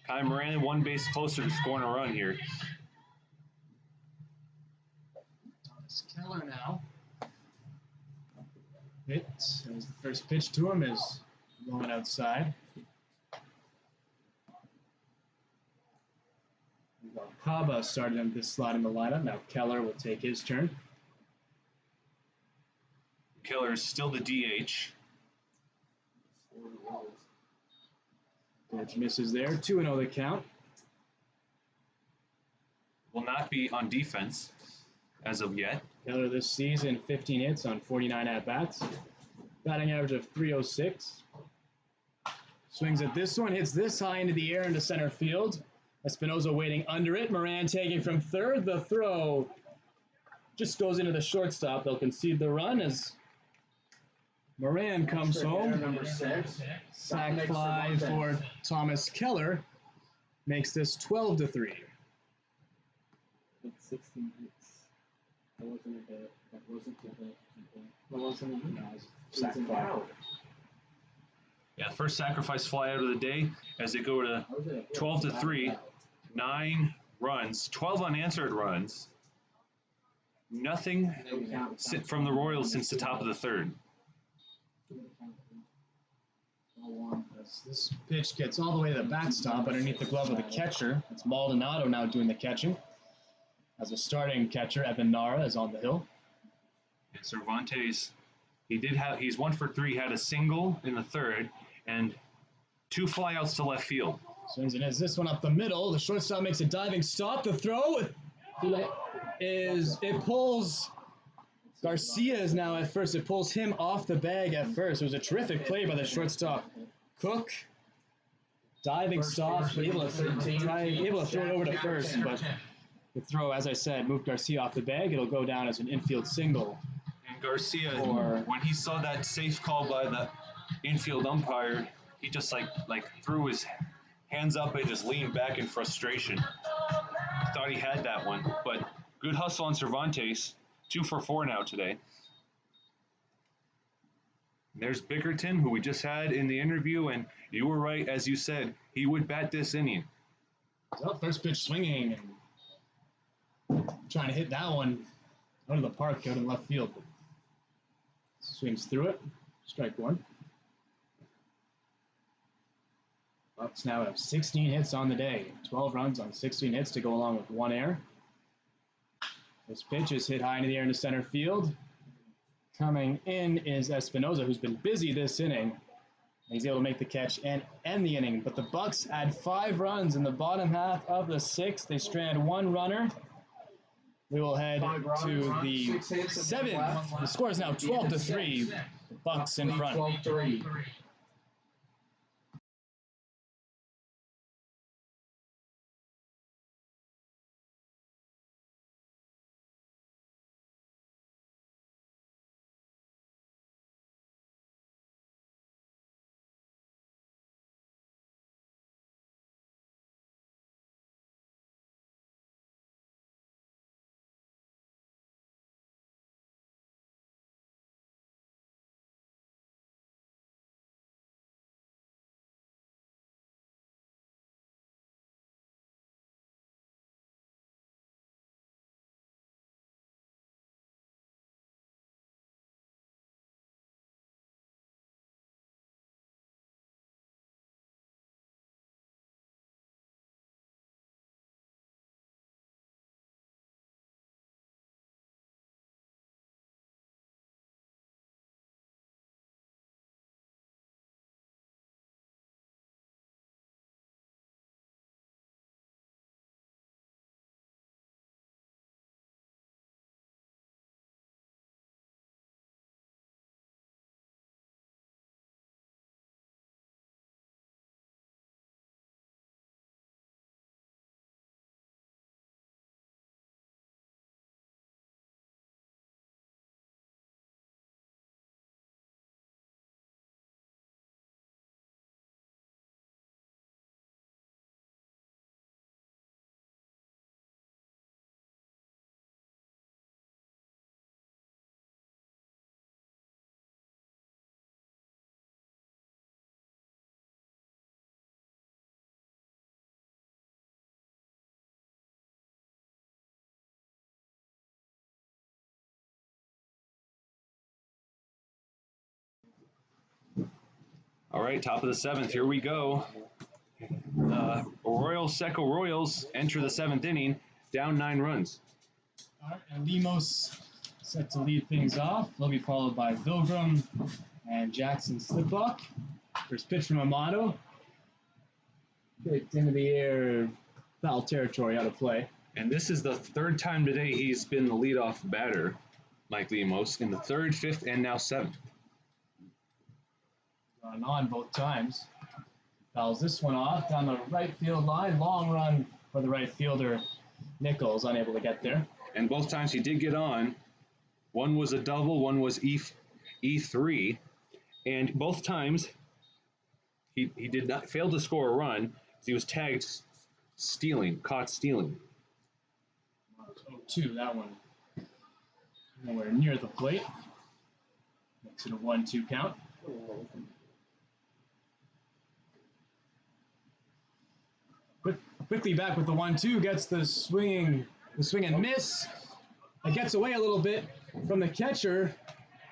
Speaker 1: Kai Moran 1 base closer to scoring a run here.
Speaker 2: Thomas Keller now. Hit. That was the first pitch to him, is going outside. Haba started in this slot in the lineup. Now Keller will take his turn.
Speaker 1: Keller is still the DH.
Speaker 2: Pitch misses there. 2-0 the count.
Speaker 1: Will not be on defense as of yet.
Speaker 2: Keller this season, 15 hits on 49 at-bats. Batting average of .306. Swings at this one, hits this high into the air into center field. Espinoza waiting under it. Moran taking from third. The throw just goes into the shortstop. They'll concede the run as Moran comes home.
Speaker 3: Number 6,
Speaker 2: Sack fly for Thomas Keller. Makes this 12-3.
Speaker 3: 16 hits. That wasn't a hit. That wasn't a hit. That wasn't a hit. No, sack fly.
Speaker 1: Yeah, first sacrifice fly out of the day as they go to 12-3. 9 runs, 12 unanswered runs. Nothing from the Royals since the top of the third.
Speaker 2: As this pitch gets all the way to the backstop underneath the glove of the catcher. It's Maldonado now doing the catching. As a starting catcher, Evan Nara is on the hill.
Speaker 1: And Cervantes, he's 1 for 3, had a single in the third, and 2 flyouts to left field.
Speaker 2: Swings and hits this one up the middle. The shortstop makes a diving stop. The throw it pulls Garcia is now at first. It pulls him off the bag at first. It was a terrific play by the shortstop. Cook, diving stop, able to throw it over to first, but the throw, as I said, moved Garcia off the bag. It'll go down as an infield single.
Speaker 1: And Garcia, when he saw that safe call by the infield umpire, he just like threw his hands up and just leaned back in frustration. Thought he had that one, but good hustle on Cervantes. 2 for 4 now today. There's Bickerton, who we just had in the interview, and you were right, as you said, he would bat this inning.
Speaker 2: Well, first pitch swinging and trying to hit that one out of the park, out in left field. Swings through it, strike 1. Bucs now have 16 hits on the day, 12 runs on 16 hits to go along with 1 error. This pitch is hit high into the air into center field. Coming in is Espinoza, who's been busy this inning. He's able to make the catch and end the inning. But the Bucs add 5 runs in the bottom half of the 6th. They strand 1 runner. We will head to the 7th. The score is now 12-3. The Bucs in front.
Speaker 3: 12-3.
Speaker 1: All right, top of the 7th. Here we go. Arroyo Seco Royals enter the 7th inning, down 9 runs.
Speaker 2: All right, and Lemos set to lead things off. They'll be followed by Vilgrim and Jackson Sliplock. First pitch from Amato. Kicked into the air, foul territory, out of play.
Speaker 1: And this is the 3rd time today he's been the leadoff batter, Mike Lemos, in the 3rd, 5th, and now 7th.
Speaker 2: Gone on both times. Fouls this one off down the right field line. Long run for the right fielder. Nichols unable to get there.
Speaker 1: And both times he did get on. One was a double, one was E3. And both times he did not fail to score a run. He was tagged stealing, caught stealing.
Speaker 2: 0-2, that one. Nowhere near the plate. Makes it a 1-2 count. Quickly back with the 1-2, gets the swing and miss. It gets away a little bit from the catcher.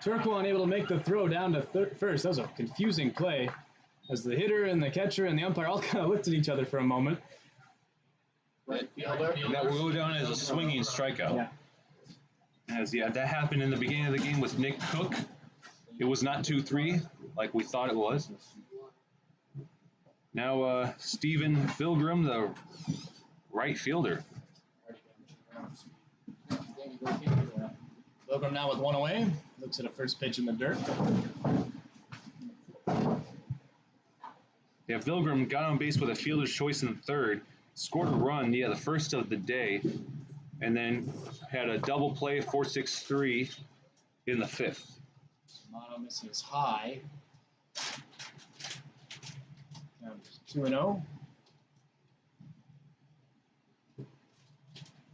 Speaker 2: Turquoise unable to make the throw down to first. That was a confusing play as the hitter and the catcher and the umpire all kind of looked at each other for a moment.
Speaker 3: Right fielder.
Speaker 1: That will go down as a swinging strikeout.
Speaker 2: Yeah.
Speaker 1: That happened in the beginning of the game with Nick Cook. It was not 2-3 like we thought it was. Now Stephen Vilgrim, the right fielder.
Speaker 2: Vilgrim now with one away. Looks at a first pitch in the dirt.
Speaker 1: Yeah, Vilgrim got on base with a fielder's choice in the 3rd, scored a run, the first of the day, and then had a double play, 4-6-3 in the 5th.
Speaker 2: Mono misses high. 2-0.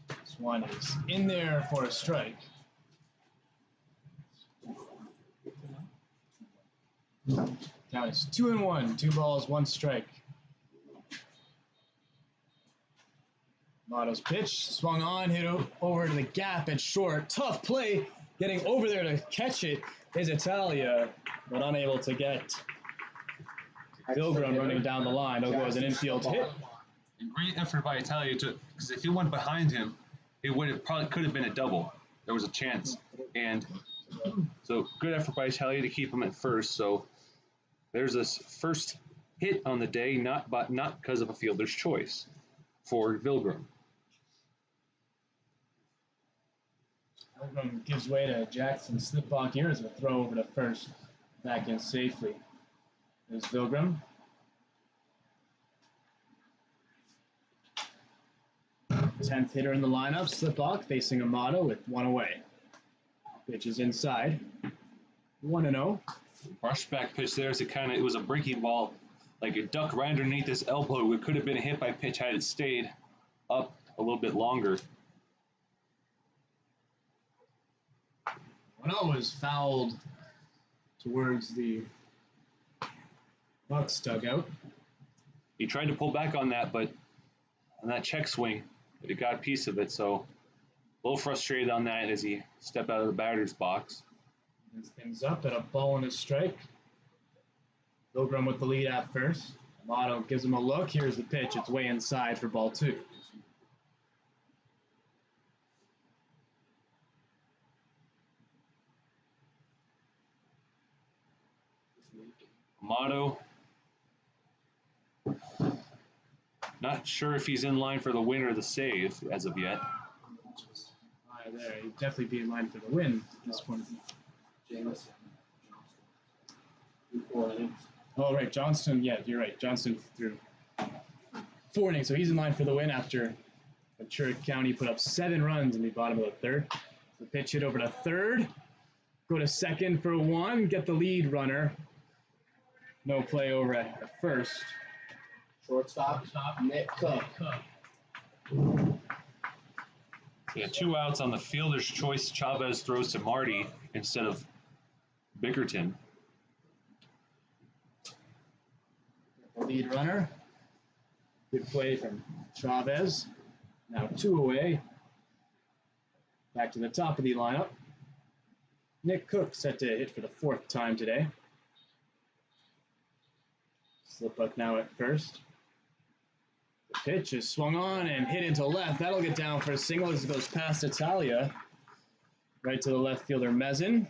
Speaker 2: This one is in there for a strike. Count is 2-1. 2 balls, 1 strike. Mono's pitch swung on, hit over to the gap at short. Tough play, getting over there to catch it is Italia, but unable to get Vilgrim running down the line. It'll go as an infield hit.
Speaker 1: And great effort by Italia because if he went behind him, it could have been a double. There was a chance, and So good effort by Charlie to keep him at first. So there's this first hit on the day, not because of a fielder's choice for Vilgrim.
Speaker 2: Pilgrim gives way to Jackson Sliplock here as a throw over to first, back in safely. There's Vilgrim. 10th hitter in the lineup, Sliplock facing Amato with one away. Pitch is inside. 1-0.
Speaker 1: Brushback pitch there, so it was a breaking ball, like it ducked right underneath his elbow. It could have been a hit by pitch had it stayed up a little bit longer.
Speaker 2: 1-0 is fouled towards the Bucs dugout.
Speaker 1: He tried to pull back on that, but on that check swing, it got a piece of it. So a little frustrated on that as he stepped out of the batter's box.
Speaker 2: Brings things up at a ball and a strike. Pilgrim with the lead at first. Amato gives him a look. Here's the pitch. It's way inside for ball 2.
Speaker 1: Amato, not sure if he's in line for the win or the save as of yet.
Speaker 2: There, he'd definitely be in line for the win at this point.
Speaker 3: Jameson. Before innings.
Speaker 2: Oh, right, Johnston. Yeah, you're right. Johnston threw 4 innings, so he's in line for the win after Ventura County put up 7 runs in the bottom of the 3rd. The pitch hit over to 3rd. Go to 2nd for 1. Get the lead runner. No play over at 1st.
Speaker 3: Shortstop. Nick Cook.
Speaker 1: Yeah, 2 outs on the fielder's choice. Chavez throws to Marty instead of Bickerton.
Speaker 2: The lead runner. Good play from Chavez. Now 2 away. Back to the top of the lineup. Nick Cook set to hit for the 4th time today. Slipbuck now at first. The pitch is swung on and hit into left. That'll get down for a single as it goes past Italia. Right to the left fielder, Mezzin.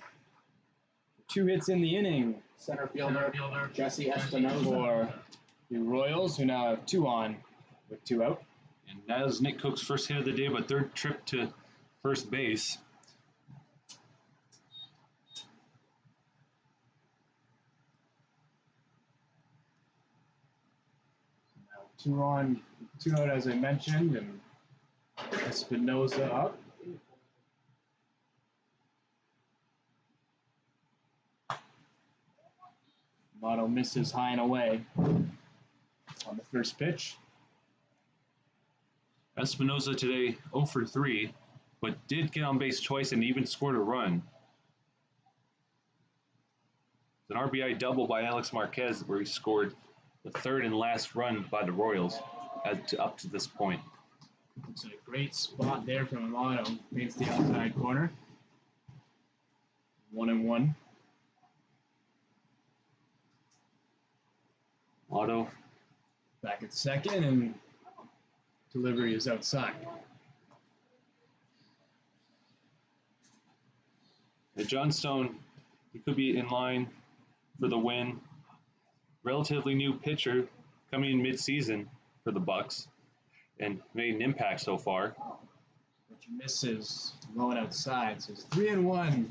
Speaker 2: 2 hits in the inning.
Speaker 3: Center fielder, Jesse Espinoza.
Speaker 2: For the Royals, who now have 2 on with 2 out.
Speaker 1: And that was Nick Cook's first hit of the day, but 3rd trip to first base.
Speaker 2: Now 2 on, 2 out as I mentioned, and Espinoza up. Motto misses high and away on the first pitch.
Speaker 1: Espinoza today 0 for 3, but did get on base twice and even scored a run. It's an RBI double by Alex Marquez where he scored the 3rd and last run by the Royals up to this point.
Speaker 2: It's a great spot there from Amato. Paints the outside corner. 1-1.
Speaker 1: Otto
Speaker 2: Back at second, and delivery is outside.
Speaker 1: Johnstone, he could be in line for the win. Relatively new pitcher coming in mid-season for the Bucs and made an impact so far.
Speaker 2: Which misses low and outside. So it's 3-1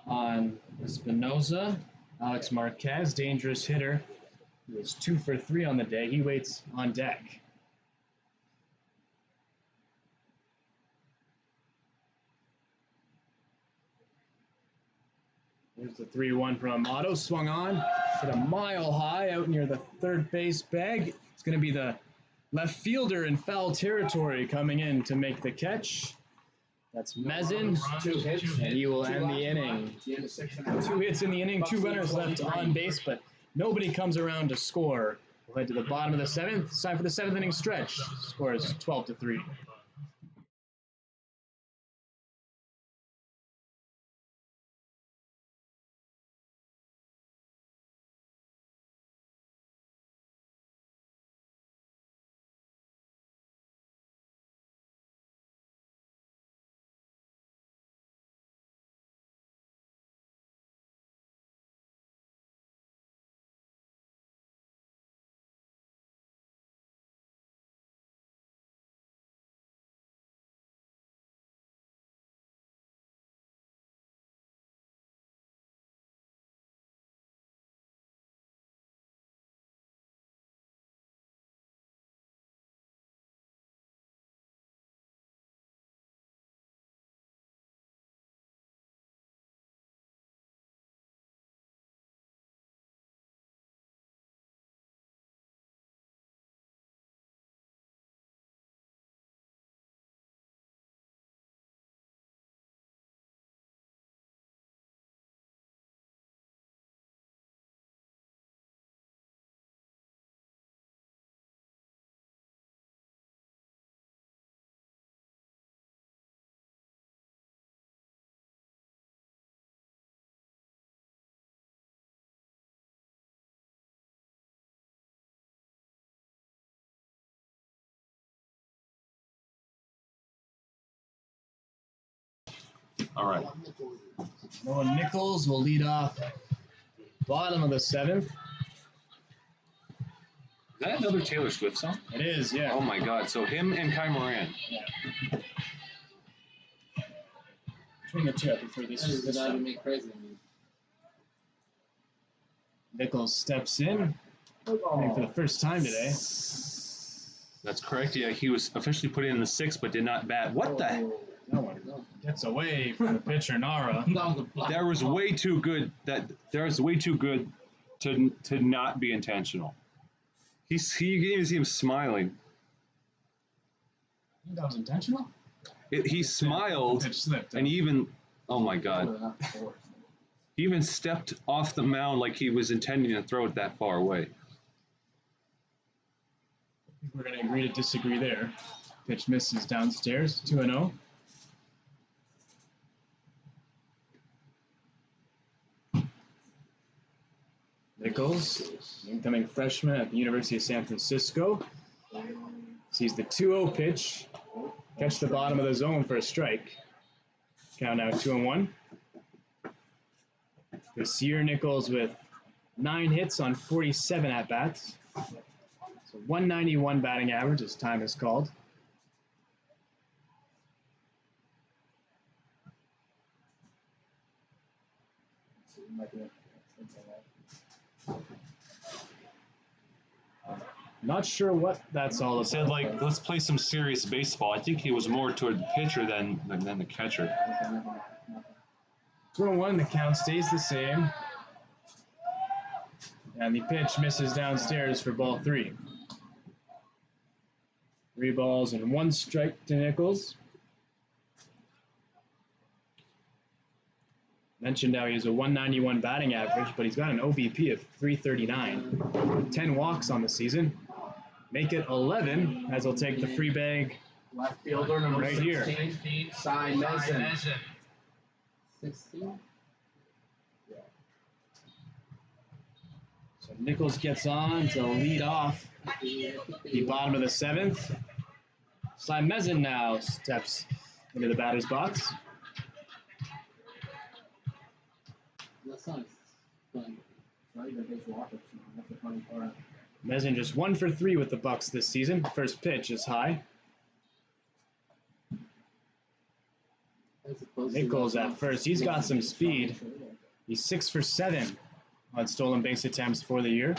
Speaker 2: on Espinoza. Alex Marquez, dangerous hitter. He was 2 for 3 on the day. He waits on deck. There's the 3-1 from Amato. Swung on. Hit a mile high out near the 3rd base bag. It's going to be the left fielder in foul territory coming in to make the catch. That's Mezzin,
Speaker 3: 2 hits,
Speaker 2: and he will end the inning. 2 hits in the inning, 2 runners left on base, but nobody comes around to score. We'll head to the bottom of the 7th. It's time for the 7th inning stretch. Score is 12-3.
Speaker 1: All right.
Speaker 2: Noah Nichols will lead off bottom of the 7th.
Speaker 1: Is that another Taylor Swift song?
Speaker 2: It is, yeah.
Speaker 1: Oh my God! So him and Kai Moran.
Speaker 2: Yeah. Between the two, I prefer this.
Speaker 3: That is
Speaker 2: this
Speaker 3: driving
Speaker 2: one.
Speaker 3: me crazy.
Speaker 2: Nichols steps in, I think for the first time today.
Speaker 1: That's correct. Yeah, he was officially put in the 6th, but did not bat. What the?
Speaker 2: That one gets away from the pitcher, Nara.
Speaker 1: That was way too good. That was way too good to not be intentional. You can even see him smiling.
Speaker 2: I think that was intentional?
Speaker 1: He smiled,
Speaker 2: Pitch slipped.
Speaker 1: and he even, oh my God, he even stepped off the mound like he was intending to throw it that far away.
Speaker 2: I think we're going to agree to disagree there. Pitch misses downstairs, 2-0. Nichols, incoming freshman at the University of San Francisco, sees the 2-0 pitch, catch the bottom of the zone for a strike. Count now 2-1. Garcia Nichols with 9 hits on 47 at-bats. So 191 batting average as time is called. Not sure what that's all
Speaker 1: He
Speaker 2: about.
Speaker 1: said, like, let's play some serious baseball. I think he was more toward the pitcher than the catcher.
Speaker 2: 2-1, the count stays the same. And the pitch misses downstairs for ball 3. 3 balls and 1 strike to Nichols. Mentioned how he has a 191 batting average, but he's got an OBP of 339. 10 walks on the season. Make it 11, as he'll take the free bag
Speaker 3: Left fielder number
Speaker 2: right here.
Speaker 3: 16, Cy Mezen. 16?
Speaker 2: So Nichols gets on to lead off the bottom of the 7th. Cy Mezen now steps into the batter's box.
Speaker 3: That's nice. Not even his walk-ups now. That's the funny part.
Speaker 2: Mezen just 1 for 3 with the Bucs this season. First pitch is high. Nichols at first. He's got some speed. He's 6 for 7 on stolen base attempts for the year.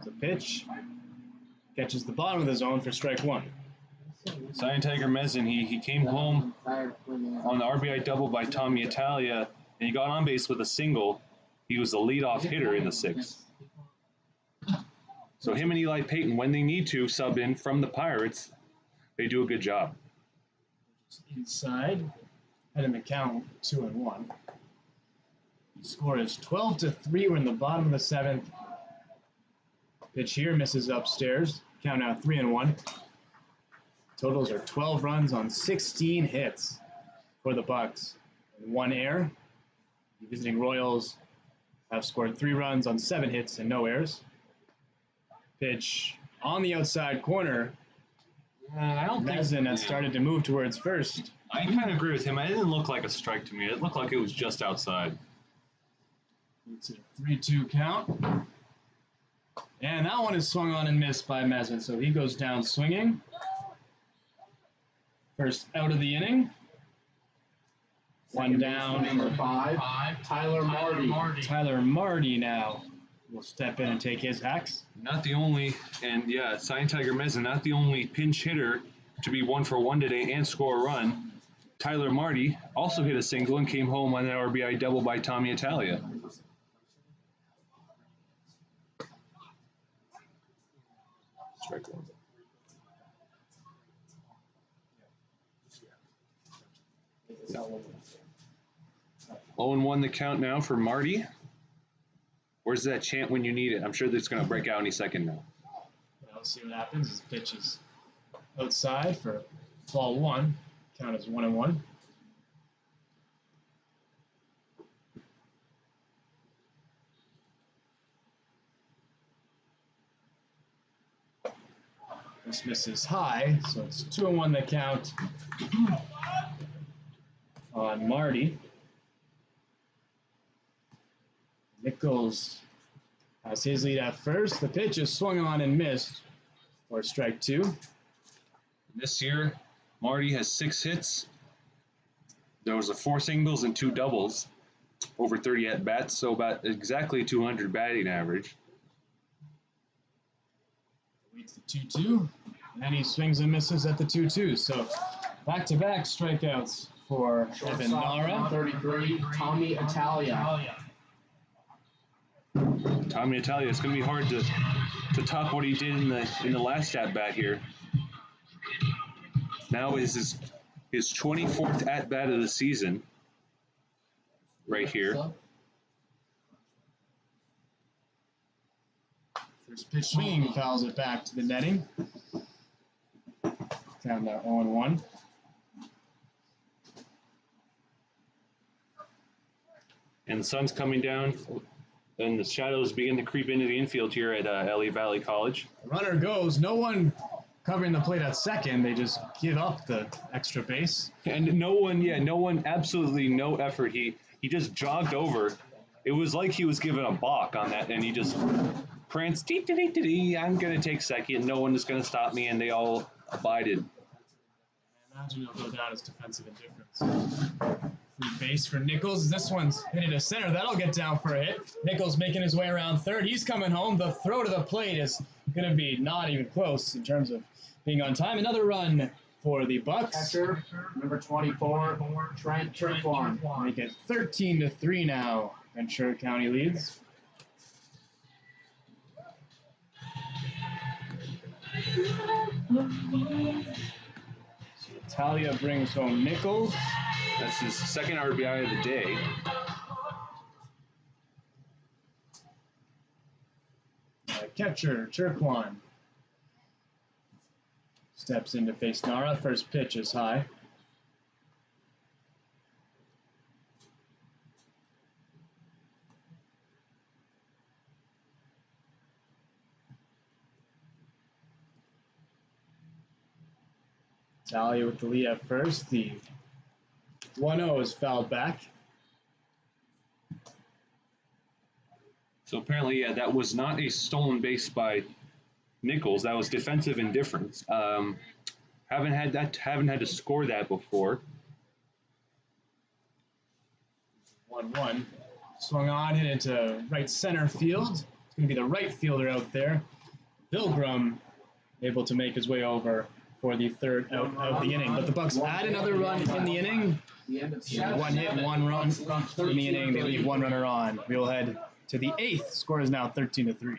Speaker 2: The pitch catches the bottom of the zone for strike 1.
Speaker 1: Zion Tiger Mezen, he came home on the RBI double by Tommy Italia, and he got on base with a single. He was the leadoff hitter in the 6th. So him and Eli Payton, when they need to sub in from the Pirates, they do a good job.
Speaker 2: Inside, and in the count 2-1. The score is 12-3. We're in the bottom of the 7th. Pitch here misses upstairs. Count now 3-1. Totals are 12 runs on 16 hits for the Bucs. 1 error. The visiting Royals have scored 3 runs on 7 hits and no errors. Pitch on the outside corner.
Speaker 1: I don't
Speaker 2: Mezen has started to move towards first.
Speaker 1: I kind of agree with him. It didn't look like a strike to me. It looked like it was just outside.
Speaker 2: It's a 3-2 count. And that one is swung on and missed by Mezen, so he goes down swinging. First out of the inning. One down.
Speaker 3: Number 5, Tyler Marty.
Speaker 2: Tyler Marty now will step in and take his hacks.
Speaker 1: Not the only, and yeah, Zion Tiger Mezen, not the only pinch hitter to be 1 for 1 today and score a run. Tyler Marty also hit a single and came home on an RBI double by Tommy Italia. Strike 1. 0-1 the count now for Marty. Where's that chant when you need it? I'm sure that's going to break out any second now.
Speaker 2: Let's see what happens. His pitch is outside for ball 1. Count is 1-1. This misses high, so it's 2-1 the count on Marty. Nichols has his lead at first. The pitch is swung on and missed for strike 2.
Speaker 1: This year, Marty has 6 hits. There was 4 singles and 2 doubles, over 30 at bats, so about exactly 200 batting average.
Speaker 2: Waits the 2-2, and he swings and misses at the 2-2. So back-to-back strikeouts for Evan Nara.
Speaker 3: 33, Tommy Italia.
Speaker 1: Tommy Italia, it's going to be hard to top what he did in the last at bat here. Now is his 24th at bat of the season. Right here.
Speaker 2: First pitch swinging, fouls it back to the netting. Count now 0-1.
Speaker 1: And the sun's coming down, and the shadows begin to creep into the infield here at LA Valley College.
Speaker 2: The runner goes, no one covering the plate at second. They just give up the extra base.
Speaker 1: And no one, absolutely no effort. He just jogged over. It was like he was given a balk on that, and he just pranced, I'm going to take second. No one is going to stop me, and they all abided.
Speaker 2: I imagine it'll go down as defensive indifference. Free base for Nichols. This one's hit to center. That'll get down for a hit. Nichols making his way around third. He's coming home. The throw to the plate is going to be not even close in terms of being on time. Another run for the Bucs.
Speaker 3: Catcher, number 24, Trent Turquoise.
Speaker 2: Make it 13-3 now. Ventura County leads. So Italia brings home Nichols.
Speaker 1: That's his second RBI of the day.
Speaker 2: Catcher, Turquoise. Steps in to face Nara. First pitch is high. Italia with the lead at first. The 1-0 is fouled back.
Speaker 1: So apparently, yeah, that was not a stolen base by Nichols. That was defensive indifference. Haven't had to score that before.
Speaker 2: 1-1. Swung on, hit into right center field. It's going to be the right fielder out there. Pilgrim able to make his way over for the third out of the inning. But the Bucs add another run in the inning. One hit, 1 run in the inning. They leave 1 runner on. We'll head to the 8th. Score is now 13-3.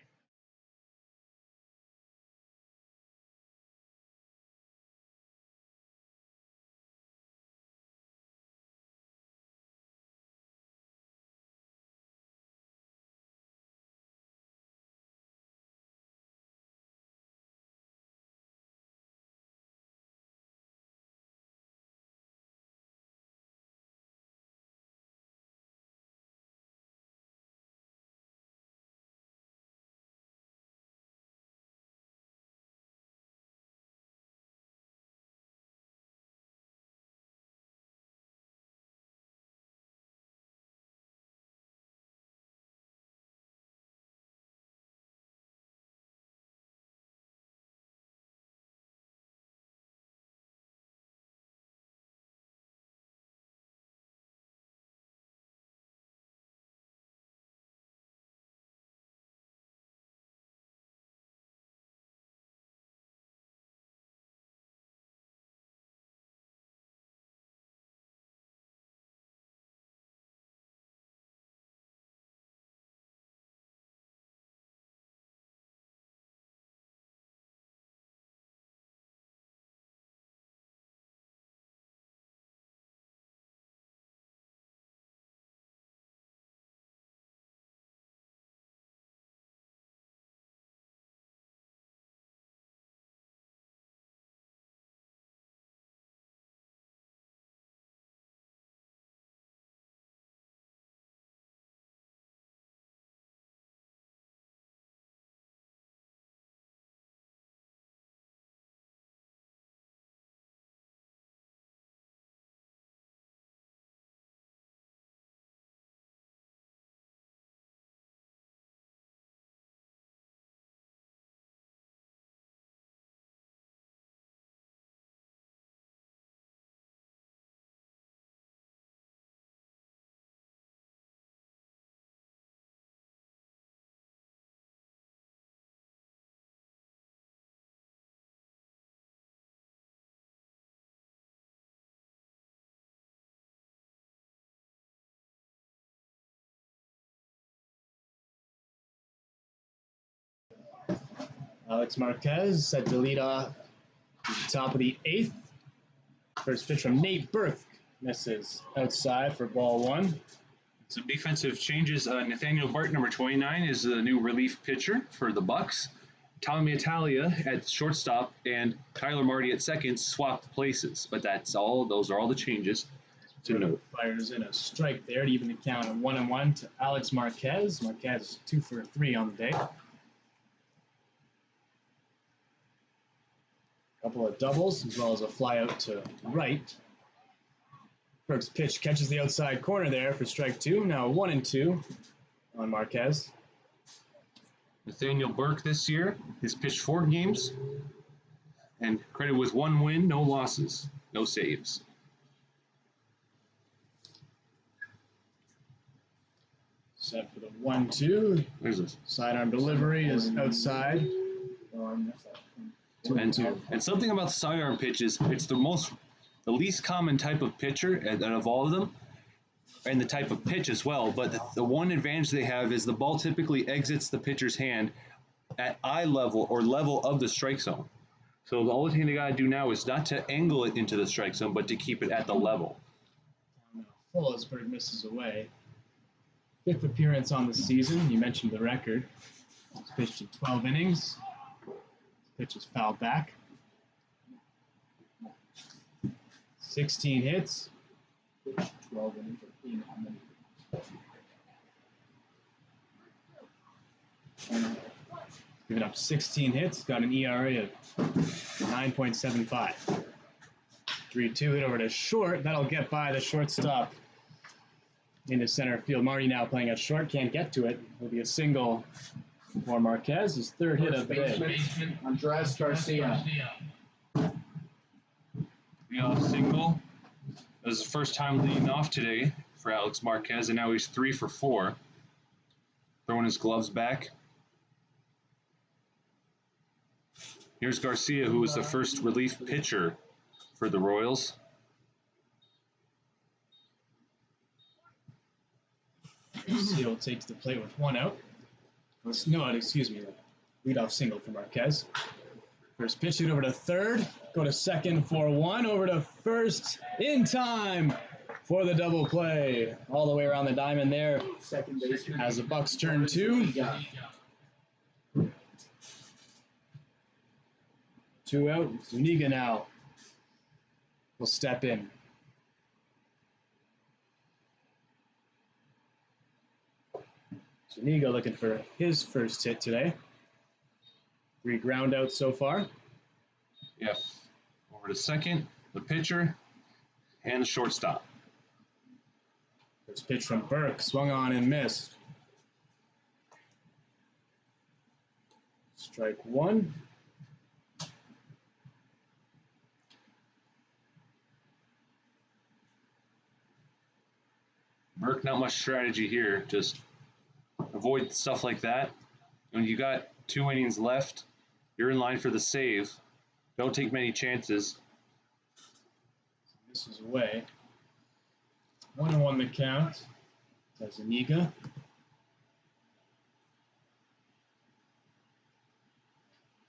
Speaker 2: Alex Marquez set to lead off at the top of the 8th. First pitch from Nate Burke misses outside for ball 1.
Speaker 1: Some defensive changes. Nathaniel Bart, number 29, is the new relief pitcher for the Bucs. Tommy Italia at shortstop and Kyler Marty at second swapped places. But that's all. Those are all the changes to note.
Speaker 2: Fires in a strike there to even the count of 1-1 to Alex Marquez. Marquez 2 for 3 on the day. Couple of doubles as well as a fly out to right. Burke's pitch catches the outside corner there for strike 2. Now 1-2 on Marquez.
Speaker 1: Nathaniel Burke this year has pitched 4 games and credited with 1 win, no losses, no saves.
Speaker 2: Set for the 1-2.
Speaker 1: There's this.
Speaker 2: Sidearm delivery is outside.
Speaker 1: And something about the sidearm pitch is it's the least common type of pitcher out of all of them, and the type of pitch as well. But the one advantage they have is the ball typically exits the pitcher's hand at eye level or level of the strike zone. So the only thing they got to do now is not to angle it into the strike zone, but to keep it at the level.
Speaker 2: Fullersburg misses away. 5th appearance on the season. You mentioned the record. He's pitched in 12 innings. Pitch is fouled back. 16 hits.
Speaker 3: 12 innings or 8
Speaker 2: Giving up 16 hits. Got an ERA of 9.75. 3-2 hit over to short. That'll get by the shortstop into center field. Marty now playing at short. Can't get to it. Will be a single for Marquez. His 3rd hit of the day.
Speaker 3: Andres Garcia.
Speaker 1: Leadoff single. That was the first time leading off today for Alex Marquez, and now he's 3 for 4. Throwing his gloves back. Here's Garcia, who was the first relief pitcher for the Royals.
Speaker 2: Garcia will take to the plate with 1 out. No, excuse me. Leadoff single for Marquez. First pitch hit over to 3rd. Go to 2nd for 1. Over to 1st in time for the double play. All the way around the diamond there.
Speaker 3: Second baseman.
Speaker 2: As the Bucs turn 2. 2 out. Zuniga now will step in. Zuniga looking for his first hit today. 3 ground outs so far.
Speaker 1: Yep. Over to 2nd, the pitcher, and the shortstop.
Speaker 2: First pitch from Burke, swung on and missed. Strike 1.
Speaker 1: Burke, not much strategy here. Just avoid stuff like that. When you got 2 innings left, you're in line for the save. Don't take many chances.
Speaker 2: This is away. 1-1 the count. That's Zuniga.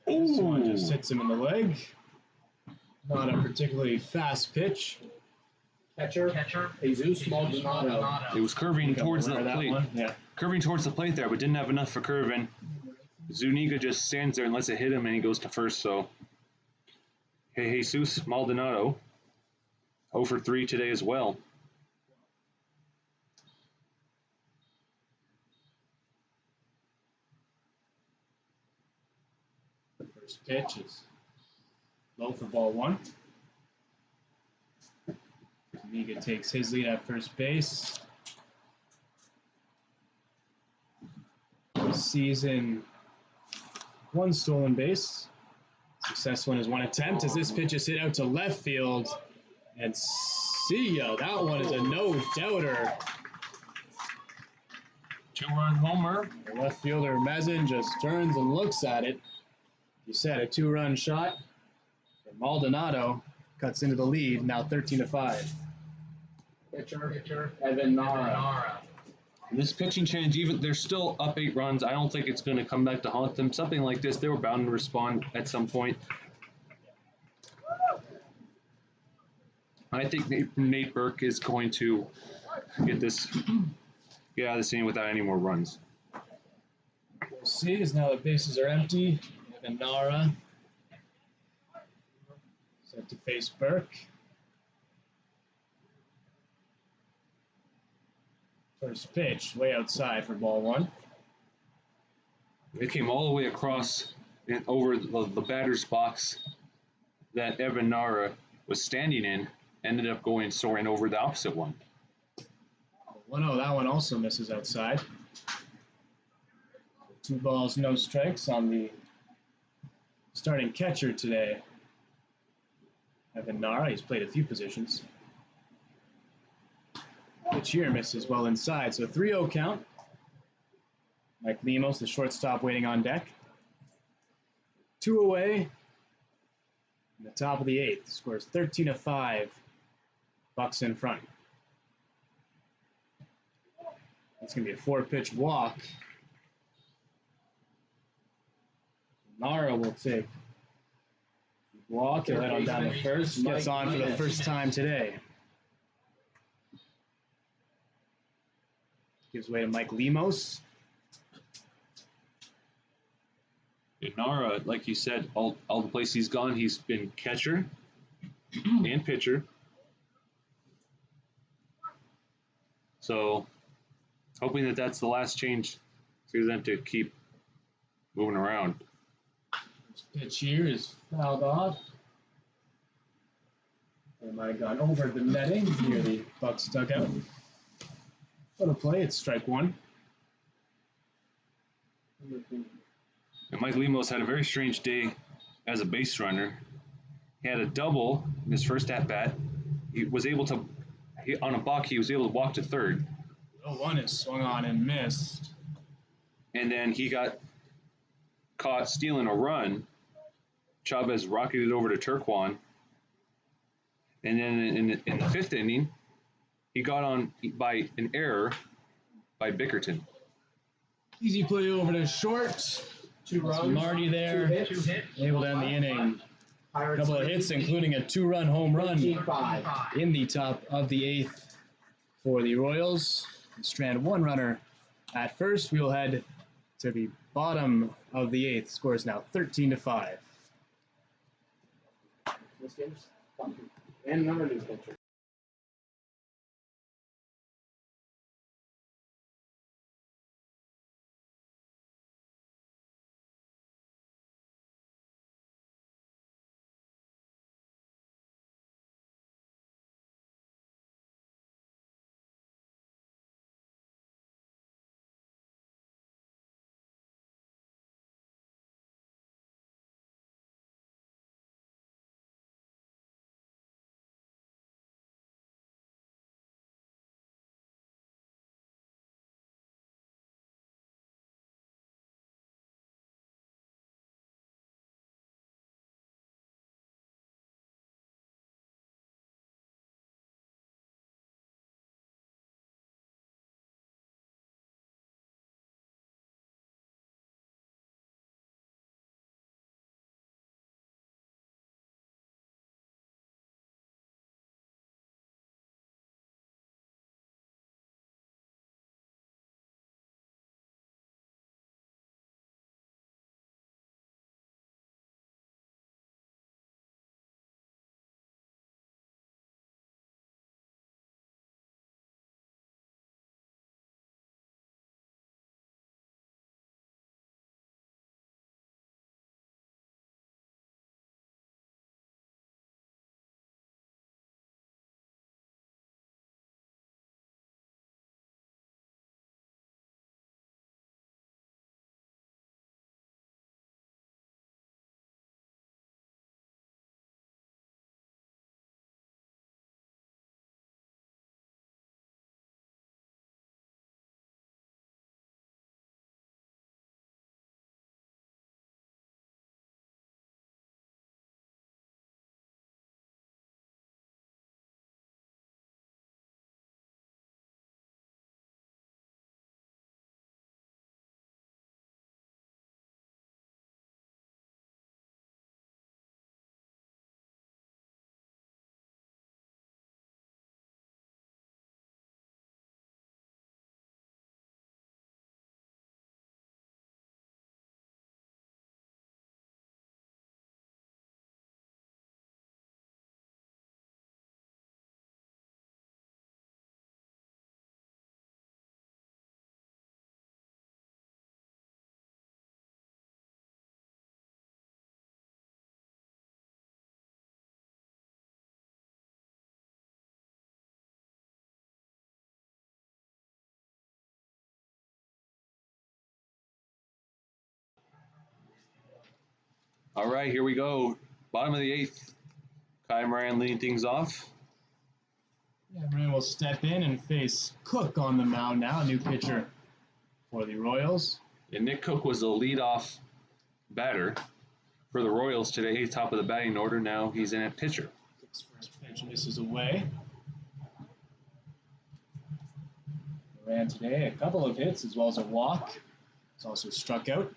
Speaker 2: This one just hits him in the leg. Not a particularly fast pitch.
Speaker 3: Catcher. Jesus Maldonado.
Speaker 1: It was curving towards the
Speaker 2: That
Speaker 1: plate.
Speaker 2: one. Yeah.
Speaker 1: Curving towards the plate there, but didn't have enough for curving. Zuniga just stands there and lets it hit him, and he goes to first. So, hey, Jesus Maldonado, 0 for 3 today as well.
Speaker 2: First pitch is low for ball 1. Zuniga takes his lead at first base. This season, 1 stolen base. Successful in his 1 attempt as this pitch is hit out to left field. And see ya, that one is a no-doubter.
Speaker 1: 2-run homer.
Speaker 2: The left fielder Mezin just turns and looks at it. You said a 2-run shot. And Maldonado cuts into the lead, now 13-5.
Speaker 3: Pitcher. Evan Nara.
Speaker 1: This pitching change, even they're still up 8 runs. I don't think it's going to come back to haunt them. Something like this, they were bound to respond at some point. I think Nate Burke is going to get out of the scene without any more runs.
Speaker 2: We'll see, as now the bases are empty. We have Nara set to face Burke. First pitch, way outside for ball 1.
Speaker 1: It came all the way across and over the batter's box that Evan Nara was standing in, ended up soaring over the opposite one.
Speaker 2: 1-0, that one also misses outside. 2 balls, no strikes on the starting catcher today. Evan Nara, he's played a few positions. Pitch here misses well inside, so 3-0 count. Mike Lemos, the shortstop, waiting on deck. 2 away. In the top of the 8th, scores 13-5. Bucs in front. It's going to be a 4-pitch walk. Nara will take the walk. He'll head on down to first. Gets on for the first time today. Gives way to Mike Lemos.
Speaker 1: Nara, like you said, all the places he's gone, he's been catcher and pitcher. So, hoping that that's the last change for them to keep moving around.
Speaker 2: This pitch here is fouled off. It might have gone over the netting near the Bucs dugout. For the play, it's strike 1.
Speaker 1: And Mike Lemos had a very strange day as a base runner. He had a double in his first at bat. He was able to, on a buck, he was able to walk to third.
Speaker 2: 0-1 is swung on and missed.
Speaker 1: And then he got caught stealing a run. Chavez rocketed over to Turquoise. And then in the 5th inning, he got on by an error by Bickerton.
Speaker 2: Easy play over to short.
Speaker 3: 2 runs.
Speaker 2: Marty there,
Speaker 3: 2 hits.
Speaker 2: able to end the inning. Couple of hits, including a 2-run home run
Speaker 3: 15-5.
Speaker 2: in the top of the 8th for the Royals. Strand 1 runner at first. We will head to the bottom of the 8th. Score is now 13-5.
Speaker 3: This game's fun. And another new pitcher.
Speaker 1: All right, here we go. Bottom of the 8th. Kai Moran leading things off.
Speaker 2: Yeah, Moran will step in and face Cook on the mound now, new pitcher for the Royals.
Speaker 1: And Nick Cook was the leadoff batter for the Royals today, top of the batting order. Now he's in at pitcher.
Speaker 2: Cook's first pitch misses away. Moran today, a couple of hits as well as a walk. He's also struck out.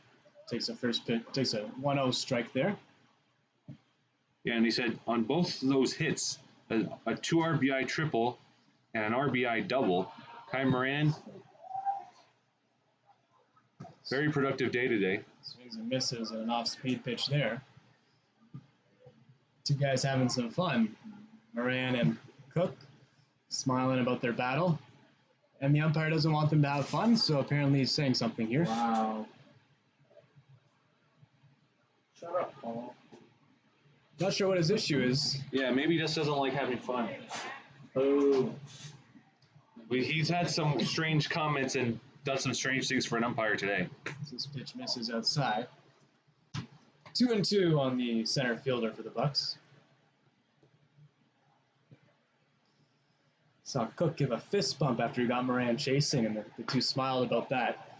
Speaker 2: Takes a 1-0 strike there.
Speaker 1: Yeah, and he said on both of those hits, a 2 RBI triple and an RBI double. Kai Moran, very productive day today.
Speaker 2: Swings and misses and an off-speed pitch there. Two guys having some fun. Moran and Cook smiling about their battle. And the umpire doesn't want them to have fun, so apparently he's saying something here.
Speaker 3: Wow. Shut up, Paul.
Speaker 2: Not sure what his issue is.
Speaker 1: Yeah, maybe he just doesn't like having fun.
Speaker 3: Oh.
Speaker 1: He's had some strange comments and done some strange things for an umpire today.
Speaker 2: This pitch misses outside. 2-2 on the center fielder for the Bucs. Saw Cook give a fist bump after he got Moran chasing, and the two smiled about that.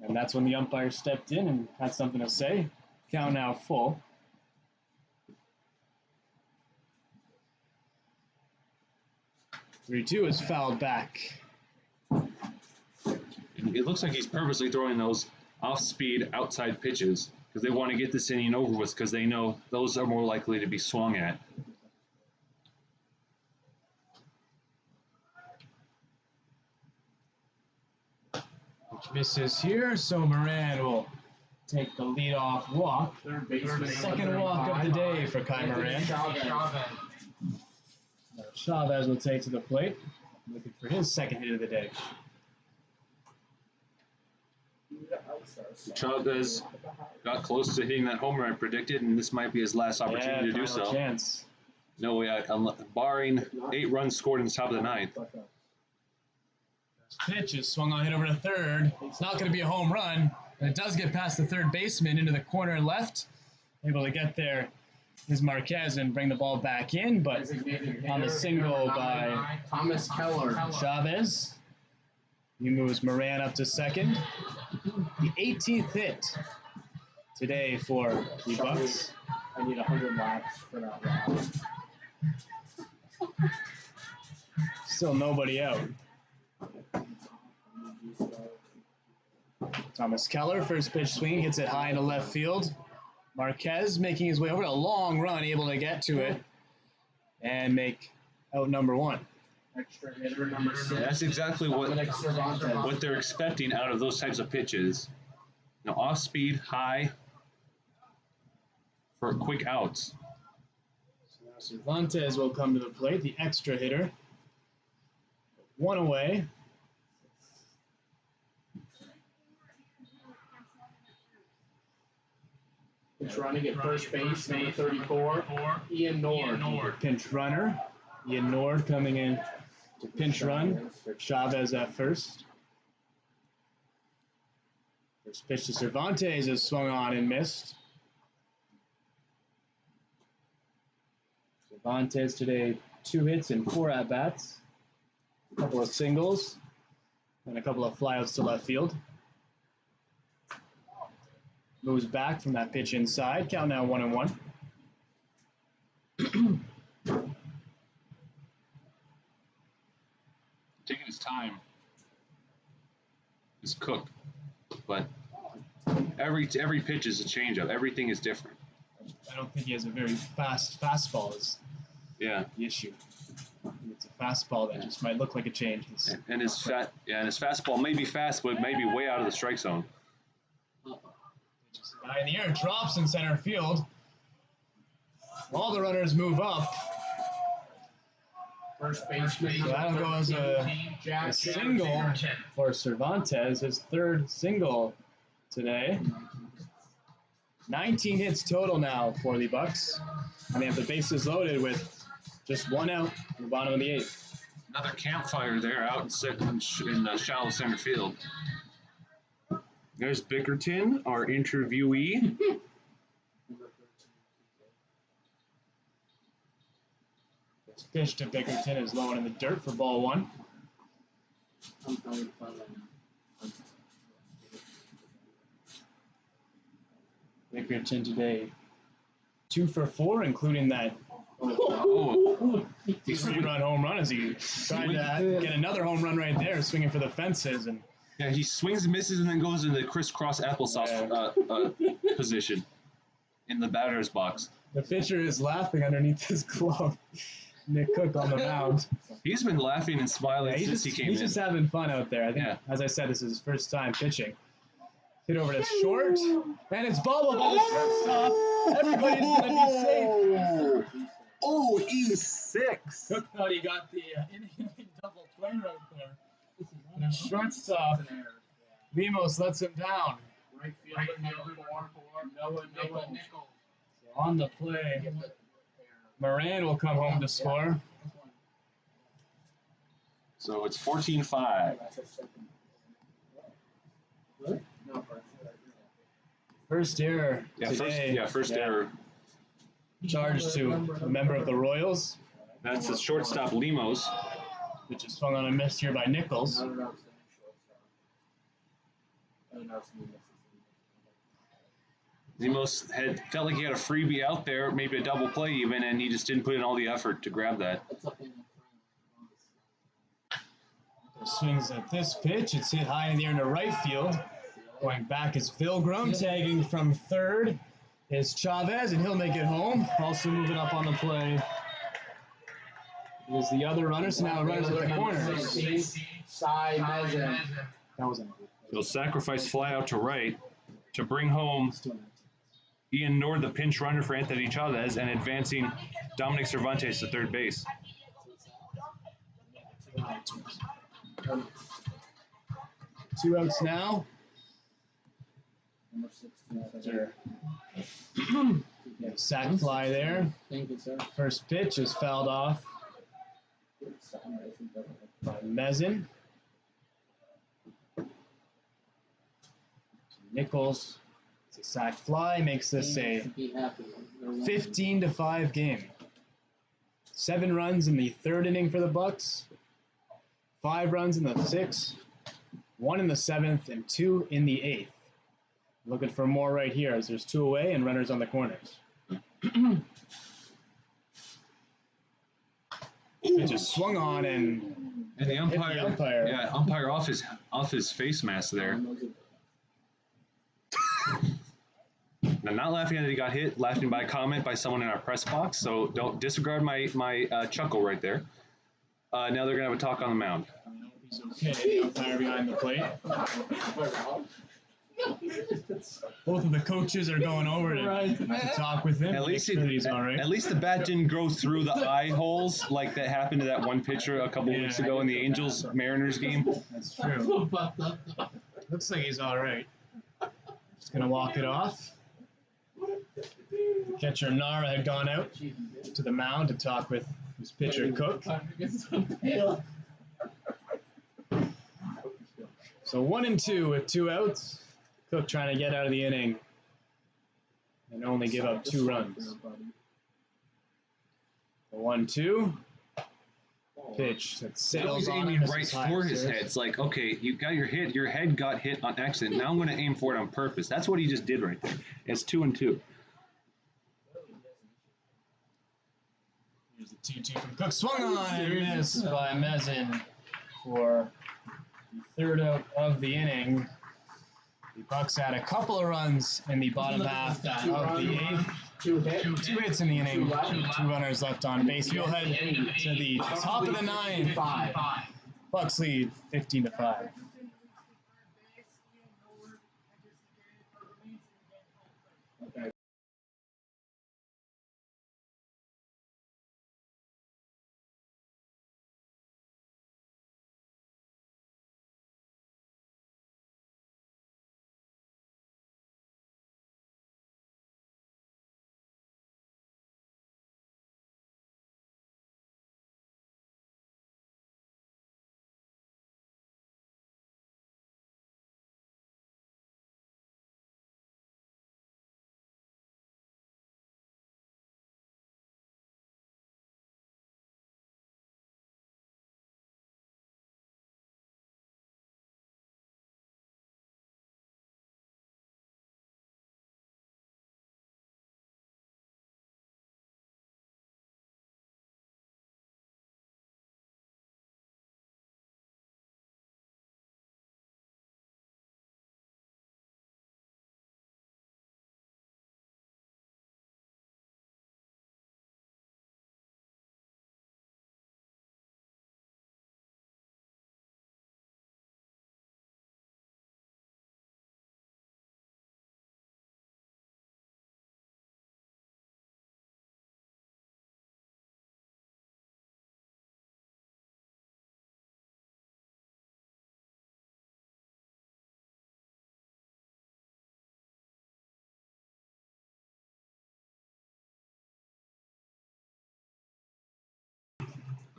Speaker 2: And that's when the umpire stepped in and had something to say. Count now full. 3-2 is fouled back.
Speaker 1: It looks like he's purposely throwing those off-speed outside pitches because they want to get this inning over with because they know those are more likely to be swung at.
Speaker 2: Which misses here, so Moran will take the leadoff walk.
Speaker 3: Third baseman.
Speaker 2: Second walk of the day for Kai Moran. Chavez will take to the plate, looking for his second hit of the day.
Speaker 1: Chavez got close to hitting that homer I predicted, and this might be his last opportunity to do so.
Speaker 2: Chance.
Speaker 1: No, barring 8 runs scored in the top of the 9th.
Speaker 2: Pitch is swung on, hit over to third. It's not going to be a home run, but it does get past the third baseman into the corner left. Able to get there is Marquez and bring the ball back in, but on the single by
Speaker 3: Thomas Keller.
Speaker 2: Chavez, he moves Moran up to second. The 18th hit today for the Bucs.
Speaker 3: I need 100 laps for that round.
Speaker 2: Still nobody out. Thomas Keller, first pitch swing, hits it high into left field. Marquez making his way over, a long run, able to get to it and make out number 1.
Speaker 3: Extra hitter number 6.
Speaker 1: Yeah, that's exactly what
Speaker 3: Dominic Cervantes.
Speaker 1: they're expecting out of those types of pitches. Off speed, high, for quick outs.
Speaker 2: So now Cervantes will come to the plate, the extra hitter. 1 away.
Speaker 3: It's running at first base, number 34, Ian Nord.
Speaker 2: Pinch runner. Ian Nord coming in to pinch run for Chavez at first. First pitch to Cervantes is swung on and missed. Cervantes today 2 hits and 4 at-bats. A couple of singles and a couple of flyouts to left field. Moves back from that pitch inside. Count now 1-1.
Speaker 1: Taking his time is Cook, but every pitch is a changeup. Everything is different.
Speaker 2: I don't think he has a very fast fastball is
Speaker 1: Yeah,
Speaker 2: the issue. It's a fastball that just might look like a change.
Speaker 1: and his fastball may be fast, but maybe way out of the strike zone.
Speaker 2: Guy in the air drops in center field. All the runners move up.
Speaker 3: First baseman,
Speaker 2: So that'll go as a single for Cervantes, his 3rd single today. 19 hits total now for the Bucs, and they have the bases loaded with just 1 out in the bottom of the 8th.
Speaker 1: Another campfire there out in shallow center field. There's Bickerton, our interviewee.
Speaker 2: This pitch to Bickerton is low and in the dirt for ball one. Bickerton today 2 for 4, including that three-run home run as he tried to get another home run right there, swinging for the fences. And
Speaker 1: yeah, he swings and misses and then goes into the crisscross applesauce position in the batter's box.
Speaker 2: the pitcher is laughing underneath his glove. Nick Cook on the mound.
Speaker 1: He's been laughing and smiling
Speaker 2: Yeah,
Speaker 1: since he came in.
Speaker 2: He's just having fun out there. I think, as I said, this is his first time pitching. Hit over to short, and it's bobbled by the shortstop. Everybody's going to be safe.
Speaker 1: Oh, E6.
Speaker 2: Cook thought he got the inning double play right there. And the shortstop, Lemos lets him down.
Speaker 3: Right fielder, Noah Nichols.
Speaker 2: So on the play, Moran will come home to score.
Speaker 1: So it's 14-5.
Speaker 2: First error today.
Speaker 1: First error.
Speaker 2: Charged to a member of the Royals,
Speaker 1: That's the shortstop Lemos.
Speaker 2: which is swung on and missed here by Nichols.
Speaker 1: Lemos felt like he had a freebie out there, maybe a double play even, and he just didn't put in all the effort to grab that.
Speaker 2: Swings at this pitch. It's hit high in the air into right field. Going back is Pilgrim. Tagging from third is Chavez, and he'll make it home. Also moving up on the play is the other runner. So now runners at the corners. That was
Speaker 1: He'll sacrifice fly out to right to bring home Ian Nord, the pinch runner for Anthony Chavez, and advancing Dominic Cervantes to third base.
Speaker 2: 2 outs now. Sack fly there. First pitch is fouled off by Mezin. Nichols, it's a sack fly, makes this a 15-5 game. 7 runs in the third inning for the Bucs, 5 runs in the 6th, 1 in the 7th, and 2 in the 8th. Looking for more right here as there's 2 away and runners on the corners. It just swung on and
Speaker 1: the umpire, yeah, umpire off his face mask there. Now, not laughing that he got hit, laughing by a comment by someone in our press box, so don't disregard my chuckle right there. Now they're going to have a talk on the mound.
Speaker 2: He's okay, the umpire behind the plate. Both of the coaches are going over to talk with him.
Speaker 1: At least
Speaker 2: he's all right.
Speaker 1: At least the bat didn't go through the eye holes like that happened to that one pitcher a couple weeks ago in the Angels-Mariners game.
Speaker 2: That's true. Looks like he's all right. Just going to walk it off. Catcher Nara had gone out to the mound to talk with his pitcher Cook. So 1-2 with 2 outs. Cook trying to get out of the inning and only give up 2 runs. The 1-2 pitch that sails on.
Speaker 1: He's aiming right for his head. It's like, okay, you got your hit. Your head got hit on accident. Now I'm going to aim for it on purpose. That's what he just did right there. It's 2-2.
Speaker 2: Here's the 2-2 from Cook. Swung on and missed by Mezin for the 3rd out of the inning. The Bucs had a couple of runs in the bottom half of the 8th. 2 hits in the inning. 2 runners left on base. We'll head to the top of the 9th. Bucs lead 15-5.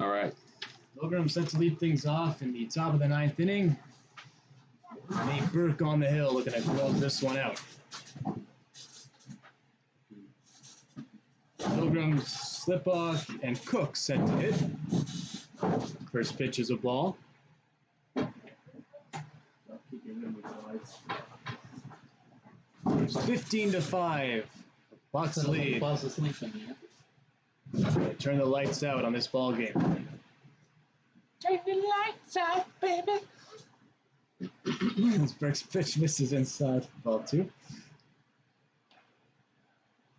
Speaker 1: All right.
Speaker 2: Pilgrim set to lead things off in the top of the 9th inning. Nate Burke on the hill looking to close this one out. Pilgrim, Slip-Off, and Cook set to hit. First pitch is a ball. It's 15-5. Bucs lead. They turn the lights out on this ball game.
Speaker 6: Turn the lights out, baby.
Speaker 2: Burke's pitch misses inside ball 2.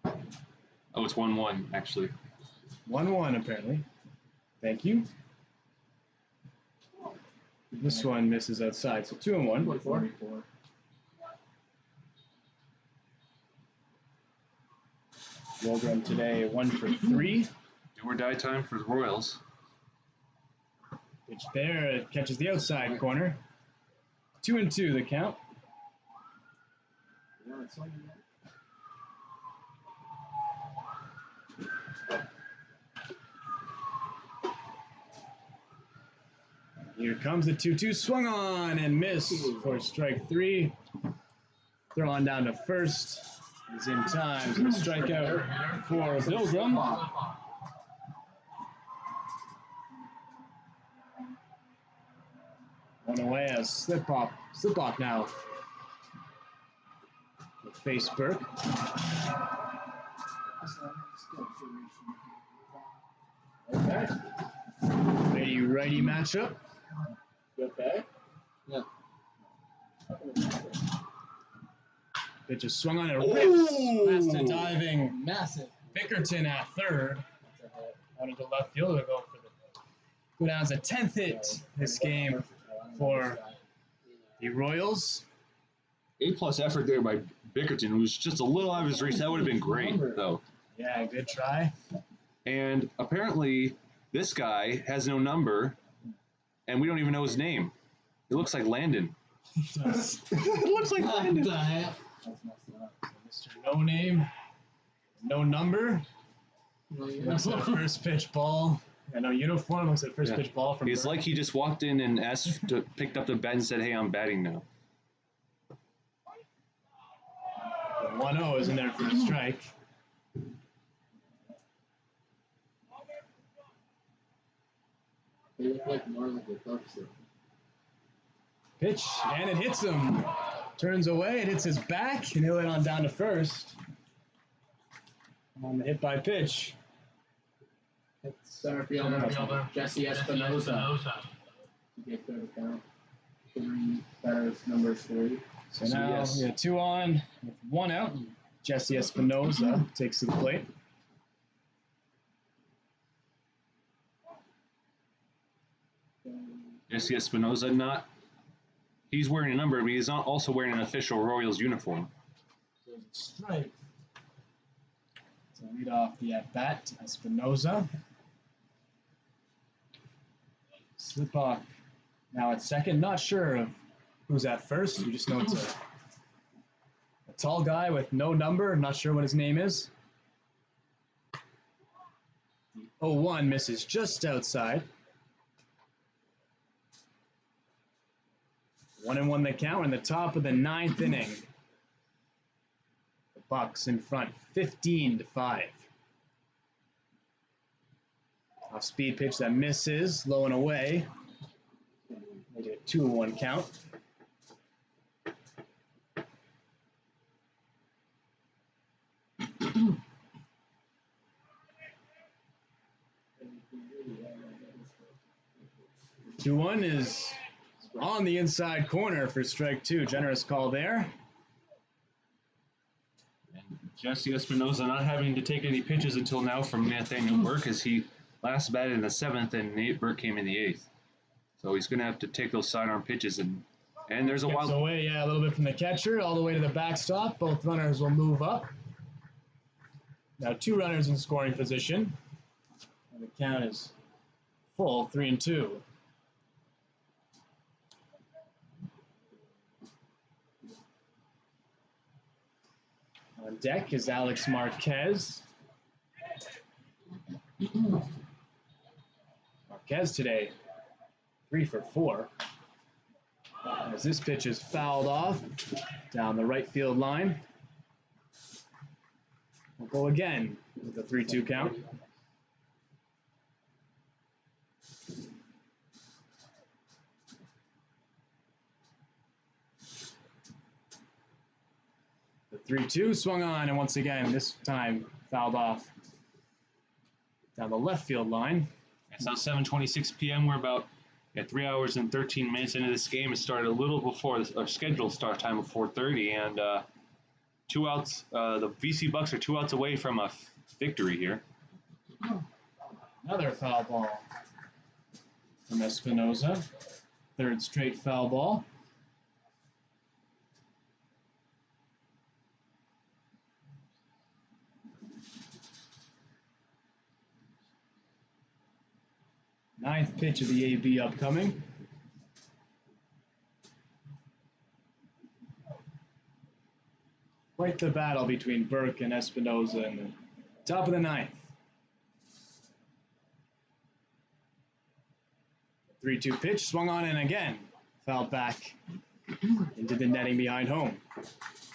Speaker 1: Oh, it's 1-1 actually.
Speaker 2: 1-1 apparently. Thank you. This one misses outside, so 2-1.
Speaker 3: 44.
Speaker 2: Pilgrim today 1 for 3.
Speaker 1: Do or die time for the Royals.
Speaker 2: Pitch there, it catches the outside corner. 2-2 the count. Here comes the 2-2, swung on and missed for strike 3. Throw on down to first. He's in time, so strikeout for Pilgrim. One away as Slip-Off now. Face Burke. Okay. Righty matchup.
Speaker 3: Okay. Yeah.
Speaker 2: Pitch is swung on and rips past a diving
Speaker 3: Massive.
Speaker 2: Bickerton at third. Out into left field. We'll go down as a 10th hit this game for the Royals.
Speaker 1: A+ effort there by Bickerton, who was just a little out of his reach. That would have been great, though.
Speaker 2: Yeah, good try.
Speaker 1: And apparently, this guy has no number, and we don't even know his name. It looks like Landon. It looks like Landon.
Speaker 2: Mr. No Name, no number. Looks at first pitch ball. Yeah, no uniform. Looks at first pitch ball from.
Speaker 1: It's
Speaker 2: Burke.
Speaker 1: like he just walked in and picked up the bat and said, "Hey, I'm batting now."
Speaker 2: The 1-0 is in there for a strike.
Speaker 3: They look like more like a Bucs.
Speaker 2: Pitch, and it hits him. Turns away, it hits his back, and he'll hit on down to first. On the hit by pitch.
Speaker 3: Center fielder Jesse Espinosa. Get there to count. 3 batters, number 3.
Speaker 2: So now we have 2 on with 1 out. Jesse Espinosa takes to the plate.
Speaker 1: Jesse Espinosa, he's wearing a number, but he's not also wearing an official Royals uniform.
Speaker 2: Strike. So lead off the at-bat, Espinosa. Slip-Off now at second. Not sure of who's at first. We just know it's a tall guy with no number. Not sure what his name is. The 0-1 misses just outside. 1-1 the count. We're in the top of the 9th inning. The Bucs in front, 15-5. Off speed pitch that misses, low and away. Make it a 2-1 count. Two one is on the inside corner for strike 2. Generous call there.
Speaker 1: And Jesse Espinosa not having to take any pitches until now from Nathaniel Burke, as he last batted in the 7th and Nate Burke came in the 8th. So he's going to have to take those sidearm pitches, and there's a
Speaker 2: Gets away, a little bit from the catcher, all the way to the backstop. Both runners will move up. Now 2 runners in scoring position. And the count is full, 3-2. On deck is Alex Marquez. Marquez today, 3 for 4. As this pitch is fouled off down the right field line. We'll go again with a 3-2 count. The 3-2 swung on, and once again, this time fouled off down the left field line.
Speaker 1: It's now 7:26 p.m. We're about 3 hours and 13 minutes into this game. It started a little before our scheduled start time of 4:30, and 2 outs. The VC Bucs are 2 outs away from a victory here.
Speaker 2: Another foul ball from Espinoza. 3rd straight foul ball. Ninth pitch of the AB upcoming. Quite the battle between Burke and Espinoza in the top of the 9th. 3-2 pitch, swung on and again, fouled back into the netting behind home.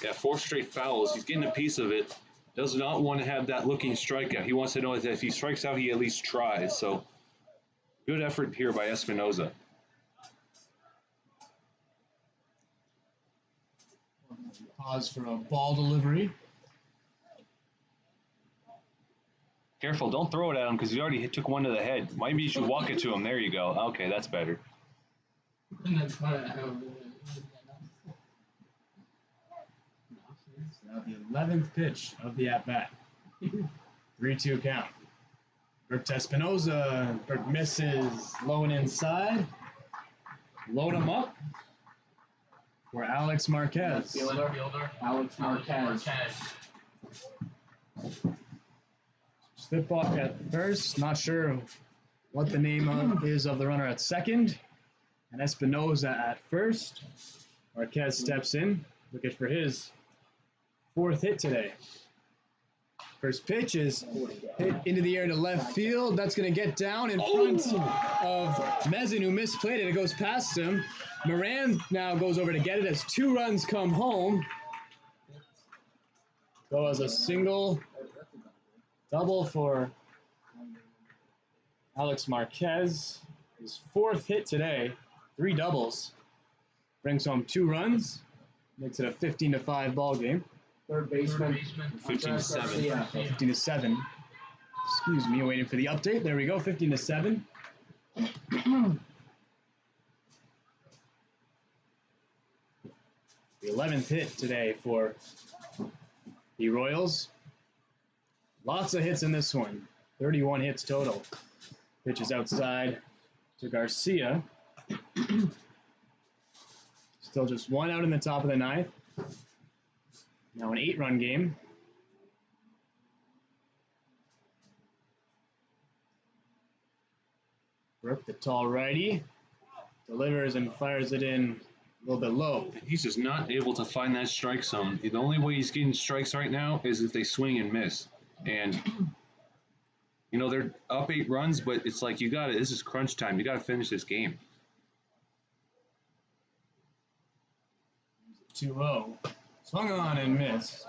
Speaker 1: Yeah, 4 straight fouls. He's getting a piece of it. Does not want to have that looking strikeout. He wants to know that if he strikes out, he at least tries. So, good effort here by Espinoza.
Speaker 2: Pause for a ball delivery.
Speaker 1: Careful, don't throw it at him because he already took one to the head. Maybe you should walk it to him. There you go. Okay, that's better.
Speaker 3: And that's why
Speaker 2: Now the 11th pitch of the at-bat. 3-2 count. Burke to Espinoza. Burke misses. Low and inside. Load him up for Alex Marquez.
Speaker 3: Fielder. Alex Marquez.
Speaker 2: Spitball at first. Not sure what the name is of the runner at second. And Espinoza at first. Marquez steps in. Looking for his 4th hit today. First pitch is hit into the air to left field. That's going to get down in front of Mezin, who misplayed it. It goes past him. Moran now goes over to get it as 2 runs come home. Go as a single, double for Alex Marquez. His 4th hit today, 3 doubles. Brings home 2 runs. Makes it a 15-5 ball game.
Speaker 3: 3rd baseman.
Speaker 1: 15-7.
Speaker 2: 15-7. Excuse me, waiting for the update. There we go, 15-7. The 11th hit today for the Royals. Lots of hits in this one. 31 hits total. Pitch is outside to Garcia. Still just 1 out in the top of the 9th. Now an 8-run game. Brooke, the tall righty, delivers and fires it in a little bit low.
Speaker 1: He's just not able to find that strike zone. The only way he's getting strikes right now is if they swing and miss. And, you know, they're up 8 runs, but it's like this is crunch time. You got to finish this game.
Speaker 2: 2-0. Swung on and missed.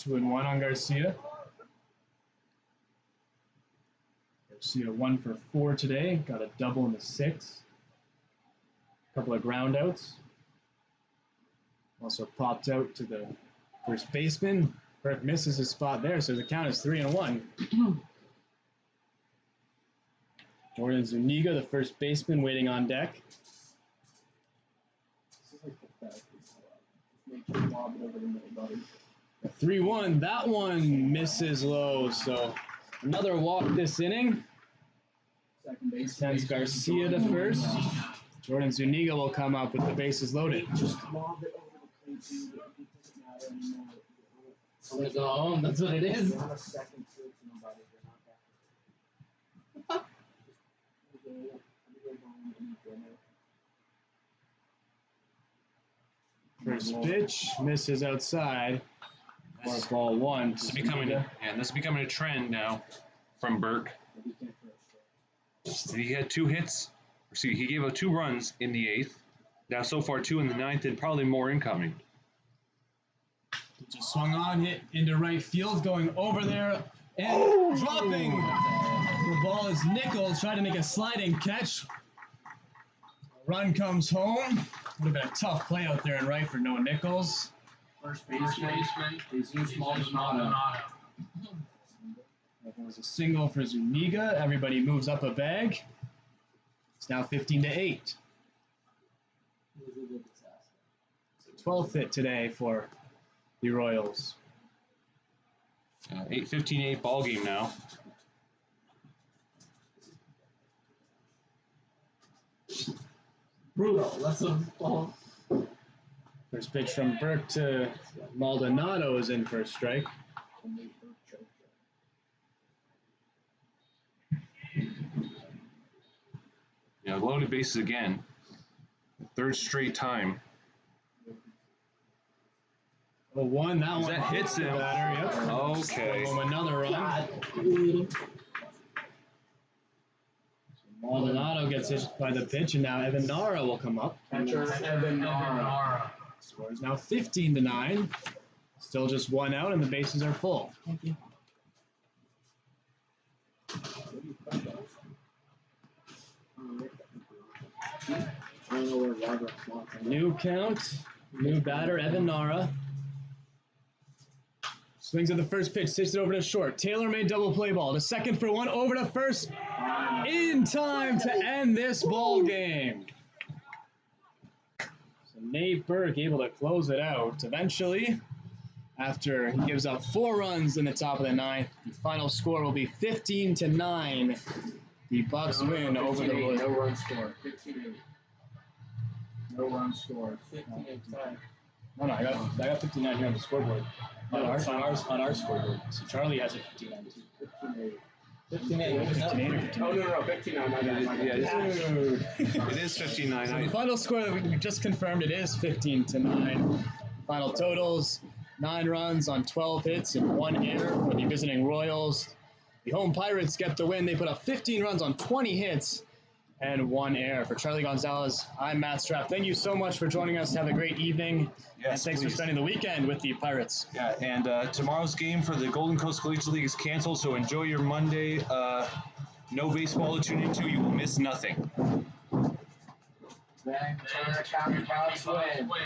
Speaker 2: 2-1 on Garcia. Garcia 1 for 4 today. Got a double in the 6th. Couple of ground outs. Also popped out to the first baseman. Burke misses his spot there, so the count is 3-1. Jordan Zuniga, the first baseman, waiting on deck. 3-1. That one misses low, so another walk this inning.
Speaker 3: Second base.
Speaker 2: Sends Garcia to first. Jordan Zuniga will come up with the bases loaded.
Speaker 3: Just lob it over the plate, dude. It doesn't matter anymore. So they go home. That's what it is. They're not a second field to nobody. They're not that.
Speaker 2: First pitch misses outside. For ball 1.
Speaker 1: This is becoming a trend now from Burke. He had 2 hits. See, he gave up 2 runs in the 8th. Now so far 2 in the 9th, and probably more incoming.
Speaker 2: Just swung on, hit into right field, going over there and dropping. The ball is Nichols trying to make a sliding catch. Run comes home. Would have been a tough play out there in right for Noah Nichols.
Speaker 3: First baseman, Jesus Maldonado.
Speaker 2: There was a single for Zuniga. Everybody moves up a bag. It's now 15-8. 12th hit today for the Royals.
Speaker 1: 15-8 ball game now.
Speaker 3: Brutal. That's a ball.
Speaker 2: First pitch from Burke to Maldonado is in for a strike.
Speaker 1: Yeah, loaded bases again. 3rd straight time.
Speaker 2: 0-1, that one
Speaker 1: That hits him.
Speaker 2: Batter, yep.
Speaker 1: Okay.
Speaker 2: Another run. Maldonado gets hit by the pitch, and now Evan Nara will come up.
Speaker 3: Catcher Evan Nara.
Speaker 2: Score is now 15-9. Still just 1 out, and the bases are full.
Speaker 3: Thank you.
Speaker 2: New count, new batter, Evan Nara. Swings at the first pitch, sits it over to short. Taylor made double play ball to second for 1, over to first. In time to end this ball game. So Nate Burke able to close it out eventually. After he gives up 4 runs in the top of the 9th, the final score will be 15-9. The Bucs win over the Royals.
Speaker 3: No run score. 15-8. No run score. 15-8.
Speaker 2: No, I got 59 here on the scoreboard. On our scoreboard. So Charlie has it 59 too.
Speaker 3: 15-8.
Speaker 2: 15-8.
Speaker 3: Oh, no, 59. My bad.
Speaker 1: It is 15-9.
Speaker 2: So the final score that we just confirmed, it is 15-9. Final totals, 9 runs on 12 hits and 1 error for the visiting Royals. The home Pirates get the win. They put up 15 runs on 20 hits and 1 error. For Charlie Gonzalez, I'm Matt Strapp. Thank you so much for joining us. Have a great evening.
Speaker 1: Yes,
Speaker 2: and thanks
Speaker 1: please.
Speaker 2: for spending the weekend with the Pirates.
Speaker 1: Yeah, and tomorrow's game for the Golden Coast Collegiate League is canceled, so enjoy your Monday. No baseball to tune into. You will miss nothing.
Speaker 3: Ventura County Bucs win.